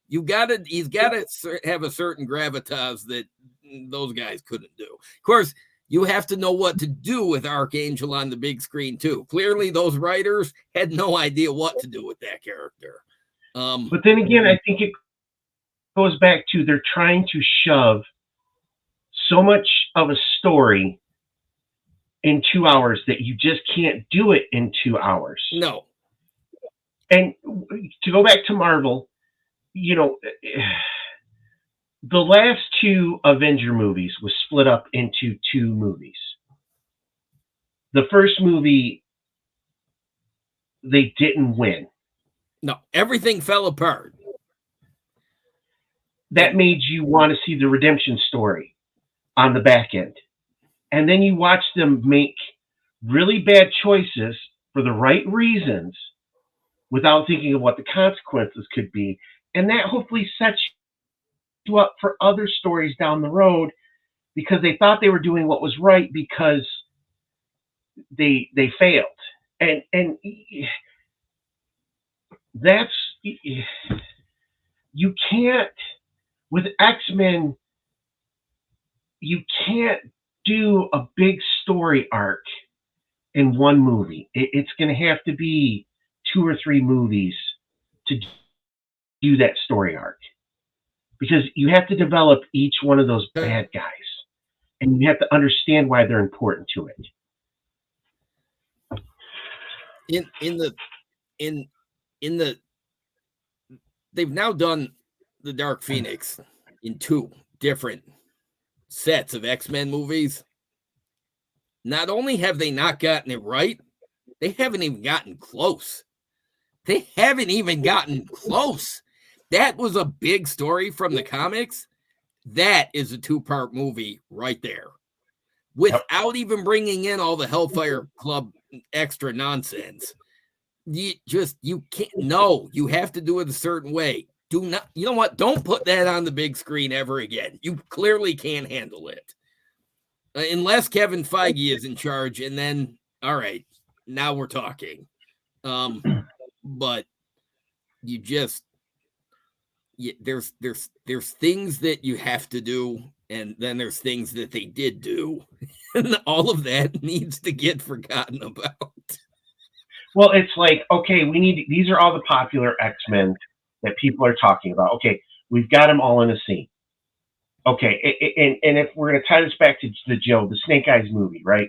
He's got to have a certain gravitas that those guys couldn't do. Of course, you have to know what to do with Archangel on the big screen too. Clearly, those writers had no idea what to do with that character. But then again, I think it goes back to they're trying to shove so much of a story in 2 hours that you just can't do it in 2 hours. No. And to go back to Marvel, the last 2 Avenger movies was split up into 2 movies. The first movie, they didn't win. No, everything fell apart. That made you want to see the redemption story on the back end. And then you watch them make really bad choices for the right reasons without thinking of what the consequences could be. And that hopefully sets you up for other stories down the road because they thought they were doing what was right because they failed. And that's, you can't, with X-Men, you can't do a big story arc in one movie. It's going to have to be 2 or 3 movies to do that story arc because you have to develop each one of those bad guys and you have to understand why they're important to it. They've now done the Dark Phoenix in 2 different sets of X-Men movies. Not only have they not gotten it right, they haven't even gotten close. That was a big story from the comics. That is a 2-part movie right there. Without even bringing in all the Hellfire Club extra nonsense. You can't. No, you have to do it a certain way. Do not, you know what? Don't put that on the big screen ever again. You clearly can't handle it. Unless Kevin Feige is in charge, and then, all right, now we're talking. But you just, there's things that you have to do, and then there's things that they did do, and all of that needs to get forgotten about. Well, it's like, okay, these are all the popular X-Men that people are talking about. Okay, we've got them all in a scene. Okay, and if we're going to tie this back to the Snake Eyes movie, right?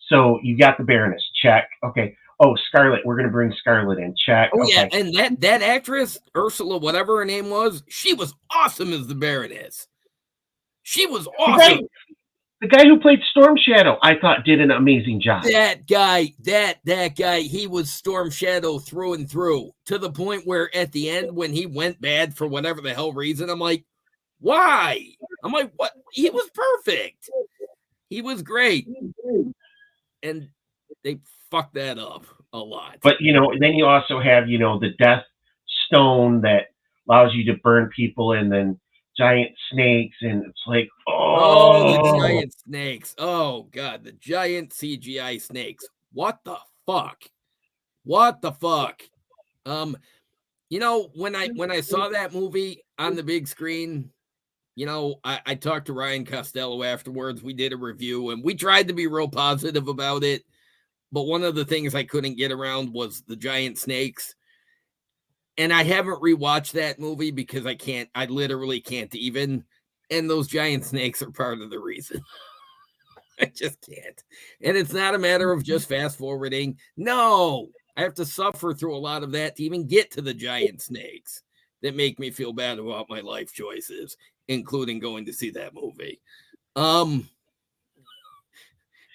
So you got the Baroness, check. Okay. Oh, Scarlet, we're going to bring Scarlet in, check. Oh, okay. Yeah, and that actress, Ursula, whatever her name was, she was awesome as the Baroness. She was awesome. The guy who played Storm Shadow, I thought, did an amazing job. That guy, he was Storm Shadow through and through, to the point where at the end, when he went bad for whatever the hell reason, I'm like, why? I'm like, what? He was perfect. He was great. And they fucked that up a lot. But, then you also have, the Death Stone that allows you to burn people, and then giant snakes, and it's like, the giant snakes. Oh God, the giant CGI snakes. What the fuck? When I saw that movie on the big screen, I talked to Ryan Costello afterwards. We did a review and we tried to be real positive about it. But one of the things I couldn't get around was the giant snakes. And I haven't rewatched that movie because I literally can't even. And those giant snakes are part of the reason. I just can't. And it's not a matter of just fast forwarding. No, I have to suffer through a lot of that to even get to the giant snakes that make me feel bad about my life choices, including going to see that movie. And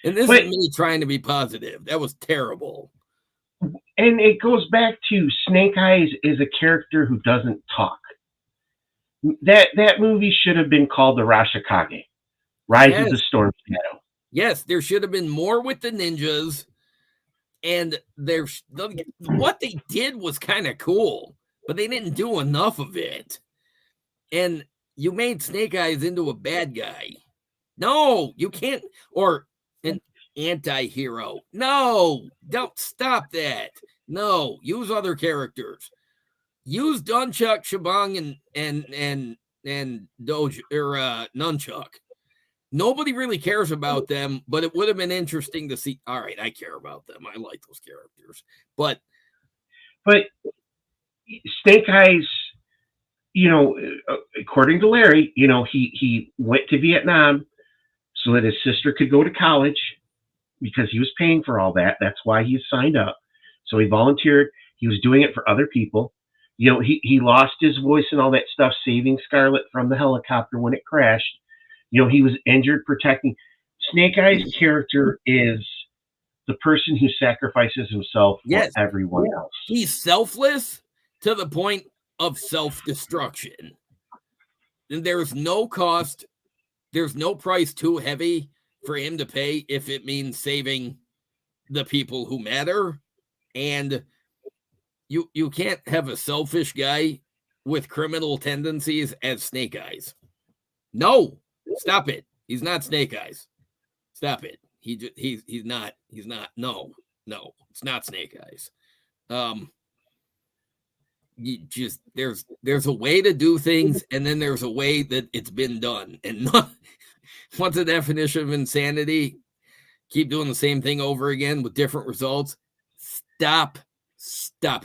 this But is me trying to be positive. That was terrible. and it goes back to Snake Eyes is a character who doesn't talk. That movie should have been called the Rashikage, Rise of the Yes, Storm Shadow. yes, there should have been more with the ninjas, and what they did was kind of cool, but they didn't do enough of it. And you made Snake Eyes into a bad guy. No, you can't, or an anti-hero. No, don't stop that. No, use other characters. Use Dunchuck, Shabang, and Doge or Nunchuck. Nobody really cares about them, but it would have been interesting to see. All right, I care about them. I like those characters, but But Snake Eyes, according to Larry, he went to Vietnam so that his sister could go to college because he was paying for all that. That's why he signed up. So he volunteered. He was doing it for other people. He lost his voice and all that stuff, saving Scarlett from the helicopter when it crashed. He was injured protecting. Snake Eyes' character is the person who sacrifices himself for yes, everyone else. he's selfless to the point of self-destruction. And there's no cost, there's no price too heavy for him to pay if it means saving the people who matter. And you can't have a selfish guy with criminal tendencies as Snake Eyes. No, stop it. He's not Snake Eyes. Stop it. He's not. No, it's not Snake Eyes. You just there's a way to do things, and then there's a way that it's been done. And what's the definition of insanity? Keep doing the same thing over again with different results. Stop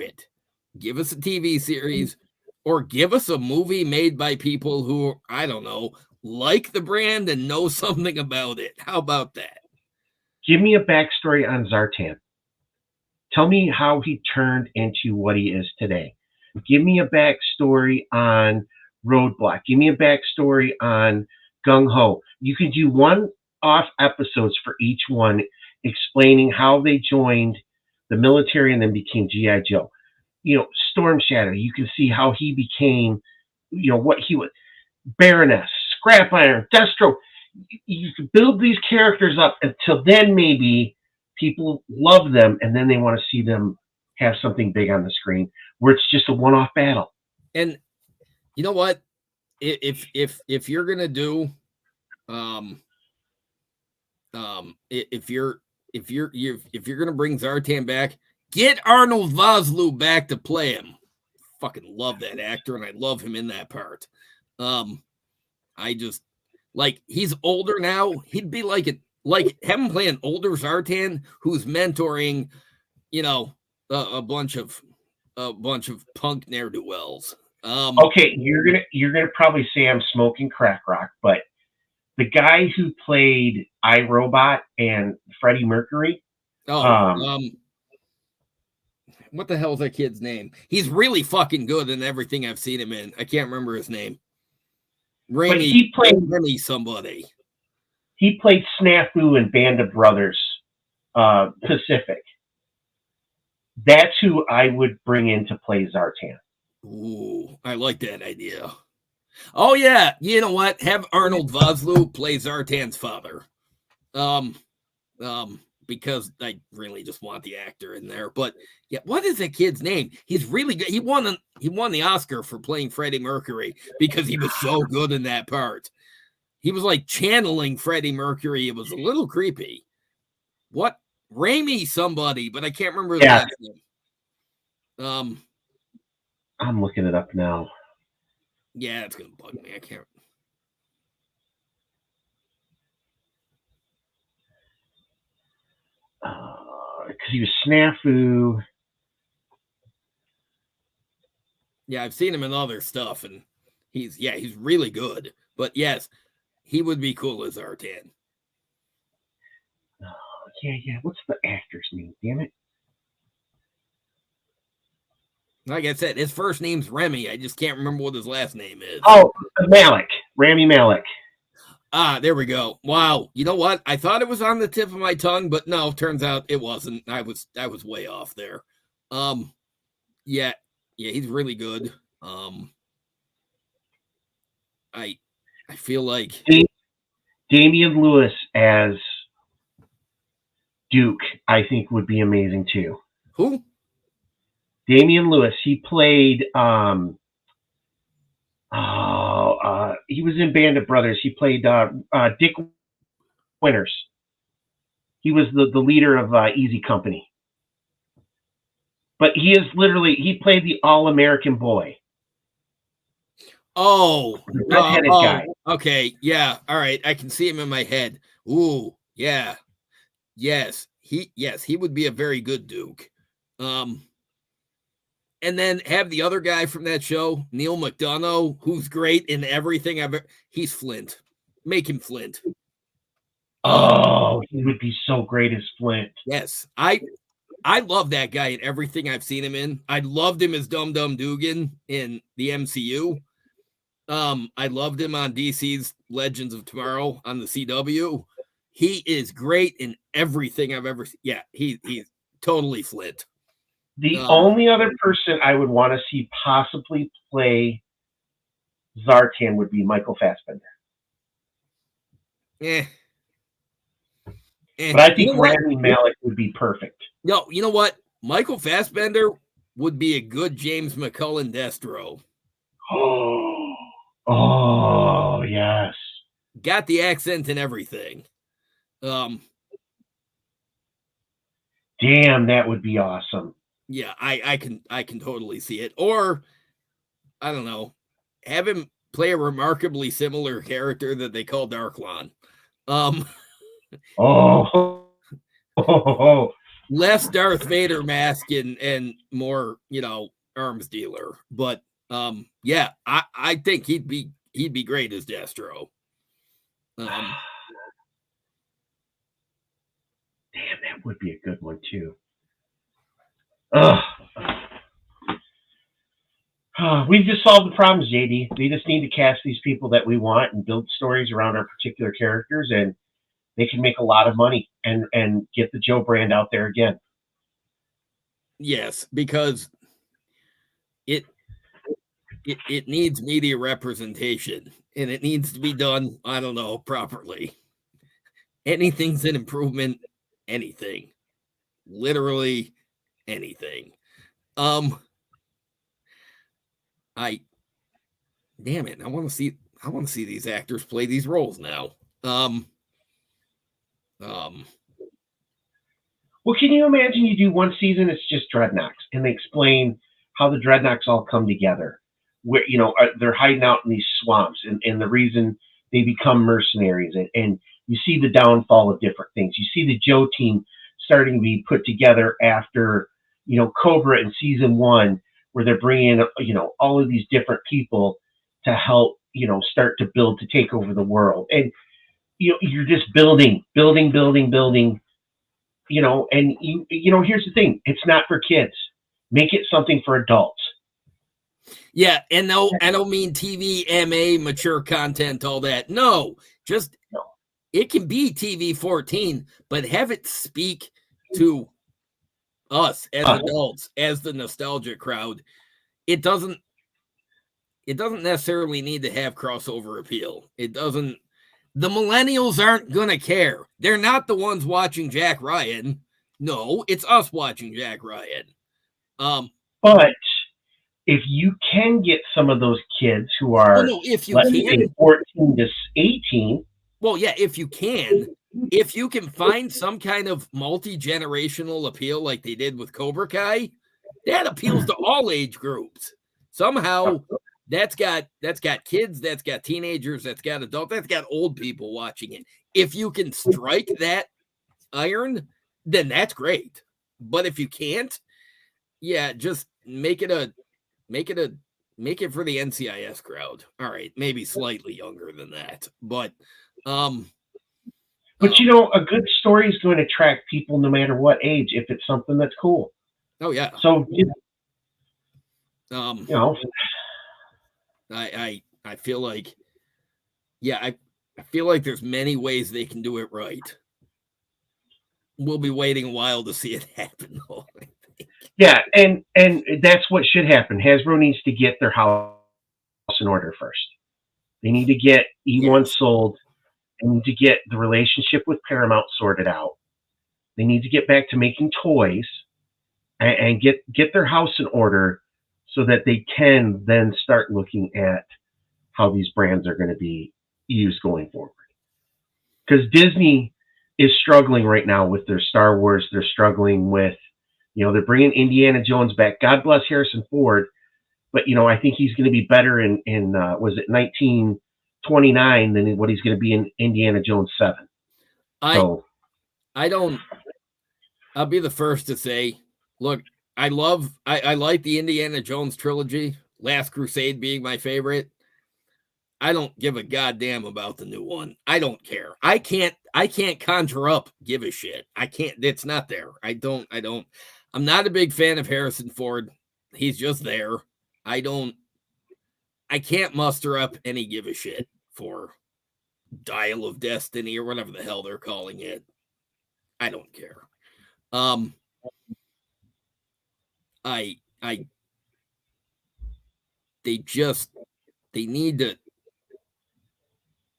it. Give us a TV series or give us a movie made by people who, I don't know, like the brand and know something about it. How about that? Give me a backstory on Zartan. Tell me how he turned into what he is today. Give me a backstory on Roadblock. Give me a backstory on Gung Ho. You could do one-off episodes for each one explaining how they joined the military and then became G.I. Joe. Storm Shadow, you can see how he became, what he was. Baroness, Scrap Iron, Destro. You can build these characters up until then maybe people love them and then they want to see them have something big on the screen where it's just a one-off battle. And you know what? If you're gonna do, if you're gonna bring Zartan back, get Arnold Vosloo back to play him. Fucking love that actor, and I love him in that part. I just like he's older now. He'd be like have him play an older Zartan who's mentoring, a bunch of punk ne'er do wells. Okay, you're gonna probably say I'm smoking crack rock, but the guy who played iRobot and Freddie Mercury. What the hell is that kid's name? He's really fucking good in everything I've seen him in. I can't remember his name. Remy somebody. He played Snafu in Band of Brothers Pacific. That's who I would bring in to play Zartan. Ooh, I like that idea. Oh yeah, you know what? Have Arnold Vosloo play Zartan's father. Because I really just want the actor in there. But yeah, what is that kid's name? He's really good. He won the Oscar for playing Freddie Mercury because he was so good in that part. He was like channeling Freddie Mercury. It was a little creepy. What? Raimi somebody, but I can't remember his last name. I'm looking it up now. Yeah, it's gonna bug me. I can't. Because he was Snafu. Yeah, I've seen him in other stuff, and he's really good. But yes, he would be cool as Zartan. Oh, yeah. What's the actor's name? Damn it. Like I said, his first name's Remy. I just can't remember what his last name is. Oh, Malik. Rami Malek. Ah, there we go. Wow. You know what? I thought it was on the tip of my tongue, but no, turns out it wasn't. I was way off there. Um, yeah, he's really good. I I feel like Damian Lewis as Duke, I think, would be amazing too. who? Damian Lewis, he played. He was in Band of Brothers. He played Dick Winters. He was the leader of Easy Company. But he played the All American boy. Oh, The redheaded guy. okay. Yeah. All right. I can see him in my head. Ooh, yeah. Yes, he would be a very good Duke. And then have the other guy from that show, Neil McDonough, who's great in everything he's Flint. Make him Flint. Oh, he would be so great as Flint. Yes. I love that guy in everything I've seen him in. I loved him as Dum Dum Dugan in the MCU. I loved him on DC's Legends of Tomorrow on the CW. He is great in everything I've ever seen. Yeah, he's totally Flint. The only other person I would want to see possibly play Zartan would be Michael Fassbender. But I think Rami Malek would be perfect. No, you know what? Michael Fassbender would be a good James McCullen Destro. Oh, yes. Got the accent and everything. Damn, that would be awesome. Yeah, I can totally see it. Or I don't know, have him play a remarkably similar character that they call Darklon. Less Darth Vader mask and more, arms dealer. But yeah, I think he'd be great as Destro. Damn, that would be a good one too. We've just solved the problems, JD. We just need to cast these people that we want and build stories around our particular characters, and they can make a lot of money and get the Joe brand out there again. Yes, because it needs media representation, and it needs to be done, I don't know, properly. Anything's an improvement. Anything. Literally anything. Damn it, I want to see these actors play these roles now. Well, can you imagine you do one season, it's just Dreadnoks, and they explain how the Dreadnoks all come together. Where, they're hiding out in these swamps, and the reason they become mercenaries, and you see the downfall of different things. You see the Joe team starting to be put together after, Cobra in season 1, where they're bringing in, all of these different people to help, start to build to take over the world. And, you're just building, and here's the thing, it's not for kids. Make it something for adults. Yeah, and no, I don't mean TV, MA, mature content, all that. No, just it can be TV 14, but have it speak to us as adults, as the nostalgia crowd. It doesn't necessarily need to have crossover appeal. It doesn't. The millennials aren't going to care. They're not the ones watching Jack Ryan. No, it's us watching Jack Ryan. But if you can get some of those kids who are, if you let's can, say 14 to 18. Well, yeah, if you can find some kind of multi-generational appeal like they did with Cobra Kai, that appeals to all age groups. Somehow that's got kids, that's got teenagers, that's got adults, that's got old people watching it. If you can strike that iron, then that's great. But if you can't, yeah, just make it a make it for the NCIS crowd. All right, maybe slightly younger than that, but um, But um, a good story is going to attract people no matter what age if it's something that's cool. oh yeah, So um, you know, I feel like yeah, I feel like there's many ways they can do it right. We'll be waiting a while to see it happen, though. yeah, and that's what should happen. Hasbro needs to get their house in order first. They need to get E1 Yes, sold. They need to get the relationship with Paramount sorted out. They need to get back to making toys and get their house in order so that they can then start looking at how these brands are going to be used going forward. Because Disney is struggling right now with their Star Wars. They're struggling with, they're bringing Indiana Jones back. God bless Harrison Ford, but I think he's going to be better in was it 1929 than what he's going to be in Indiana Jones 7. I So I don't. I'll be the first to say, look, I like the Indiana Jones trilogy. Last Crusade being my favorite. I don't give a goddamn about the new one. I don't care. I can't conjure up give a shit. I can't. It's not there. I'm not a big fan of Harrison Ford. He's just there. I don't I can't muster up any give a shit for Dial of Destiny or whatever the hell they're calling it. I don't care. Um I they need to.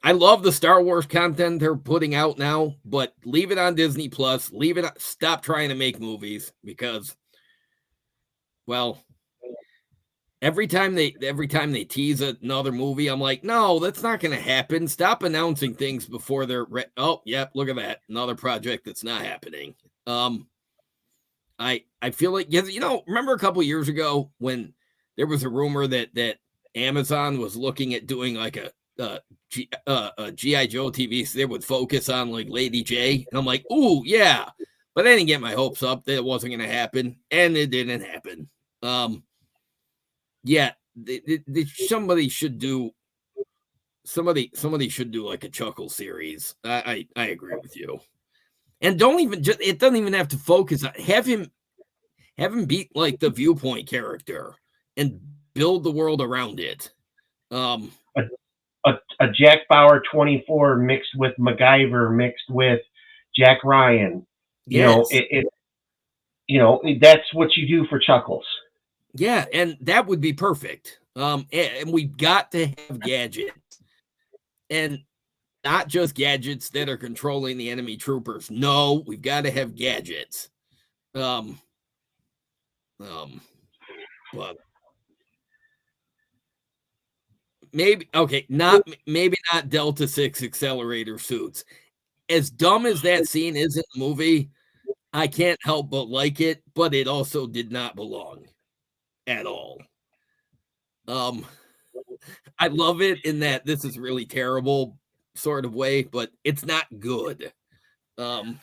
I love the Star Wars content they're putting out now, but leave it on Disney Plus. Leave it. Stop trying to make movies because, well, every time they tease another movie, I'm like, no, that's not going to happen. Stop announcing things before they're. Oh, yep, look at that, another project that's not happening. I feel like remember a couple years ago when there was a rumor that Amazon was looking at doing like a G.I. Joe TV, so they would focus on like Lady J. And I'm like, ooh, yeah. But I didn't get my hopes up that it wasn't going to happen. And it didn't happen. Yeah, somebody should do somebody should do like a Chuckle series. I agree with you. And don't even it doesn't even have to focus on have him beat like the Viewpoint character and build the world around it. Um a, a Jack Bauer 24 mixed with MacGyver mixed with Jack Ryan. yes. That's what you do for Chuckles. Yeah, and that would be perfect. And we've got to have gadgets, and not just gadgets that are controlling the enemy troopers. No, we've got to have gadgets. Um, um, but maybe not Delta 6 accelerator suits. As dumb as that scene is in the movie, I can't help but like it, but it also did not belong at all. Um, I love it in that this is really terrible sort of way, but it's not good. Um,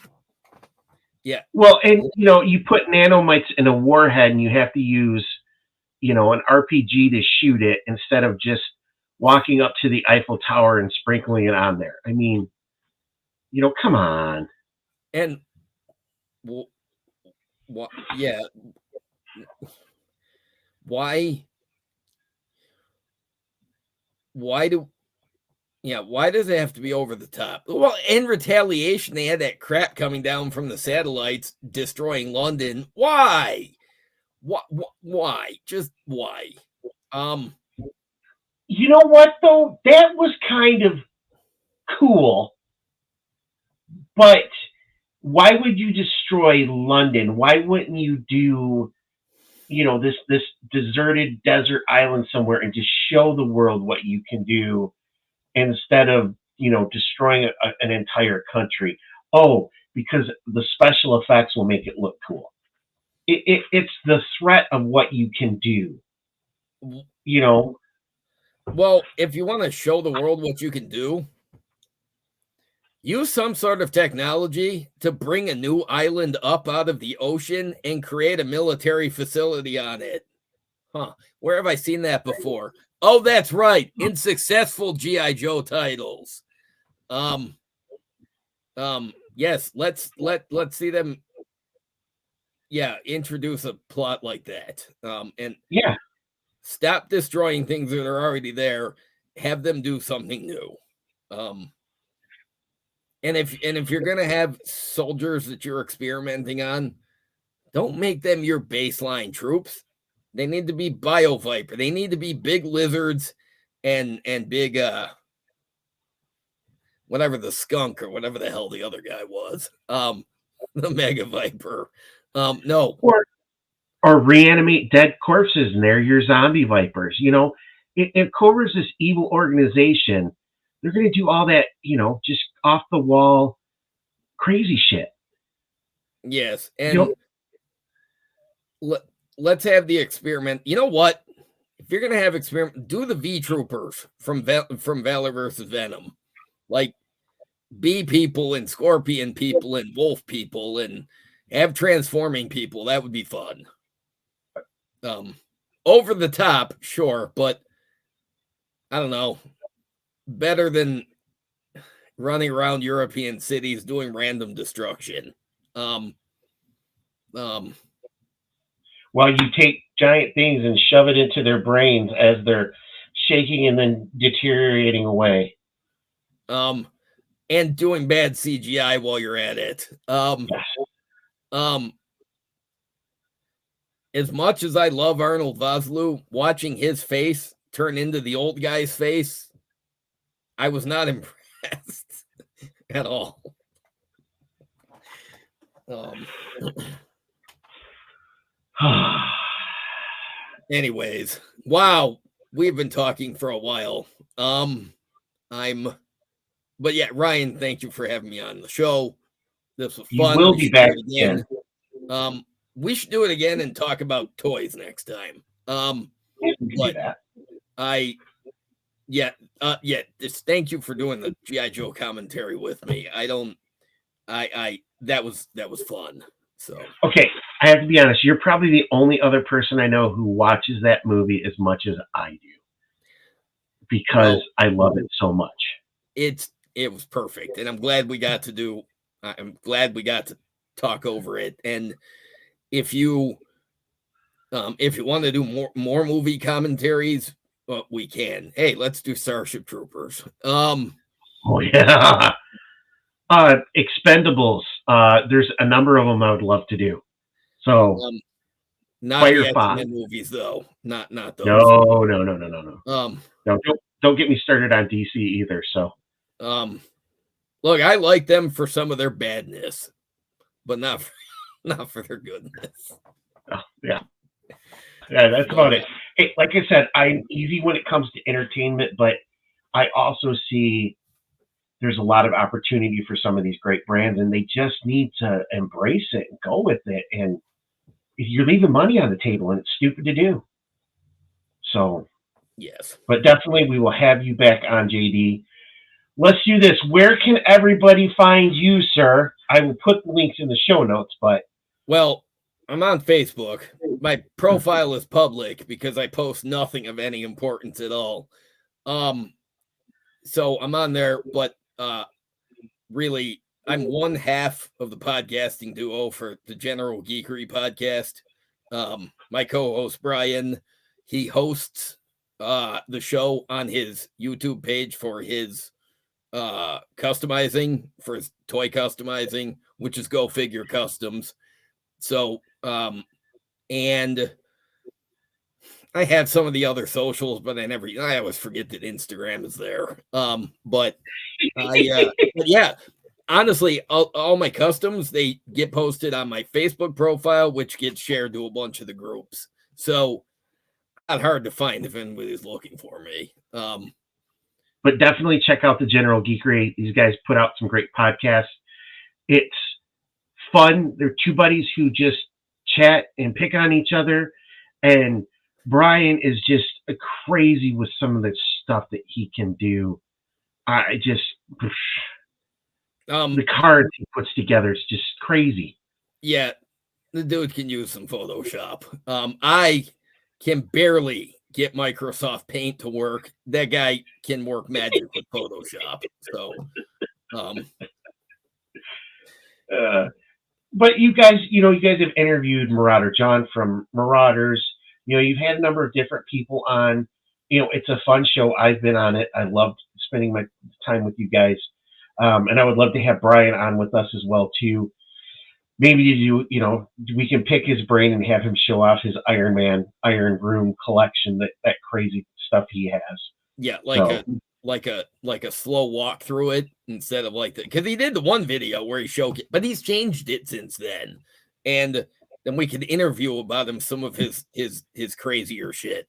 yeah, Well, and you put nanomites in a warhead, and you have to use an RPG to shoot it instead of just walking up to the Eiffel Tower and sprinkling it on there. I mean, come on. and yeah, why why do why does it have to be over the top? Well, in retaliation, they had that crap coming down from the satellites destroying London. Why? Why? Just why? Um, You know what though? That was kind of cool, but why would you destroy London? Why wouldn't you do this deserted desert island somewhere and just show the world what you can do instead of destroying an entire country? Oh, because the special effects will make it look cool. It's the threat of what you can do. You know, well, if you want to show the world what you can do, use some sort of technology to bring a new island up out of the ocean and create a military facility on it. Where have I seen that before? Oh, that's right. In successful G.I. Joe titles. Yes, let's see them. Yeah, introduce a plot like that. And Yeah. stop destroying things that are already there. Have them do something new. And if you're gonna have soldiers that you're experimenting on, don't make them your baseline troops. They need to be Bio Viper. They need to be big lizards and big whatever the skunk or whatever the hell the other guy was. The Mega Viper. No. Or reanimate dead corpses and they're your zombie vipers. If Cobra's this evil organization, they're going to do all that, just off the wall crazy shit. Yes, and let's have the experiment. You know what? If you're gonna have experiment, do the V Troopers from Valor versus Venom, like bee people and scorpion people and wolf people, and have transforming people. That would be fun. Over the top, sure, but I don't know. Better than running around European cities doing random destruction. While you take giant things and shove it into their brains as they're shaking and then deteriorating away. And doing bad CGI while you're at it. Yes. As much as I love Arnold Vosloo, watching his face turn into the old guy's face, I was not impressed at all. Anyways, wow, we've been talking for a while. But yeah, Ryan, thank you for having me on the show. This was fun. You will be back again. We should do it again and talk about toys next time. But just thank you for doing the G.I. Joe commentary with me. That was fun. So okay, I have to be honest. You're probably the only other person I know who watches that movie as much as I do, because I love it so much. It was perfect, and I'm glad we got to talk over it. And if you want to do more movie commentaries, we can. Hey, let's do Starship Troopers. Oh yeah. Expendables. There's a number of them I would love to do. So not the X-Men movies though. Not those. No. No, don't get me started on DC either. So look, I like them for some of their badness, but not for their goodness. Oh, yeah, that's about it. Hey, like I said, I'm easy when it comes to entertainment, but I also see there's a lot of opportunity for some of these great brands, and they just need to embrace it and go with it. And you're leaving money on the table, and it's stupid to do. So, yes. But definitely, we will have you back on, JD. Let's do this. Where can everybody find you, sir? I will put the links in the show notes, but... Well, I'm on Facebook. My profile is public because I post nothing of any importance at all. So I'm on there, but really, I'm one half of the podcasting duo for the General Geekery podcast. My co-host Brian, he hosts the show on his YouTube page for his customizing, for his toy customizing, which is Go Figure Customs. So and I have some of the other socials, but I always forget that Instagram is there. But yeah, honestly, all my customs, they get posted on my Facebook profile, which gets shared to a bunch of the groups. So not hard to find if anybody's looking for me. But definitely check out the General Geekery. These guys put out some great podcasts. It's fun. They're two buddies who just chat and pick on each other. And Brian is just crazy with some of the stuff that he can do. The cards he puts together is just crazy. Yeah, the dude can use some Photoshop. I can barely get Microsoft Paint to work. That guy can work magic with Photoshop. So, Uh, but you guys, you guys have interviewed Marauder John from Marauders. You've had a number of different people on. It's a fun show. I've been on it. I loved spending my time with you guys. And I would love to have Brian on with us as well too. Maybe we can pick his brain and have him show off his Iron Man Iron Room collection, that crazy stuff he has. Yeah, like a slow walk through it instead of because he did the one video where he showed it, but he's changed it since then, and then we could interview about him some of his crazier shit.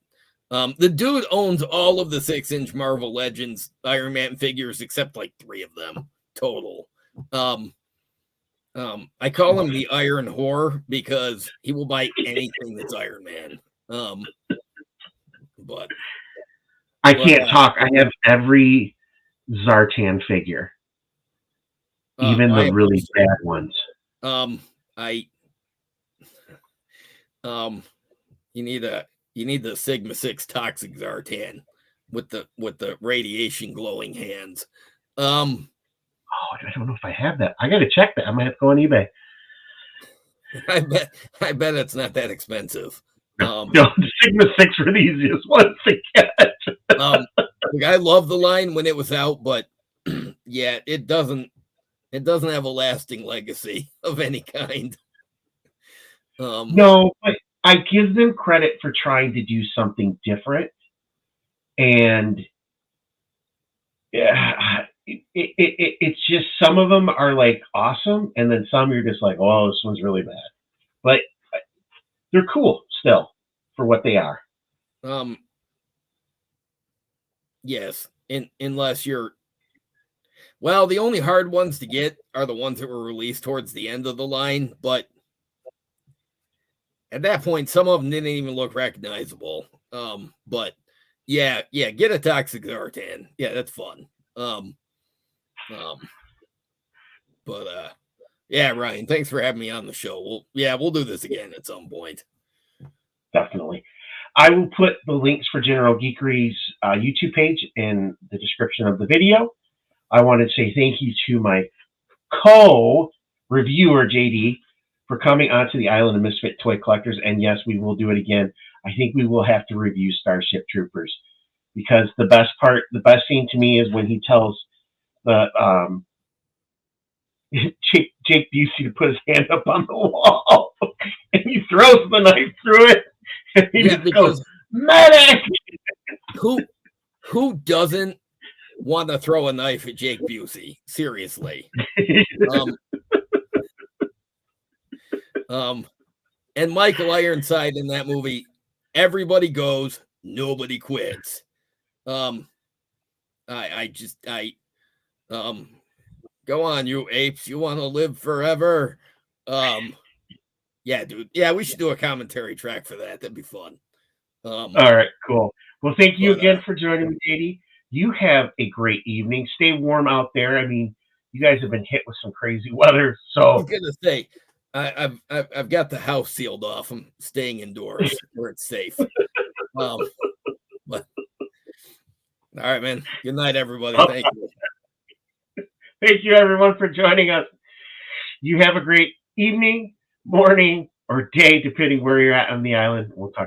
The dude owns all of the 6-inch Marvel Legends Iron Man figures except like 3 of them total. I call him the Iron Whore because he will buy anything that's Iron Man. But I can't talk. I have every Zartan figure, even the really bad ones. You need the Sigma 6 Toxic Zartan with the radiation glowing hands. I don't know if I have that. I got to check that. I might have to go on eBay. I bet it's not that expensive. No, the Sigma 6 were the easiest ones to get. I love the line when it was out, but yeah, it doesn't have a lasting legacy of any kind. No, but I give them credit for trying to do something different, and yeah, it's just some of them are like awesome, and then some you're just like, oh, this one's really bad, but they're cool still for what they are. Yes, unless you're the only hard ones to get are the ones that were released towards the end of the line, but at that point, some of them didn't even look recognizable. But yeah, get a Toxic Zartan. Yeah, that's fun. But yeah, Ryan, thanks for having me on the show. We'll do this again at some point. Definitely. I will put the links for General Geekery's YouTube page in the description of the video. I want to say thank you to my co-reviewer, JD, for coming onto the Island of Misfit Toy Collectors. And yes, we will do it again. I think we will have to review Starship Troopers, because the best scene to me is when he tells the Jake Busey to put his hand up on the wall and he throws the knife through it and he just goes, medic! Who doesn't want to throw a knife at Jake Busey? Seriously. And Michael Ironside in that movie, everybody goes, nobody quits. Go on, you apes. You want to live forever? Yeah, dude. Yeah, we should do a commentary track for that. That'd be fun. All right, cool. Well, thank you again for joining me, JD. You have a great evening. Stay warm out there. I mean, you guys have been hit with some crazy weather. So I was gonna say, I've got the house sealed off. I'm staying indoors where it's safe. But all right, man. Good night, everybody. Thank you. Thank you, everyone, for joining us. You have a great evening, morning, or day, depending where you're at on the island. We'll talk